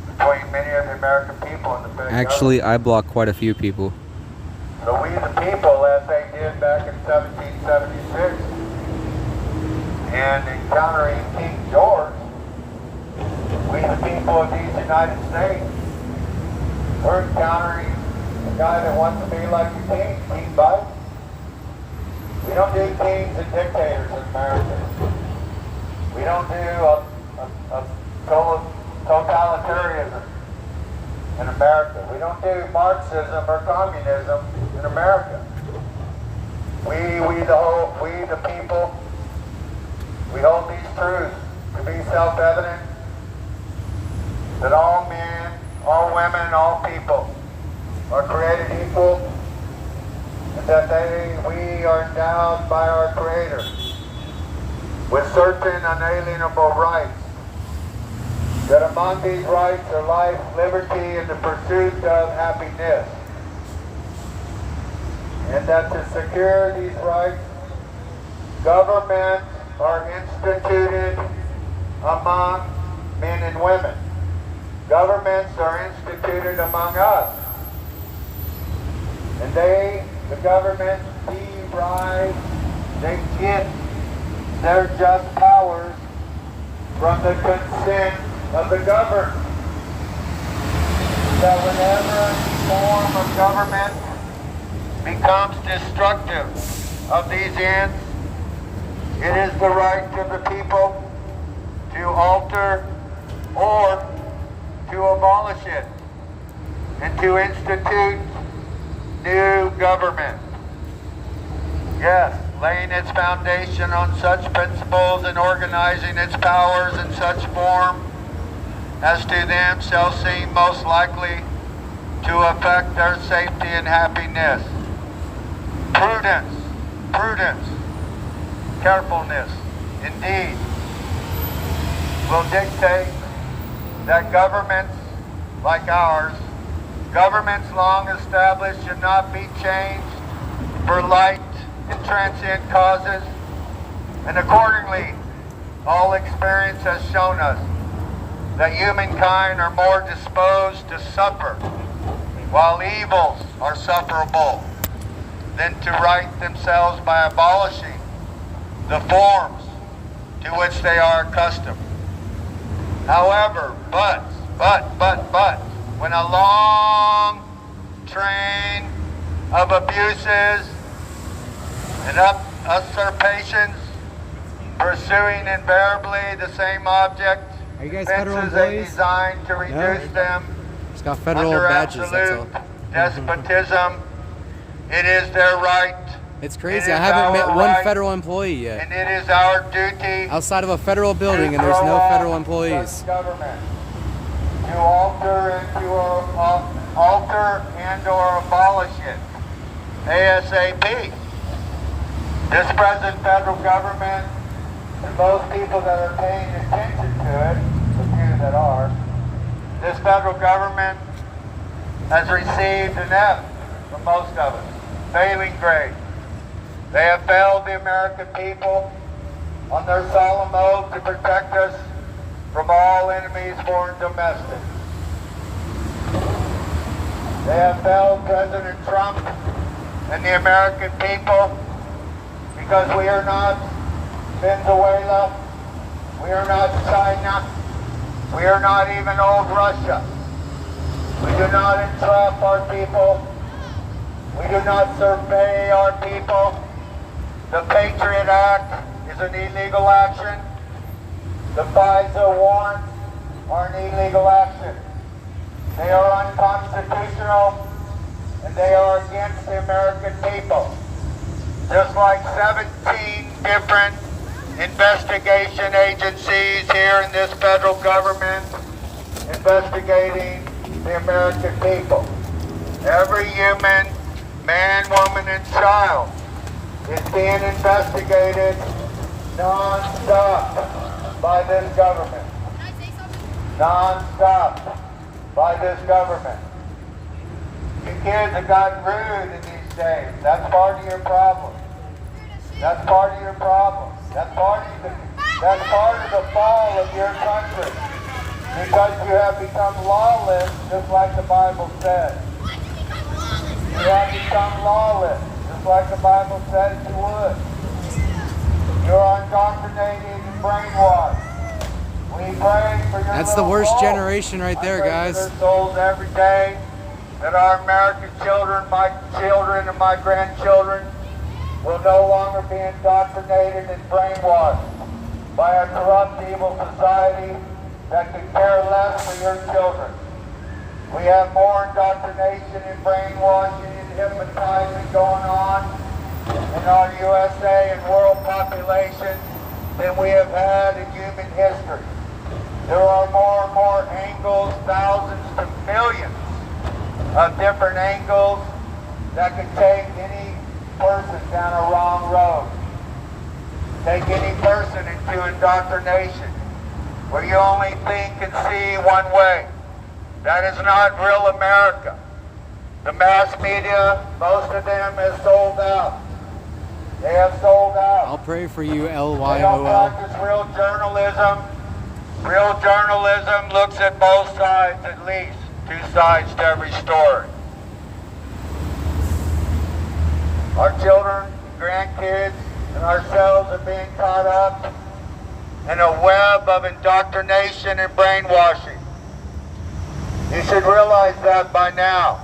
Speaker 8: between many of the American people and the federal
Speaker 3: Actually,
Speaker 8: government.
Speaker 3: I block quite a few people.
Speaker 8: So we the people, as they did back in 1776, and encountering King George, we the people of these United States, we're encountering a guy that wants to be like the king, King Biden. We don't do kings and dictators in America. We don't do a totalitarianism in America. We don't do Marxism or communism in America. We the people, we hold these truths to be self-evident that all men, all women, and all people are created equal, and that we are endowed by our Creator with certain unalienable rights. That among these rights are life, liberty, and the pursuit of happiness. And that to secure these rights, governments are instituted among men and women. Governments are instituted among us. And the government derive, they get their just powers from the consent of the governed. That whenever any form of government becomes destructive of these ends, it is the right of the people to alter or to abolish it and to institute new government. Yes, laying its foundation on such principles and organizing its powers in such form as to them shall seem most likely to affect their safety and happiness. Prudence, carefulness, indeed, will dictate that governments like ours, governments long established, should not be changed for light and transient causes, and accordingly, all experience has shown us that humankind are more disposed to suffer, while evils are sufferable, than to right themselves by abolishing the forms to which they are accustomed. However, but, when a long train of abuses and usurpations pursuing invariably the same object,
Speaker 3: Are you guys federal
Speaker 8: fences
Speaker 3: employees?
Speaker 8: designed to reduce them
Speaker 3: It's got federal
Speaker 8: under
Speaker 3: badges, that's
Speaker 8: absolute
Speaker 3: all.
Speaker 8: despotism. It is their right,
Speaker 3: It's crazy.
Speaker 8: It
Speaker 3: I
Speaker 8: is
Speaker 3: haven't
Speaker 8: our
Speaker 3: met one
Speaker 8: right,
Speaker 3: federal employee yet.
Speaker 8: and it is our duty
Speaker 3: Outside of a federal building, and there's
Speaker 8: to
Speaker 3: no
Speaker 8: throw
Speaker 3: federal
Speaker 8: off
Speaker 3: employees.
Speaker 8: such government, to alter and or abolish it ASAP. This present federal government, and most people that are paying attention to it, the few that are, this federal government has received an F from most of us, failing grade. They have failed the American people on their solemn oath to protect us from all enemies, foreign and domestic. They have failed President Trump and the American people because we are not Venezuela, we are not China, we are not even old Russia. We do not entrap our people. We do not survey our people. The Patriot Act is an illegal action. The FISA warrants are an illegal action. They are unconstitutional, and they are against the American people. Just like 17 different investigation agencies here in this federal government investigating the American people. Every human man, woman, and child is being investigated non-stop by this government. Non-stop by this government. You kids have gotten rude in these days. That's part of your problem. That's part of your problem. That's part of the fall of your country. Because you have become lawless, just like the Bible says. You have become lawless, just like the Bible says you would. You're indoctrinated and brainwashed. We pray for your
Speaker 3: That's the worst generation right there, guys.
Speaker 8: I pray for their souls every day, that our American children, my children and my grandchildren, will no longer be indoctrinated and brainwashed by a corrupt, evil society that could care less for your children. We have more indoctrination and brainwashing and hypnotizing going on in our USA and world population than we have had in human history. There are more and more angles, thousands to millions of different angles that could take any person down a wrong road. Take any person into indoctrination, where you only think and see one way. That is not real America. The mass media, most of them have sold out. They have sold out.
Speaker 3: I'll pray for you,
Speaker 8: They don't
Speaker 3: LYOL.
Speaker 8: practice real journalism. Real journalism looks at both sides, at least. Two sides to every story. Our children, grandkids, and ourselves are being caught up in a web of indoctrination and brainwashing. You should realize that by now.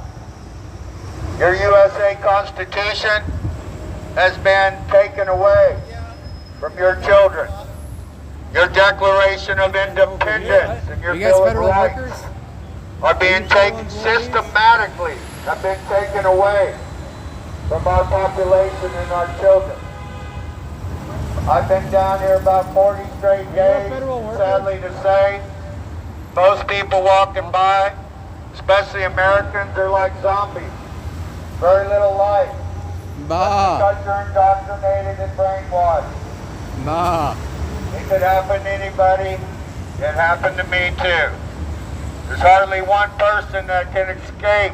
Speaker 8: Your USA Constitution has been taken away from your children. Your Declaration of Independence and your
Speaker 3: You guys
Speaker 8: Bill of
Speaker 3: federal
Speaker 8: Rights
Speaker 3: workers?
Speaker 8: are being taken systematically, have been taken away from our population and our children. I've been down here about 40 straight days, sadly to say. Most people walking by, especially Americans, they're like zombies. Very little life.
Speaker 3: Bah.
Speaker 8: Because you're indoctrinated and brainwashed.
Speaker 3: Bah.
Speaker 8: It could happen to anybody. It happened to me too. There's hardly one person that can escape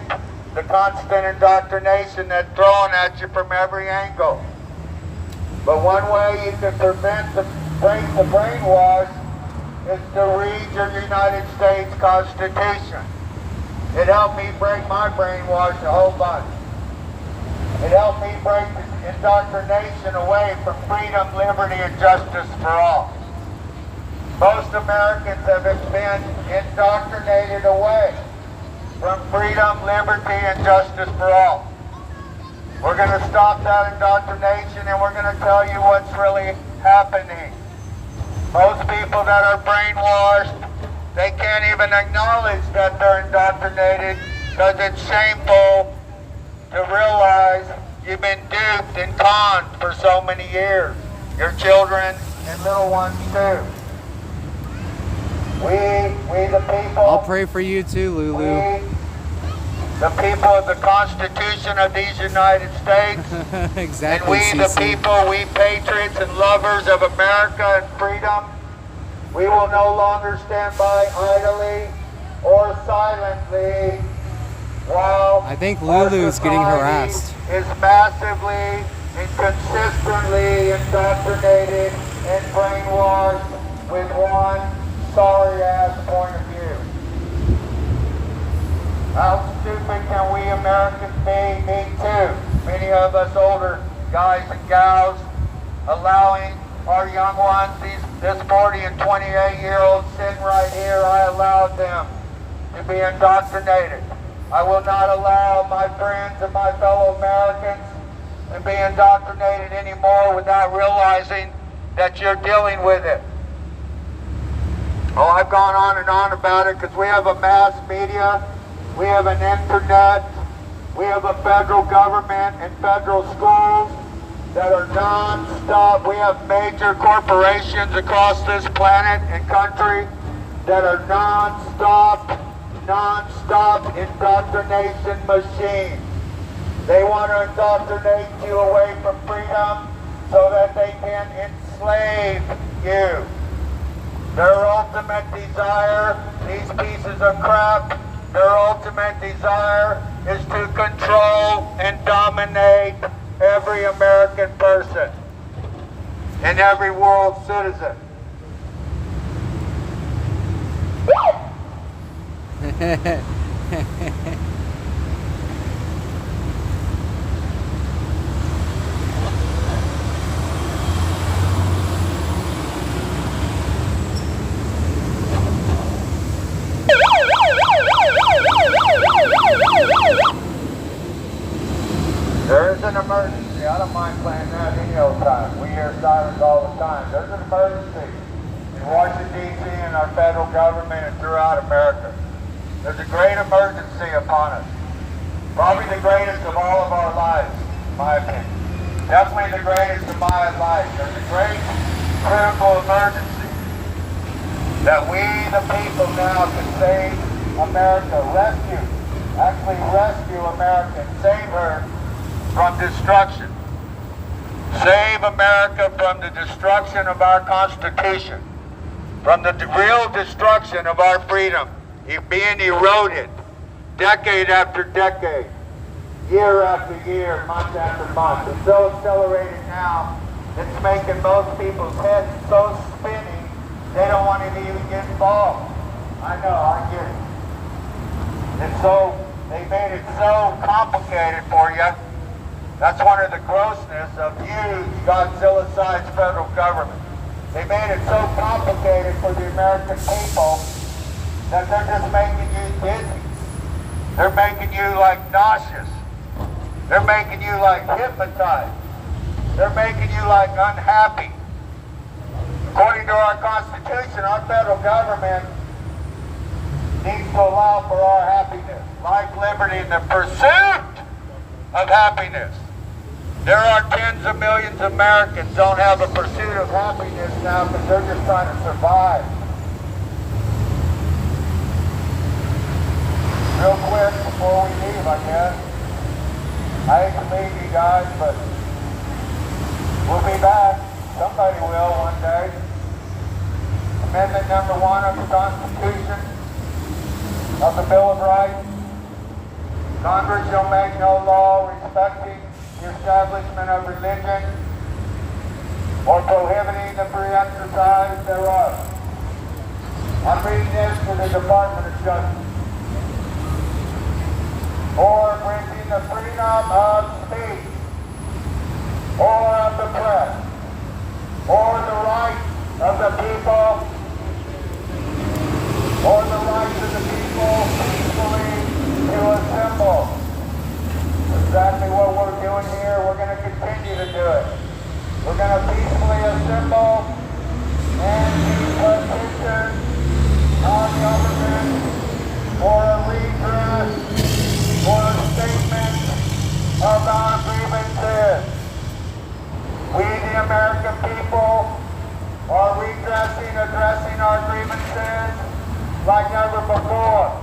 Speaker 8: the constant indoctrination that's thrown at you from every angle. But one way you can prevent the brainwash is to read your United States Constitution. It helped me break my brainwash a whole bunch. It helped me break the indoctrination away from freedom, liberty, and justice for all. Most Americans have been indoctrinated away from freedom, liberty, and justice for all. We're going to stop that indoctrination and we're going to tell you what's really happening. Most people that are brainwashed, they can't even acknowledge that they're indoctrinated because it's shameful to realize you've been duped and conned for so many years. Your children and little ones too. We the people.
Speaker 3: I'll pray for you too, Lulu.
Speaker 8: The people of the Constitution of these United States.
Speaker 3: Exactly,
Speaker 8: And we the
Speaker 3: CC.
Speaker 8: people, we patriots and lovers of America and freedom, we will no longer stand by idly or silently while
Speaker 3: I think
Speaker 8: our
Speaker 3: Lulu's getting
Speaker 8: society
Speaker 3: harassed.
Speaker 8: is massively and consistently indoctrinated and brainwashed with one sorry-ass point of view. How stupid can we Americans be? Me too. Many of us older guys and gals allowing our young ones, this 40 and 28-year-olds sitting right here, I allowed them to be indoctrinated. I will not allow my friends and my fellow Americans to be indoctrinated anymore without realizing that you're dealing with it. Oh, I've gone on and on about it because we have a mass media, we have an internet, we have a federal government and federal schools that are non-stop. We have major corporations across this planet and country that are non-stop indoctrination machines. They want to indoctrinate you away from freedom so that they can enslave you. Their ultimate desire, these pieces of crap, their ultimate desire is to control and dominate every American person and every world citizen. There is an emergency. I don't mind playing that any old time. We hear sirens all the time. There's an emergency in Washington, D.C. and our federal government and throughout America. There's a great emergency upon us. Probably the greatest of all of our lives, in my opinion. Definitely the greatest of my life. There's a great critical emergency that we, the people now, can save America, rescue America and save her from destruction. Save America from the destruction of our Constitution, from the real destruction of our freedom, being eroded decade after decade, year after year, month after month. It's so accelerated now, it's making most people's heads so spinning, they don't want to even get involved. I know, I get it. They made it so complicated for you. That's one of the grossness of huge Godzilla-sized federal government. They made it so complicated for the American people that they're just making you dizzy. They're making you like nauseous. They're making you like hypnotized. They're making you like unhappy. According to our Constitution, our federal government needs to allow for our happiness, life, liberty, and the pursuit of happiness. There are tens of millions of Americans don't have a pursuit of happiness now because they're just trying to survive. Real quick before we leave, I guess. I hate to leave you guys, but we'll be back. Somebody will one day. Amendment number 1 of the Constitution of the Bill of Rights. Congress shall make no law respecting the establishment of religion or prohibiting the free exercise thereof. I'm reading this to the Department of Justice. Or bringing the freedom of speech or of the press or the rights of the people or the rights of the people peacefully to assemble. Exactly what we're doing here. We're going to continue to do it. We're going to peacefully assemble and petition our government for a redress, for a statement of our grievances. We, the American people, are addressing our grievances like never before.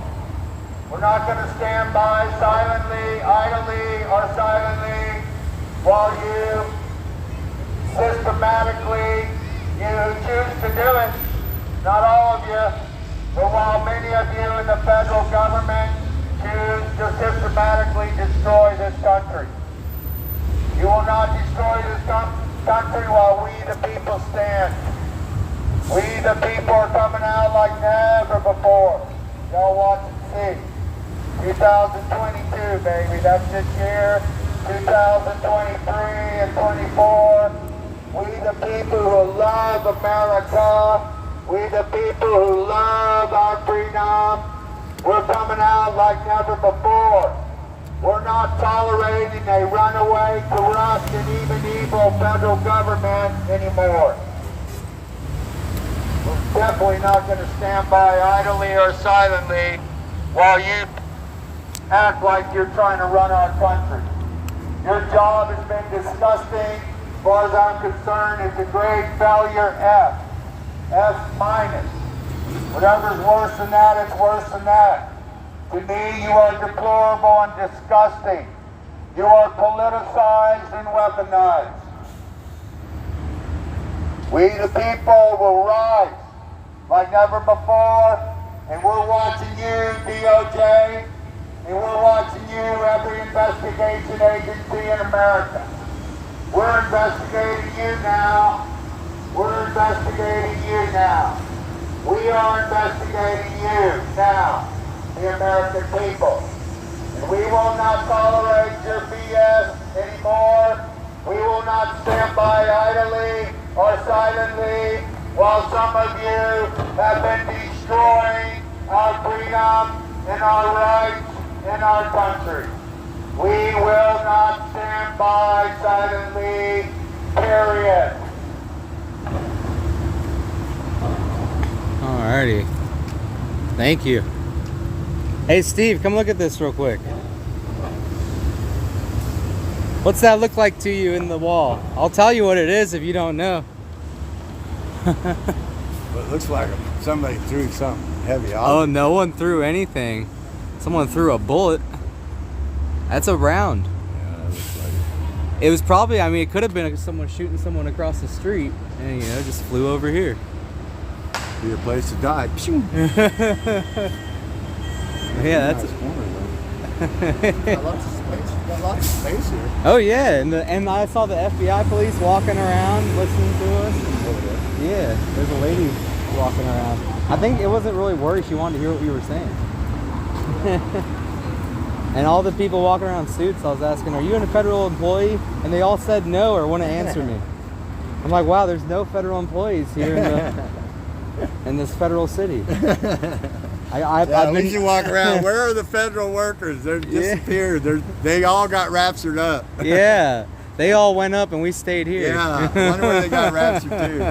Speaker 8: We're not going to stand by silently, idly, or silently while you systematically, choose to do it. Not all of you, but while many of you in the federal government choose to systematically destroy this country. You will not destroy this country while we the people stand. We the people are coming out like never before. Y'all watch and see. 2022, baby, that's this year. 2023 and 24. We the people who love America. We the people who love our freedom. We're coming out like never before. We're not tolerating a runaway, corrupt, and even evil federal government anymore. We're definitely not going to stand by idly or silently while you act like you're trying to run our country. Your job has been disgusting. As far as I'm concerned, it's a grade failure F. F minus. Whatever's worse than that, it's worse than that. To me, you are deplorable and disgusting. You are politicized and weaponized. We the people will rise like never before, and we're watching you, DOJ, and we're watching you, every investigation agency in America. We're investigating you now. We're investigating you now. We are investigating you now, the American people. And we will not tolerate your BS anymore. We will not stand by idly or silently while some of you have been destroying our freedom and our rights in our country. We will not stand by silently, period.
Speaker 3: Alrighty. Thank you. Hey Steve, come look at this real quick. What's that look like to you in the wall? I'll tell you what it is if you don't know.
Speaker 5: But it looks like somebody threw something heavy off.
Speaker 3: Oh, no one threw anything. Someone threw a bullet. That's a round.
Speaker 5: Yeah, that looks like it.
Speaker 3: It was probably, I mean, it could have been someone shooting someone across the street and, you know, just flew over here.
Speaker 5: Be a place to die.
Speaker 3: Yeah, that's
Speaker 5: nice corner, though. Got lots of space. Got lots of space here.
Speaker 3: Oh yeah, and I saw the FBI police walking around listening to us. Yeah, there's a lady walking around. I think it wasn't really worried. She wanted to hear what we were saying. And all the people walking around in suits, I was asking, are you a federal employee? And they all said no or wouldn't answer me. I'm like, wow, there's no federal employees here in this federal city.
Speaker 5: At least you walk around. Where are the federal workers? They're disappeared. They all got raptured up.
Speaker 3: Yeah, they all went up and we stayed here.
Speaker 5: Yeah, I wonder where they got raptured too.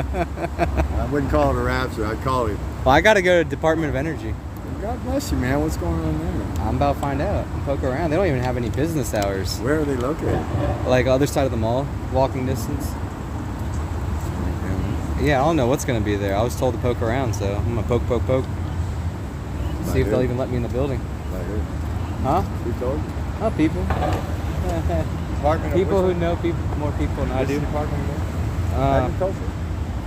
Speaker 5: I wouldn't call it a rapture. I'd call it.
Speaker 3: Well, I got to go to Department of Energy.
Speaker 5: God bless you, man. What's going on there?
Speaker 3: I'm about to find out. Poke around. They don't even have any business hours.
Speaker 5: Where are they located?
Speaker 3: Like other side of the mall, walking distance. Yeah, I don't know what's gonna be there. I was told to poke around, so I'm gonna poke. See if they'll even let me in the building. Huh?
Speaker 5: Who told you?
Speaker 3: Oh, people. People who know more people than I do.
Speaker 5: Agriculture?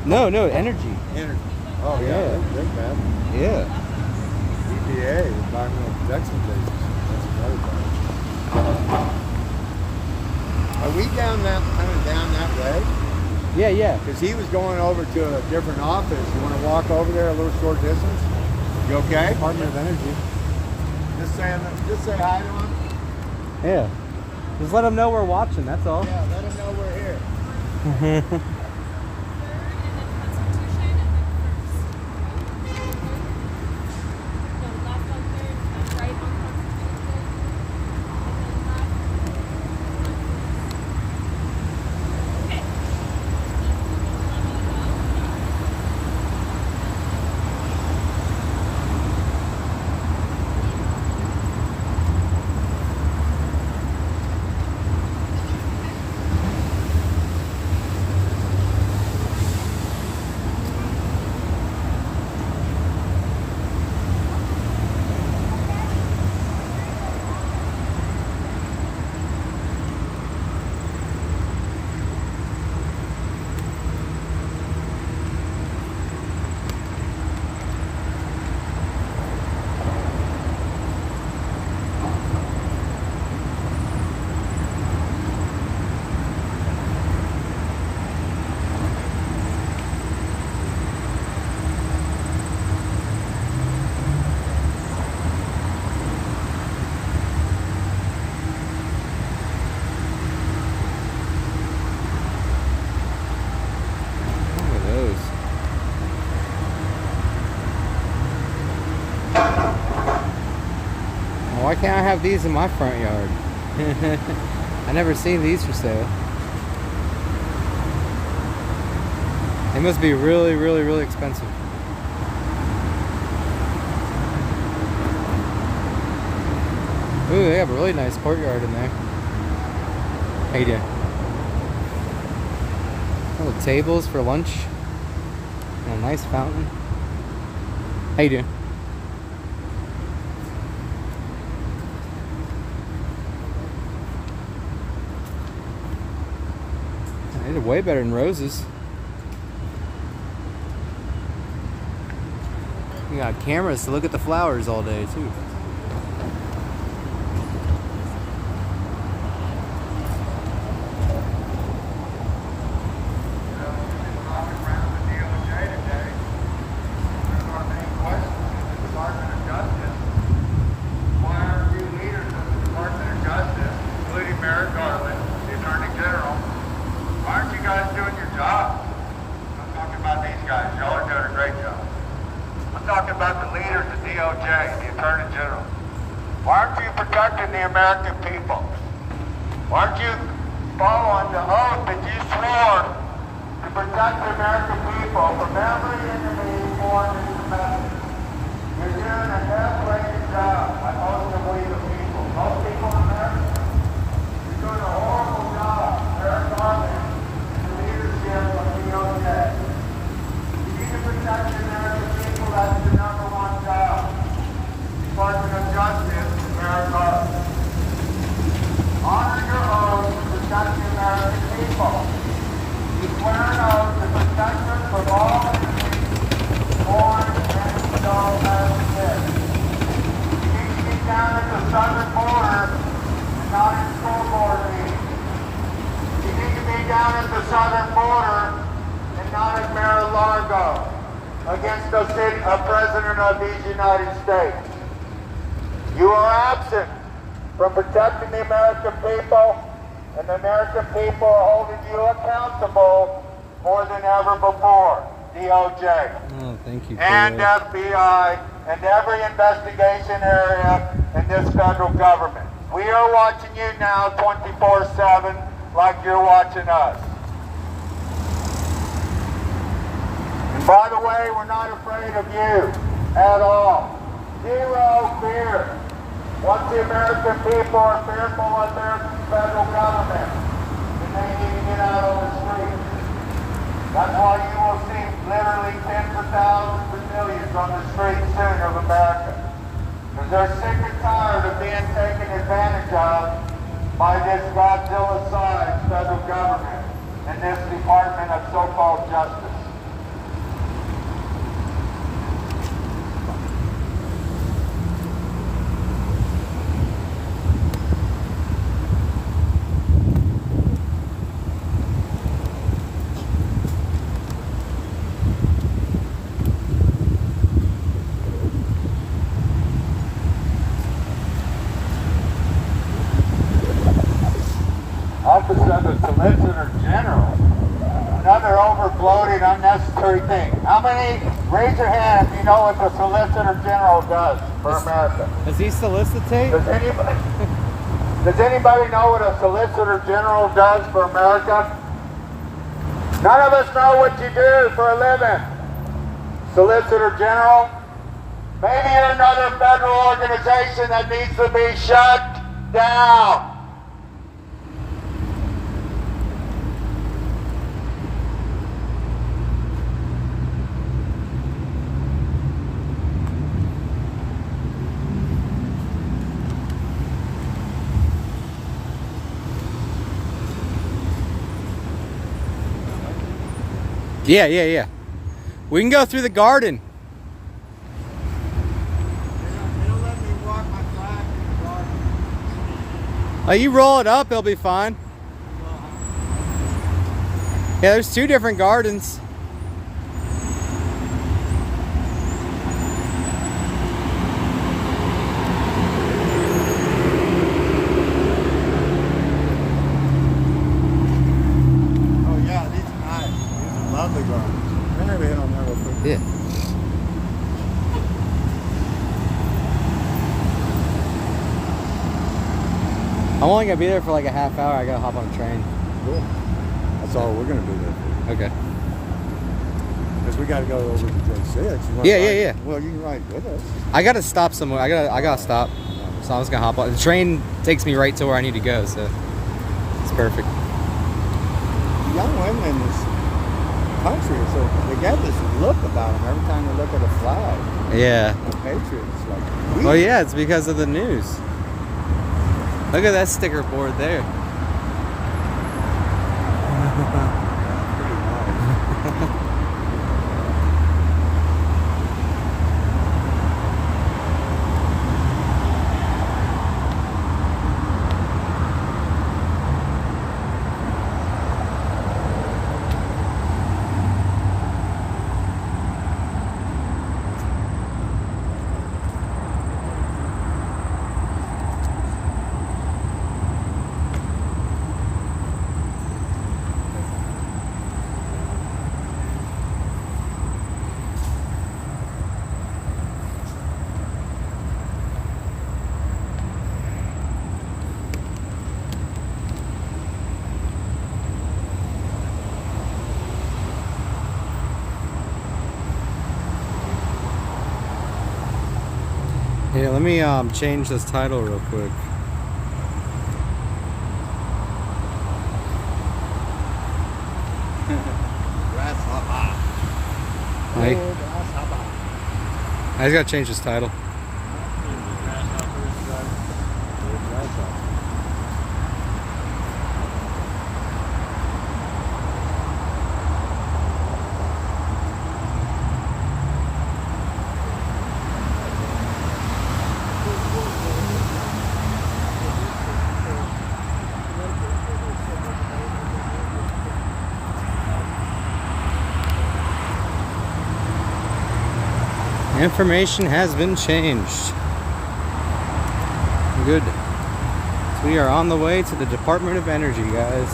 Speaker 3: No, energy.
Speaker 5: Energy. Oh,
Speaker 3: Yeah.
Speaker 5: They're bad.
Speaker 3: Yeah.
Speaker 5: EPA, Environmental Protection Agency. That's another part. Are we kind of down that way?
Speaker 3: Yeah.
Speaker 5: Because he was going over to a different office. You want to walk over there a little short distance? You okay?
Speaker 3: Department of Energy.
Speaker 5: Just say hi to him.
Speaker 3: Yeah. Just let them know we're watching, that's all.
Speaker 5: Yeah, let him know we're here.
Speaker 3: Why can't I have these in my front yard? I never seen these for sale. They must be really, really, really expensive. Ooh, they have a really nice courtyard in there. How you doing? Little tables for lunch. And a nice fountain. How you doing? They did way better than roses. You got cameras to look at the flowers all day too.
Speaker 8: American people. Aren't you following the oath that you swore to protect the American people from every enemy, foreign and domestic? You're doing an F-rated job by most of we the people. Most people in America, you're doing a horrible job. Eric Garland and the leadership of DOJ. You need to protect the American people. That's your number one job. Department of Justice, Eric Garland. Honor your oath to protect the American people. You swear an oath to protect us from all enemies, foreign and domestic. You need to be down at the southern border and not in school board meetings. You need to be down at the southern border and not at Mar-a-Lago against a president of these United States. You are absent from protecting the American people, and the American people are holding you accountable more than ever before. DOJ.
Speaker 3: Oh, thank you.
Speaker 8: And FBI, and every investigation area in this federal government. We are watching you now 24/7 like you're watching us. And by the way, we're not afraid of you at all. Zero fear. Once the American people are fearful of their federal government, then they need to get out on the streets. That's why you will see literally tens of thousands of millions on the streets soon of America. Because they're sick and tired of being taken advantage of by this Godzilla-sized federal government and this Department of so-called Justice. Office of the Solicitor General, another overbloated, unnecessary thing. How many, raise your hand if you know what the Solicitor General does for America?
Speaker 3: Does he solicitate?
Speaker 8: Does anybody know what a Solicitor General does for America? None of us know what you do for a living. Solicitor General? Maybe you're another federal organization that needs to be shut down.
Speaker 3: Yeah. We can go through the garden.
Speaker 5: They don't let me walk my flag in the garden.
Speaker 3: Oh, you roll it up, it'll be fine. Yeah, there's two different gardens.
Speaker 5: Lovely gardens. Maybe hit on there real quick.
Speaker 3: Yeah. I'm only gonna be there for like a half hour. I gotta hop on a train.
Speaker 5: Cool. That's all we're gonna be there for.
Speaker 3: Okay.
Speaker 5: Because we gotta go over to J6.
Speaker 3: Yeah.
Speaker 5: Well, you can ride with us.
Speaker 3: I gotta stop somewhere. I gotta stop. So I'm just gonna hop on. The train takes me right to where I need to go, so it's perfect.
Speaker 5: Young women in this country, so they got this look about them every time they look at a flag.
Speaker 3: Yeah.
Speaker 5: The Patriots, like.
Speaker 3: Well, yeah, it's because of the news. Look at that sticker board there. Here, let me change this title real quick. I just gotta change this title. Information has been changed. Good. So we are on the way to the Department of Energy, guys.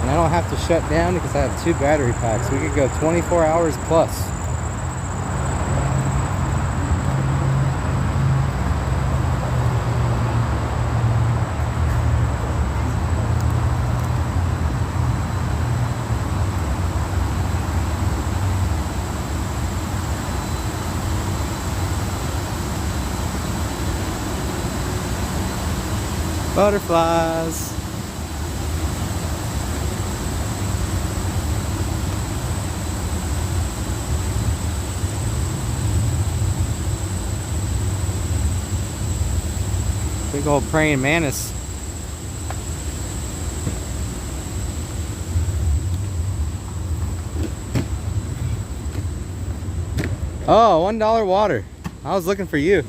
Speaker 3: And I don't have to shut down because I have 2 battery packs. We could go 24 hours plus. Butterflies. Big old praying mantis. Oh, $1 water. I was looking for you.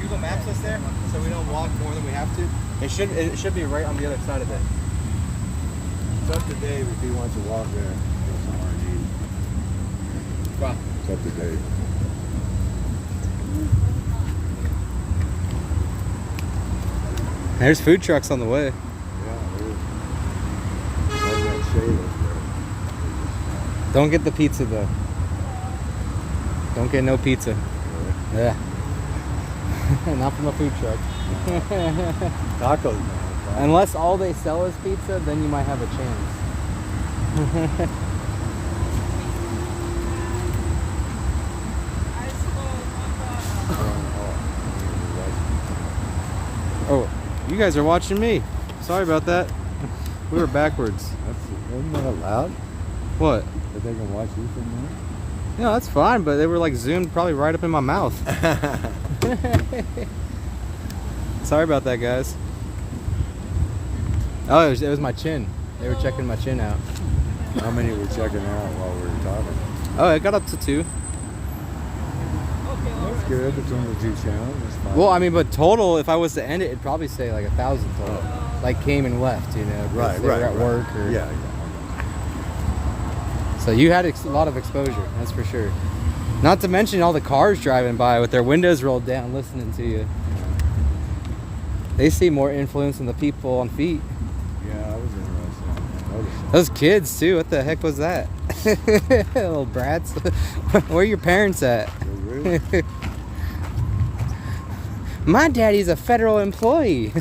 Speaker 3: Google Maps us there so we don't walk more than we have to? It should be right on the other side of it.
Speaker 5: It's up to Dave if he wants to walk there. Go somewhere and eat.
Speaker 3: Wow.
Speaker 5: It's up to Dave.
Speaker 3: There's food trucks on the way.
Speaker 5: Yeah, there is. There's that shade up there.
Speaker 3: Don't get the pizza though. Don't get no pizza.
Speaker 5: Really?
Speaker 3: Yeah. Not from a food truck.
Speaker 5: Tacos, man.
Speaker 3: Unless all they sell is pizza, then you might have a chance. Oh, you guys are watching me. Sorry about that. We were backwards.
Speaker 5: Isn't that allowed?
Speaker 3: What?
Speaker 5: That they can watch you from there?
Speaker 3: No, that's fine, but they were like zoomed probably right up in my mouth. Sorry about that, guys. Oh, it was my chin. They were checking my chin out.
Speaker 5: How many were checking out while we were talking?
Speaker 3: Oh, it got up to 2.
Speaker 5: That's good between the 2 channels. That's fine.
Speaker 3: Well, I mean, but total, if I was to end it, it'd probably say like 1,000 total. Like came and left, you know. 'cause
Speaker 5: Right,
Speaker 3: they
Speaker 5: right,
Speaker 3: were at
Speaker 5: right.
Speaker 3: work or...
Speaker 5: Yeah.
Speaker 3: So you had a lot of exposure, that's for sure. Not to mention all the cars driving by with their windows rolled down listening to you. They see more influence than the people on feet.
Speaker 5: Yeah, I was interested. I noticed that.
Speaker 3: Those kids too, what the heck was that? Little brats. Where are your parents at?
Speaker 5: Really?
Speaker 3: My daddy's a federal employee.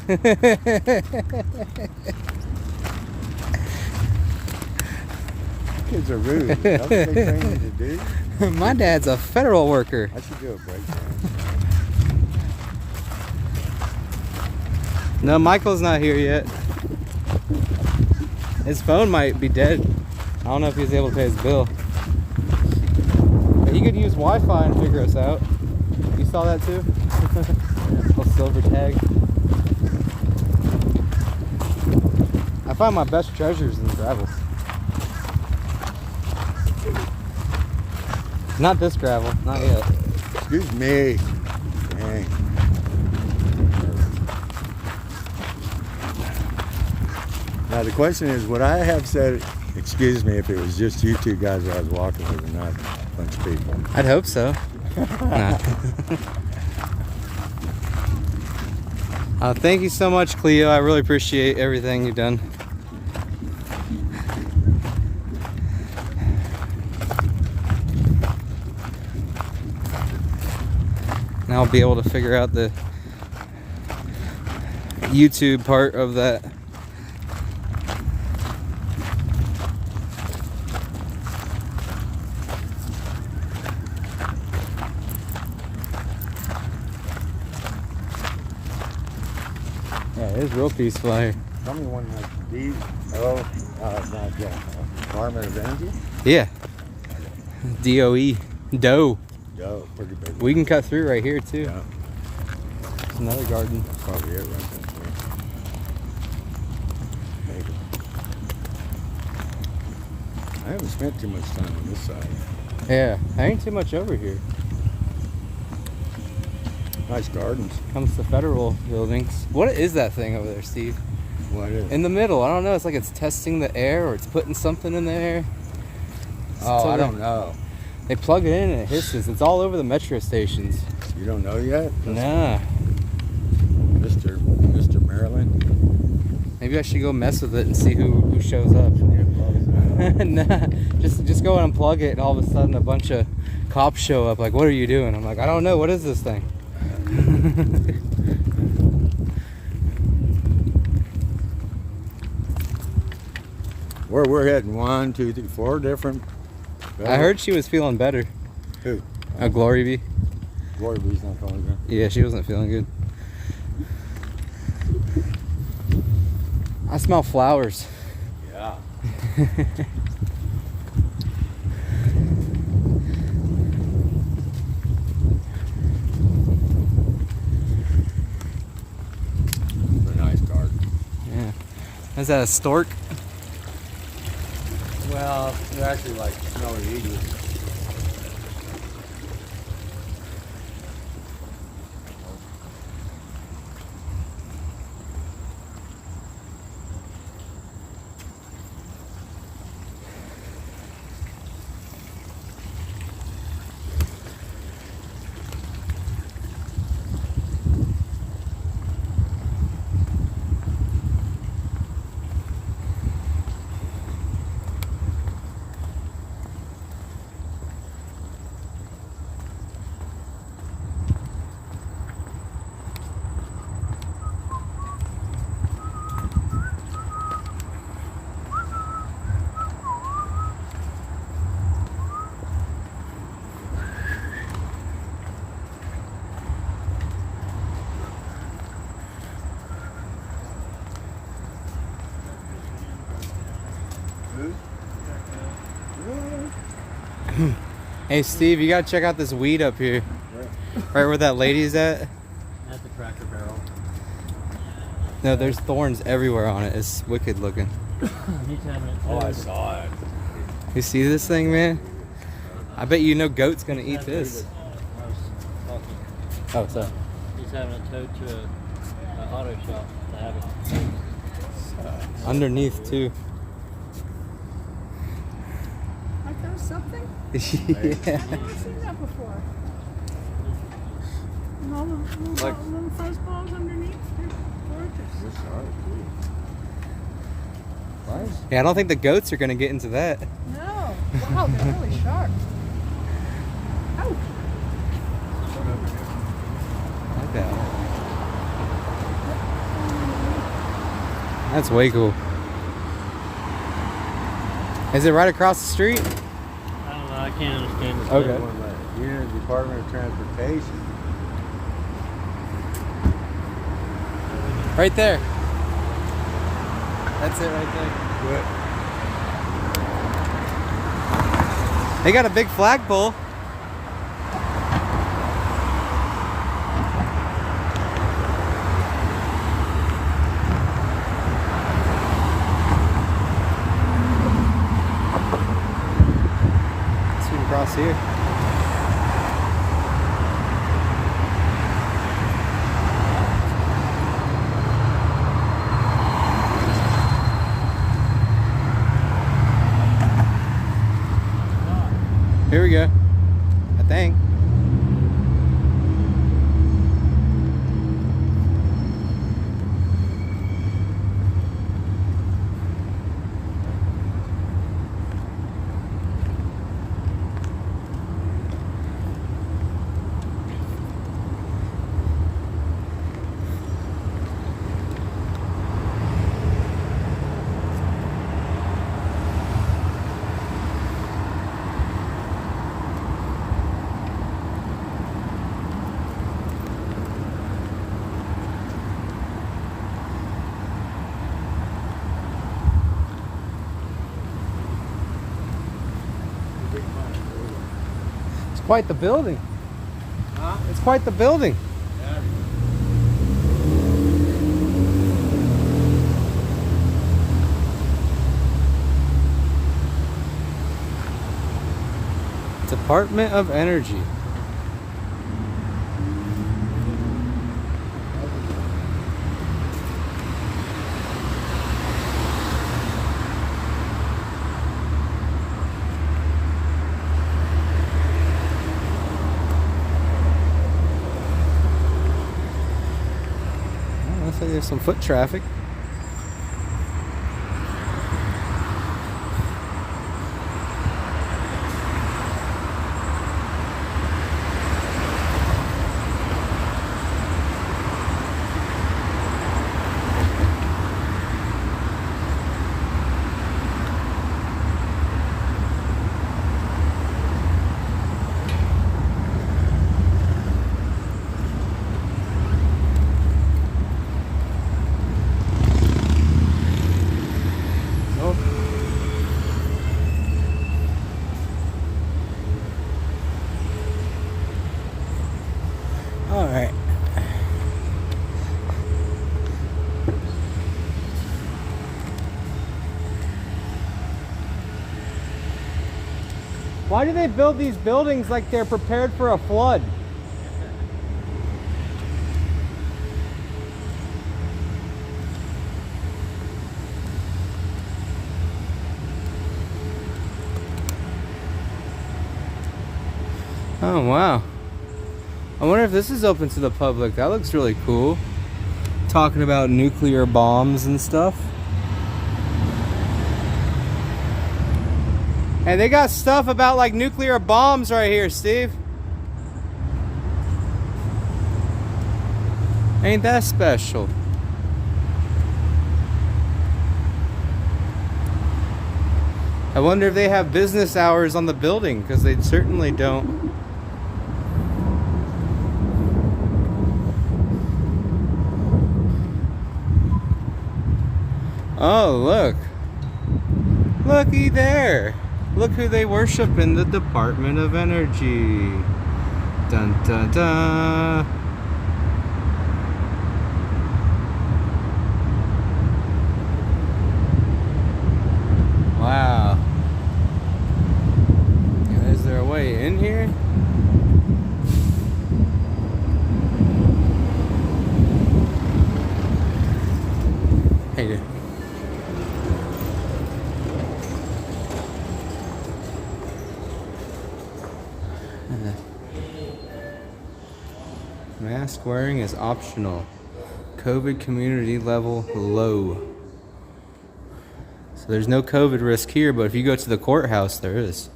Speaker 5: Kids are rude. That's what they train you to do.
Speaker 3: My dad's a federal worker.
Speaker 5: I should do a breakdown.
Speaker 3: No, Michael's not here yet. His phone might be dead. I don't know if he's able to pay his bill. But he could use Wi-Fi and figure us out. You saw that too? Little silver tag. I find my best treasures in the gravels. Not this gravel, not yet.
Speaker 5: Excuse me. Dang. Now the question is, would I have said Excuse me if it was just you two guys I was walking with and not a bunch of people.
Speaker 3: I'd hope so. Nah. Thank you so much, Cleo. I really appreciate everything you've done. Now I'll be able to figure out the YouTube part of that. Yeah, it is real peaceful here.
Speaker 5: Tell me one like these. Oh, not yet. Department of Energy?
Speaker 3: Yeah. DOE. Doe.
Speaker 5: Yo, pretty big.
Speaker 3: We can cut through right here too.
Speaker 5: Yeah,
Speaker 3: It's another garden.
Speaker 5: probably it right there. Maybe. I haven't spent too much time on this side.
Speaker 3: Yeah, I ain't too much over here.
Speaker 5: Nice gardens.
Speaker 3: Comes to federal buildings. What is that thing over there, Steve?
Speaker 5: What is?
Speaker 3: In the middle, I don't know. It's like it's testing the air or it's putting something in the air.
Speaker 5: Oh, I don't know.
Speaker 3: They plug it in and it hisses. It's all over the metro stations.
Speaker 5: You don't know yet?
Speaker 3: Nah.
Speaker 5: Mr. Maryland?
Speaker 3: Maybe I should go mess with it and see who shows up. Nah. Just go and unplug it and all of a sudden a bunch of cops show up. Like, what are you doing? I'm like, I don't know. What is this thing?
Speaker 5: Where we're heading, 1, 2, 3, 4 different.
Speaker 3: I heard she was feeling better.
Speaker 5: Who?
Speaker 3: Glory be.
Speaker 5: Glory Bee's not feeling good.
Speaker 3: Yeah, she wasn't feeling good. I smell flowers.
Speaker 5: Yeah. A nice garden.
Speaker 3: Yeah. Is that a stork?
Speaker 5: Well, they're actually like snowy eagles.
Speaker 3: Hey Steve, you gotta check out this weed up here. Right where that lady's at.
Speaker 9: At the Cracker Barrel.
Speaker 3: No, there's thorns everywhere on it. It's wicked looking.
Speaker 5: Oh, I saw it.
Speaker 3: You see this thing, man? I bet you no goat's gonna eat this. Oh, sorry.
Speaker 9: He's having it towed to an auto shop to have it.
Speaker 3: Underneath too.
Speaker 7: Like there's something?
Speaker 3: Yeah.
Speaker 7: I've never seen that before. And all the little fuzz balls underneath. They're gorgeous.
Speaker 3: Yeah, I don't think the goats are gonna get into that.
Speaker 7: No. Wow, they're really sharp. Ouch.
Speaker 3: Like that. That's way cool. Is it right across the street?
Speaker 9: I don't know, I can't understand this.
Speaker 3: Okay.
Speaker 5: Unit Department of Transportation.
Speaker 3: Right there. That's it right there.
Speaker 5: Good.
Speaker 3: They got a big flagpole. Let's see across here. quite the building.
Speaker 4: Huh?
Speaker 3: It's quite the building.
Speaker 4: Yeah.
Speaker 3: Department of Energy. Oh, looks like there's some foot traffic. All right. Why do they build these buildings like they're prepared for a flood? Oh, wow. I wonder if this is open to the public. That looks really cool. Talking about nuclear bombs and stuff. And they got stuff about like nuclear bombs right here, Steve. Ain't that special? I wonder if they have business hours on the building, because they certainly don't. Oh, look. Looky there. Look who they worship in the Department of Energy. Dun dun dun. Wow. Is there a way in here? Hey, dude. Mask wearing is optional. COVID community level low. So there's no COVID risk here, but if you go to the courthouse, there is.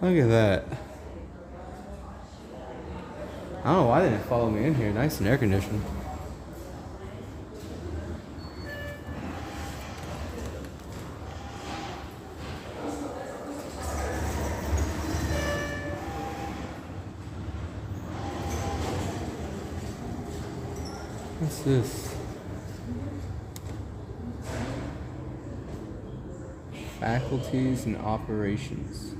Speaker 3: Look at that. I don't know why they didn't follow me in here. Nice and air conditioned. What's this? Faculties and operations.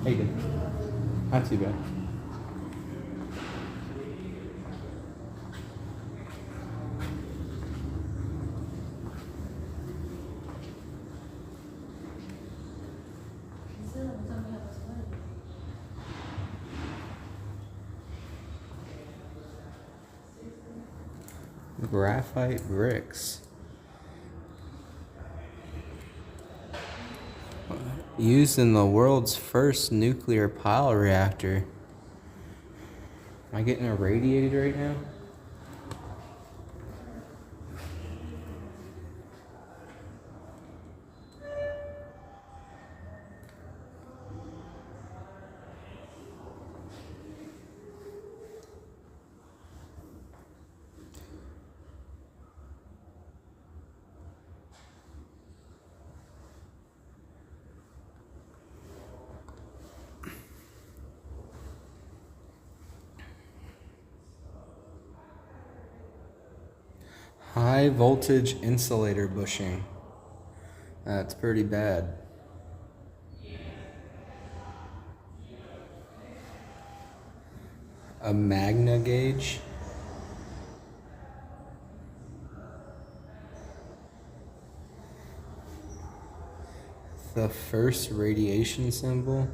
Speaker 3: Hey, good. Not too bad. Graphite bricks. Used in the world's first nuclear pile reactor. Am I getting irradiated right now? High voltage insulator bushing. That's pretty bad. A Magna gauge? The first radiation symbol?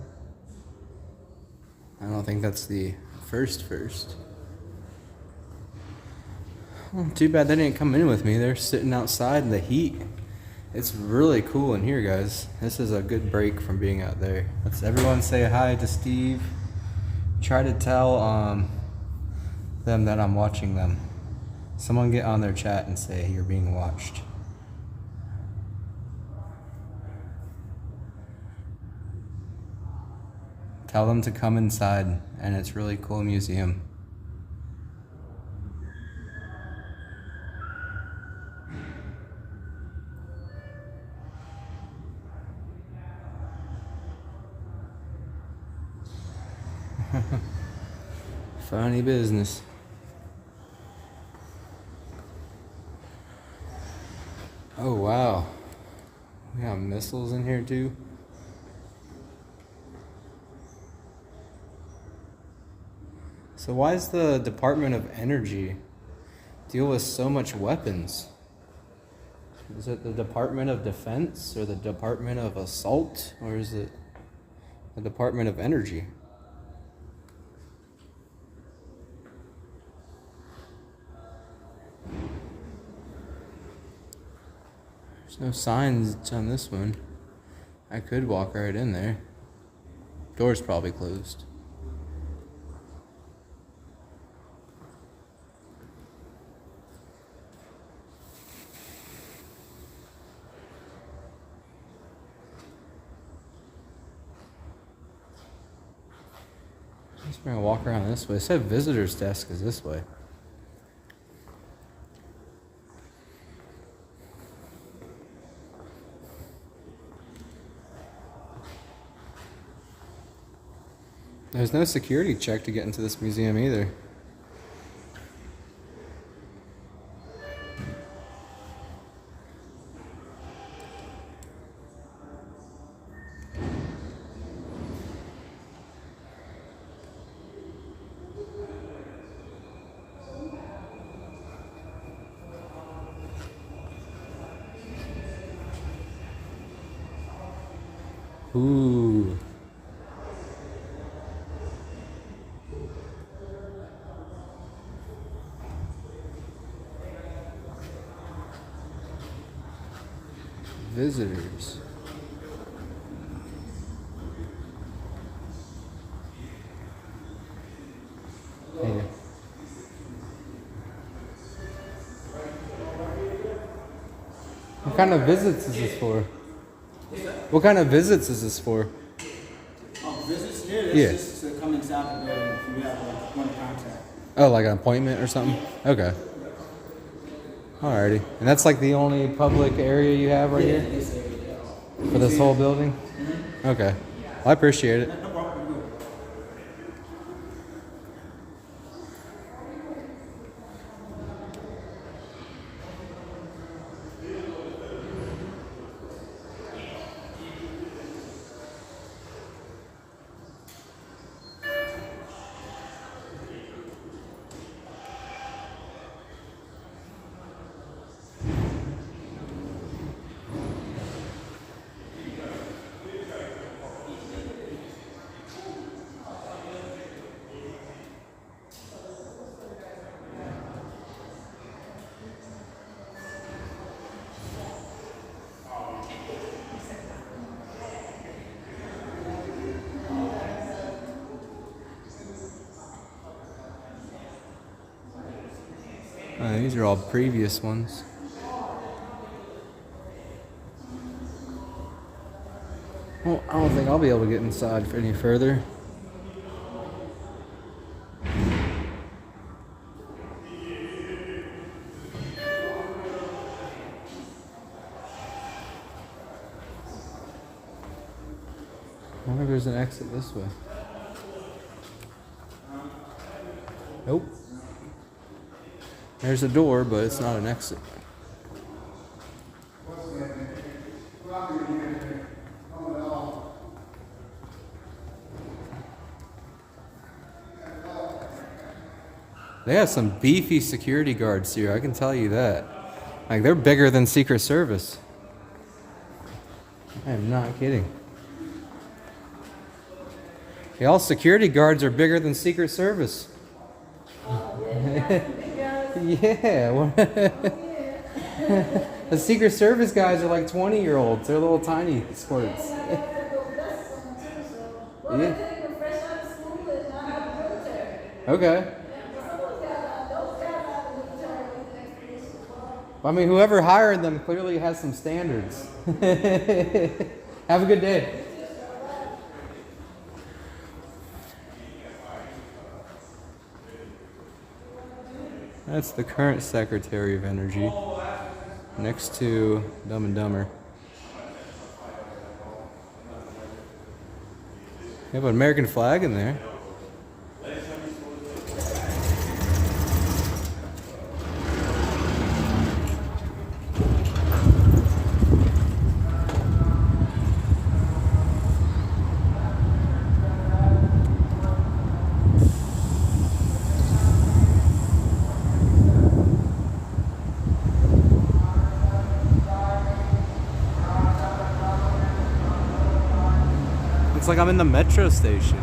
Speaker 3: I don't think that's the first. Well, too bad they didn't come in with me. They're sitting outside in the heat. It's really cool in here, guys. This is a good break from being out there. Let's everyone say hi to Steve. Try to tell them that I'm watching them. Someone get on their chat and say you're being watched. Tell them to come inside, and it's a really cool museum. Funny business. Oh wow, we got missiles in here too. So why does the Department of Energy deal with so much weapons? Is it the Department of Defense or the Department of Assault, or is it the Department of Energy? There's no signs on this one. I could walk right in there. Door's probably closed. We're gonna walk around this way. It said visitor's desk is this way. There's no security check to get into this museum either. Ooh. Visitors. Hey. What kind of visits is this for? What kind of visits is this for?
Speaker 9: Oh, visits here?
Speaker 3: Yeah.
Speaker 9: Just to come inside the building if you have like one contact.
Speaker 3: Oh, like an appointment or something? Okay. Alrighty. And that's like the only public area you have right here?
Speaker 9: This area, yeah.
Speaker 3: For this whole building?
Speaker 9: Mm-hmm.
Speaker 3: Okay. Well, I appreciate it.
Speaker 9: No problem.
Speaker 3: These are all previous ones. Well, I don't think I'll be able to get inside any further. I wonder if there's an exit this way. Nope. There's a door, but it's not an exit. They have some beefy security guards here, I can tell you that. Like, they're bigger than Secret Service. I am not kidding. Y'all security guards are bigger than Secret Service. Yeah. The Secret Service guys are like 20-year-olds. They're little tiny squirts. Yeah. Okay. I mean, whoever hired them clearly has some standards. Have a good day. That's the current Secretary of Energy, next to Dumb and Dumber. They have an American flag in there. It's like I'm in the metro station.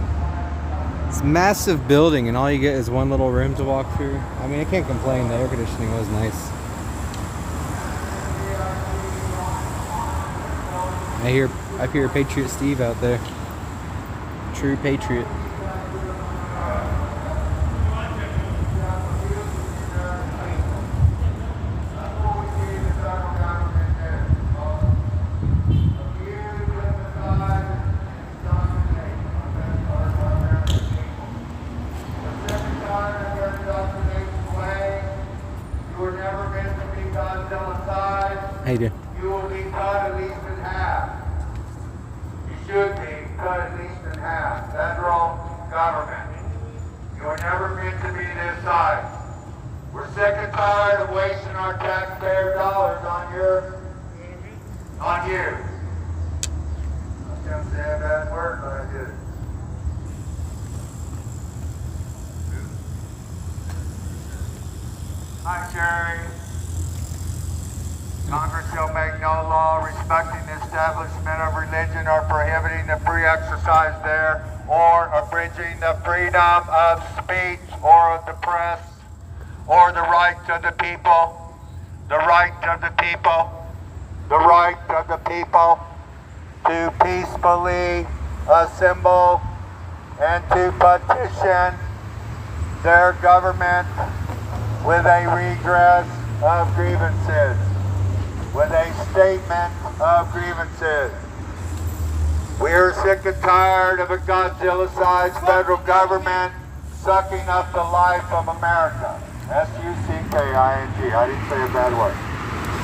Speaker 3: It's a massive building and all you get is one little room to walk through. I mean, I can't complain. The air conditioning was nice. I hear Patriot Steve out there. True patriot. How you doing?
Speaker 8: You will be cut at least in half. You should be cut at least in half. Federal government. You were never meant to be this size. We're sick and tired of wasting our taxpayer dollars on you. I can't say a bad word, but I did. Hi, Sherry. Congress shall make no law respecting the establishment of religion or prohibiting the free exercise there or abridging the freedom of speech or of the press or the right of the people, the right of the people, the right of the people to peacefully assemble and to petition their government with a redress of grievances. With a statement of grievances. We are sick and tired of a Godzilla-sized federal government sucking up the life of America. S-U-C-K-I-N-G. I didn't say a bad word.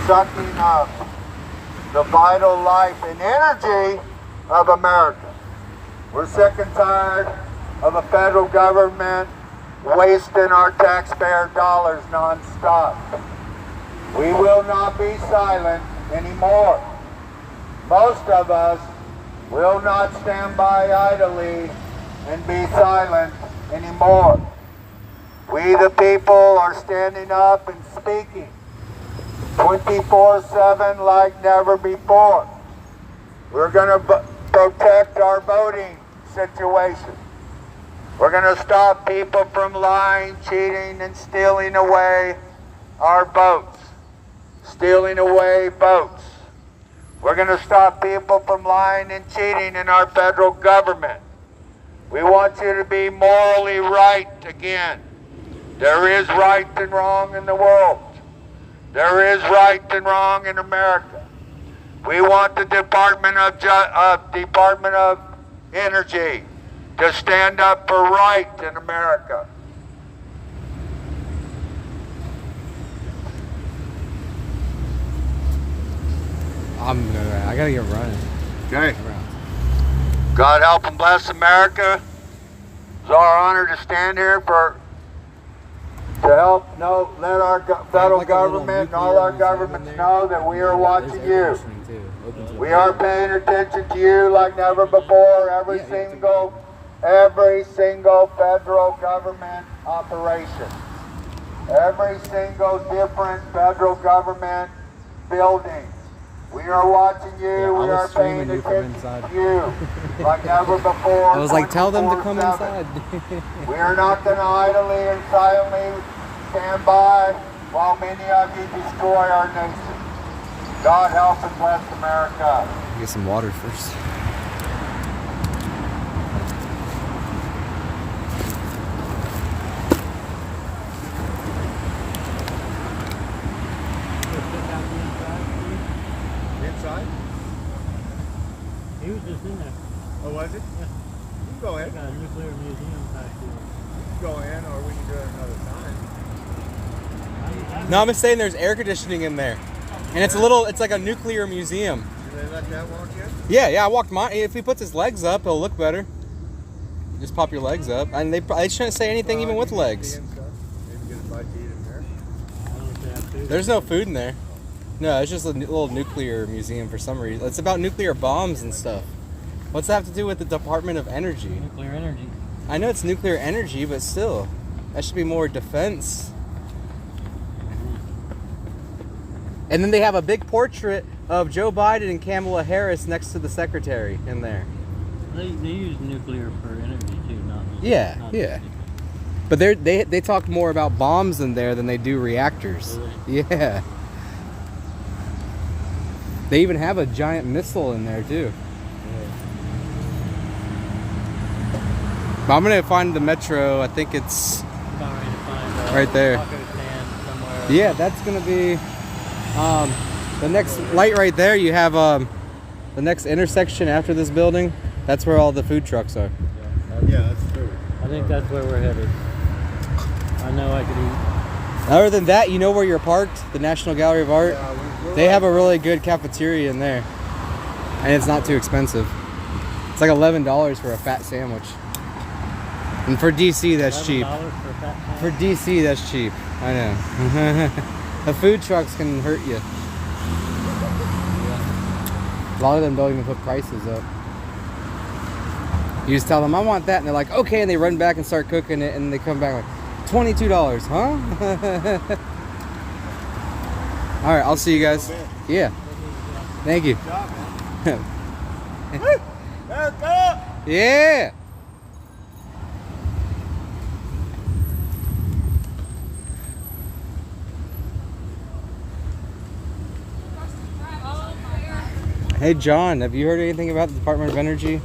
Speaker 8: Sucking up the vital life and energy of America. We're sick and tired of a federal government wasting our taxpayer dollars non-stop. We will not be silent anymore. Most of us will not stand by idly and be silent anymore. We the people are standing up and speaking 24/7 like never before. We're going to protect our voting situation. We're going to stop people from lying, cheating, and stealing away our votes. Stealing away votes. We're going to stop people from lying and cheating in our federal government. We want you to be morally right again. There is right and wrong in the world. There is right and wrong in America. We want the Department of Energy to stand up for right in America.
Speaker 3: I gotta get running.
Speaker 8: Okay. God help and bless America. It's our honor to stand here to help let our federal government and all our governments know that we are watching you. We are paying attention to you like never before. Every single federal government operation. every single different federal government building. We are watching you.
Speaker 3: Yeah, I
Speaker 8: we
Speaker 3: was
Speaker 8: are
Speaker 3: streaming
Speaker 8: paying
Speaker 3: you from
Speaker 8: attention
Speaker 3: inside.
Speaker 8: to you like never before.
Speaker 3: I was like, tell them to come
Speaker 8: 24/7.
Speaker 3: inside.
Speaker 8: We are not going to idly and silently stand by while many of you destroy our nation. God help and bless America.
Speaker 3: Get some water first.
Speaker 5: Inside?
Speaker 9: He was just in there.
Speaker 5: Oh, was it?
Speaker 9: Yeah.
Speaker 5: You can go
Speaker 9: They
Speaker 5: in.
Speaker 9: got a nuclear museum back
Speaker 5: You can go in, or we can do it another time.
Speaker 9: there.
Speaker 3: No, I'm just saying there's air conditioning in there. And it's like a nuclear museum.
Speaker 5: Do they let that walk in?
Speaker 3: Yeah, I walked mine. If he puts his legs up, it'll look better. Just pop your legs up. And they shouldn't say anything even with legs.
Speaker 5: Maybe get a bite to eat in there.
Speaker 9: I don't know if they have food.
Speaker 3: There's no food in there. No, it's just a little nuclear museum for some reason. It's about nuclear bombs and stuff. What's that have to do with the Department of Energy?
Speaker 9: Nuclear energy.
Speaker 3: I know it's nuclear energy, but still, that should be more defense. And then they have a big portrait of Joe Biden and Kamala Harris next to the secretary in there.
Speaker 9: They use nuclear for energy too, not
Speaker 3: Yeah,
Speaker 9: not
Speaker 3: yeah.
Speaker 9: just-
Speaker 3: But they talk more about bombs in there than they do reactors.
Speaker 9: Really?
Speaker 3: Yeah. They even have a giant missile in there too. But I'm gonna find the metro. I think it's
Speaker 9: About ready to find
Speaker 3: right there.
Speaker 9: taco stand somewhere.
Speaker 3: Yeah, that's gonna be the next light right there. You have the next intersection after this building. That's where all the food trucks are.
Speaker 5: Yeah, that's true.
Speaker 9: I think that's where we're headed. I know I could eat.
Speaker 3: Other than that, you know where you're parked? The National Gallery of Art.
Speaker 5: Yeah, we're
Speaker 3: They have a really good cafeteria in there, and it's not too expensive. It's like $11 for a fat sandwich. And for DC, that's cheap.
Speaker 9: $11 for a fat man.
Speaker 3: For DC, that's cheap. I know. The food trucks can hurt you. A lot of them don't even put prices up. You just tell them, I want that, and they're like, okay, and they run back and start cooking it, and they come back like, $22, huh? All right, I'll see you guys. Yeah. Thank you. Yeah. Hey John, have you heard anything about the Department of Energy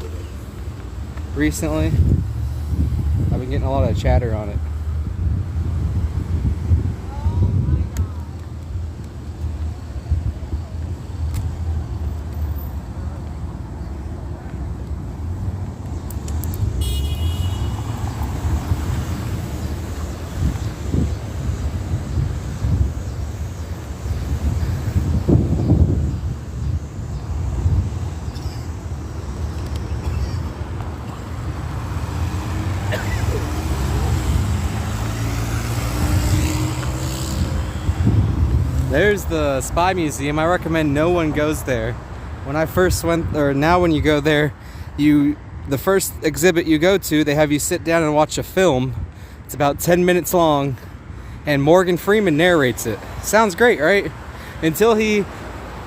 Speaker 3: recently? I've been getting a lot of chatter on it. There's the Spy Museum. I recommend no one goes there. When I first went, or now when you go there, the first exhibit you go to, they have you sit down and watch a film. It's about 10 minutes long, and Morgan Freeman narrates it. Sounds great, right? Until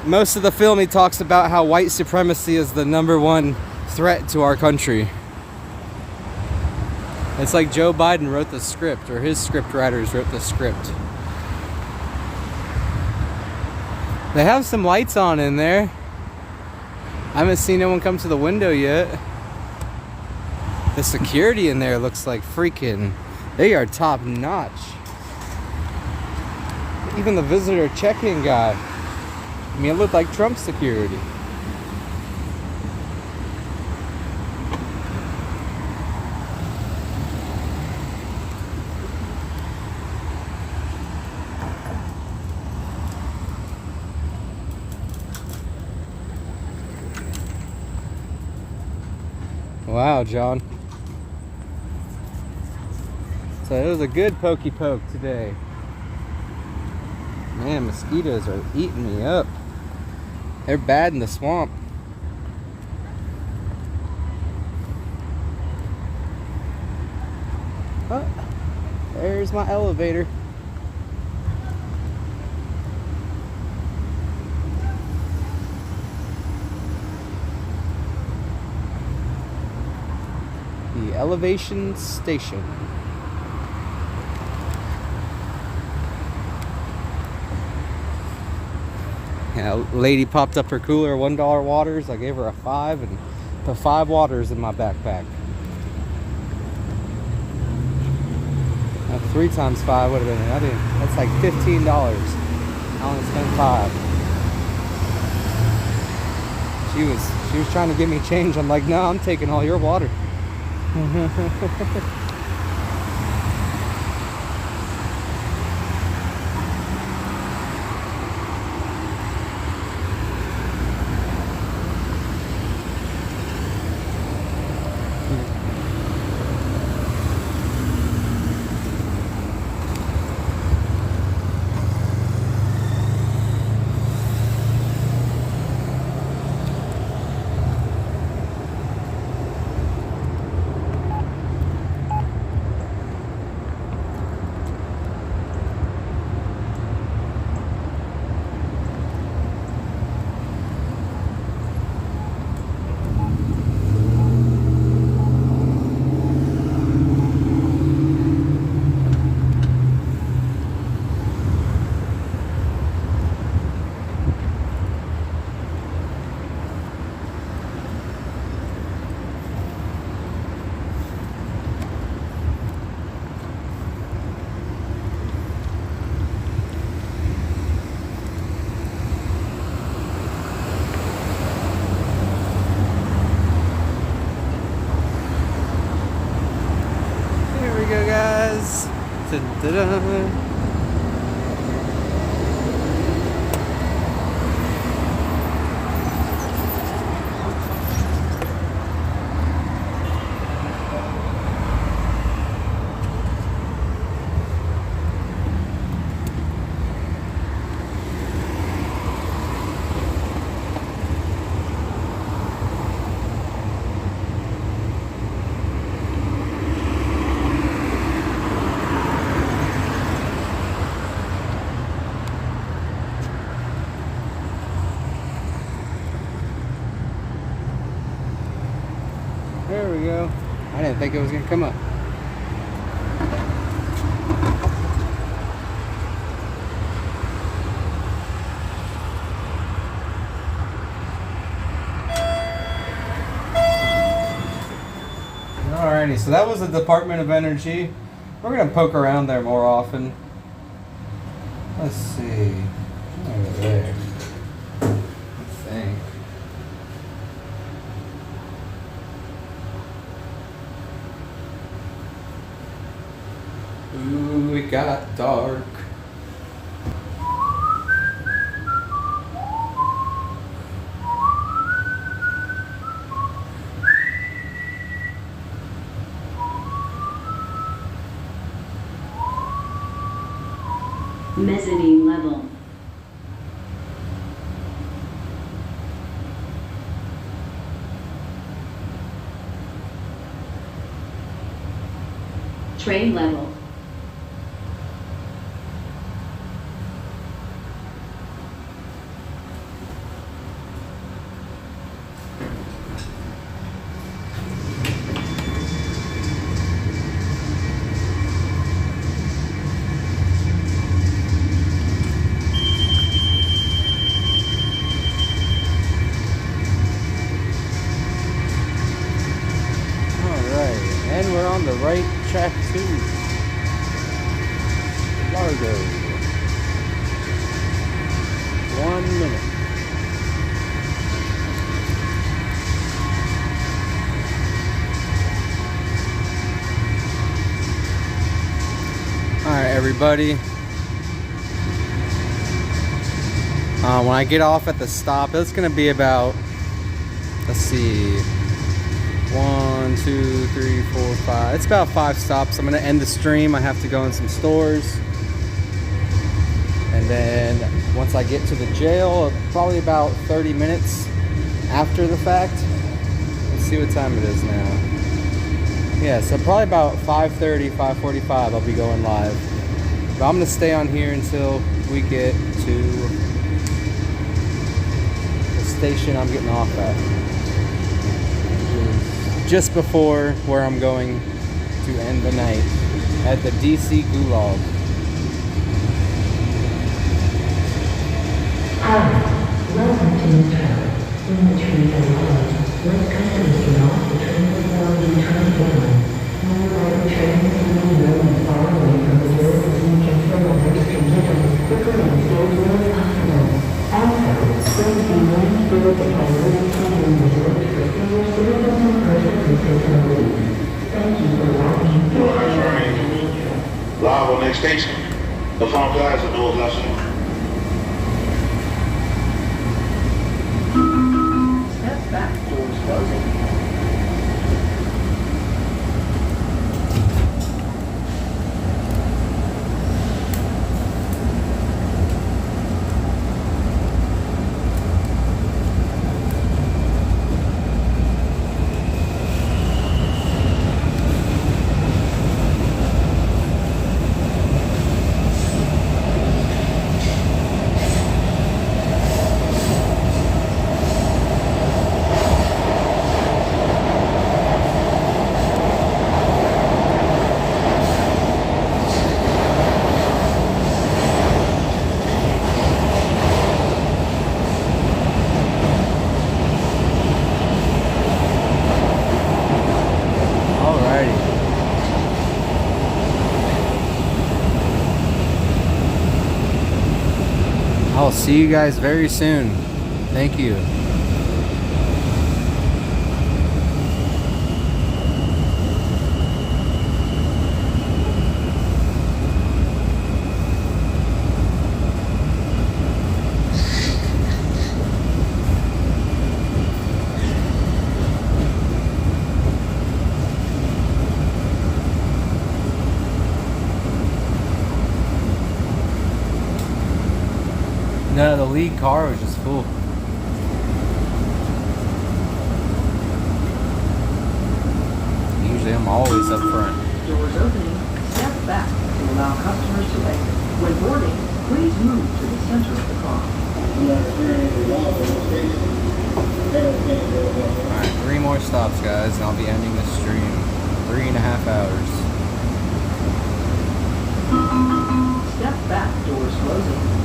Speaker 3: most of the film, he talks about how white supremacy is the #1 threat to our country. It's like Joe Biden wrote the script, or his script writers wrote the script. They have some lights on in there. I haven't seen no one come to the window yet. The security in there looks like freaking, they are top notch. Even the visitor check-in guy. I mean, it looked like Trump security. Wow, John. So it was a good pokey poke today. Man, mosquitoes are eating me up. They're bad in the swamp. Oh, there's my elevator. The elevation station. Yeah, a lady popped up her cooler, $1 waters. I gave her a 5 and put 5 waters in my backpack. 3 times 5 would have been, I think that's like $15. I only spent 5. She was trying to give me change. I'm like, no, I'm taking all your water. Go, guys. Dun-dun-dun. There we go. I didn't think it was going to come up. Alrighty, so that was the Department of Energy. We're going to poke around there more often. Let's see. Over there. I think. Ooh, it got dark.
Speaker 2: Mezzanine level. Train level.
Speaker 3: And we're on the right track too. Largo. 1 minute. Alright, everybody. When I get off at the stop, it's gonna be about, let's see, 1, 2, 3, 4, 5. It's about 5 stops. I'm gonna end the stream. I have to go in some stores. And then once I get to the jail, probably about 30 minutes after the fact. Let's see what time it is now. Yeah, so probably about 5:30, 5:45 I'll be going live. But I'm gonna stay on here until we get to the station I'm getting off at. just before where I'm going to end the night at the DC Gulag.
Speaker 2: Hi, welcome to the track. In the train alone, let companies get off the train before you turn down. Now ride the train is moving low and far away from the doors so you can feel the next condition as quickly and safely as possible. Also, please be mindful that by moving train reserved for senior citizens and persons with disabilities. Thank you for walking.
Speaker 10: Live on next station, the Farm Plaza, North Los Angeles.
Speaker 2: Step back, doors closing.
Speaker 3: I'll see you guys very soon. Thank you. No, the lead car was just full. Usually I'm always up front.
Speaker 2: Doors opening. Step back to allow customers to exit. When boarding, please move to the center of the car.
Speaker 3: Alright, 3 more stops, guys, and I'll be ending the stream. 3.5 hours.
Speaker 2: Step back, doors closing.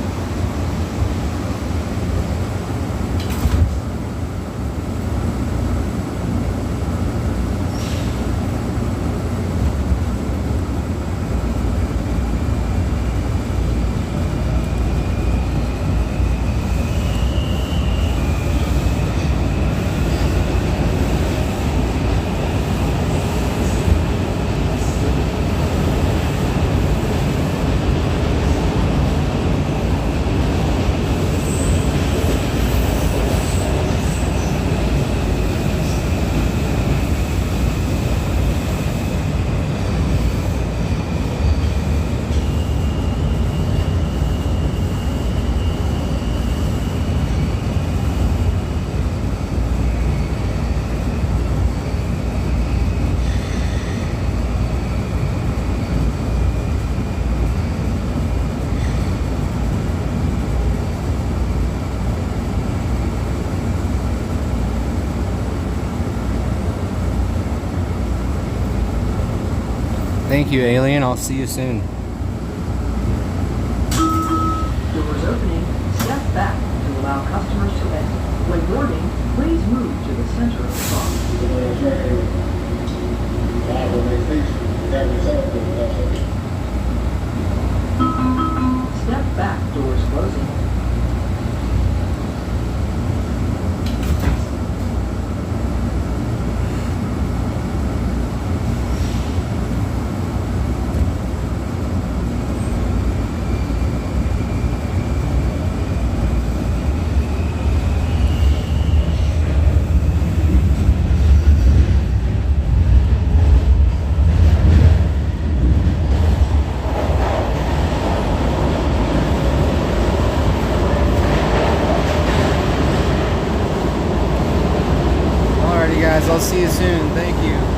Speaker 3: Thank you, Alien. I'll see you soon.
Speaker 2: Doors opening. Step back to allow customers to exit. When boarding, please move to the center of the car. Step back, doors closing.
Speaker 3: Alrighty, guys, I'll see you soon. Thank you.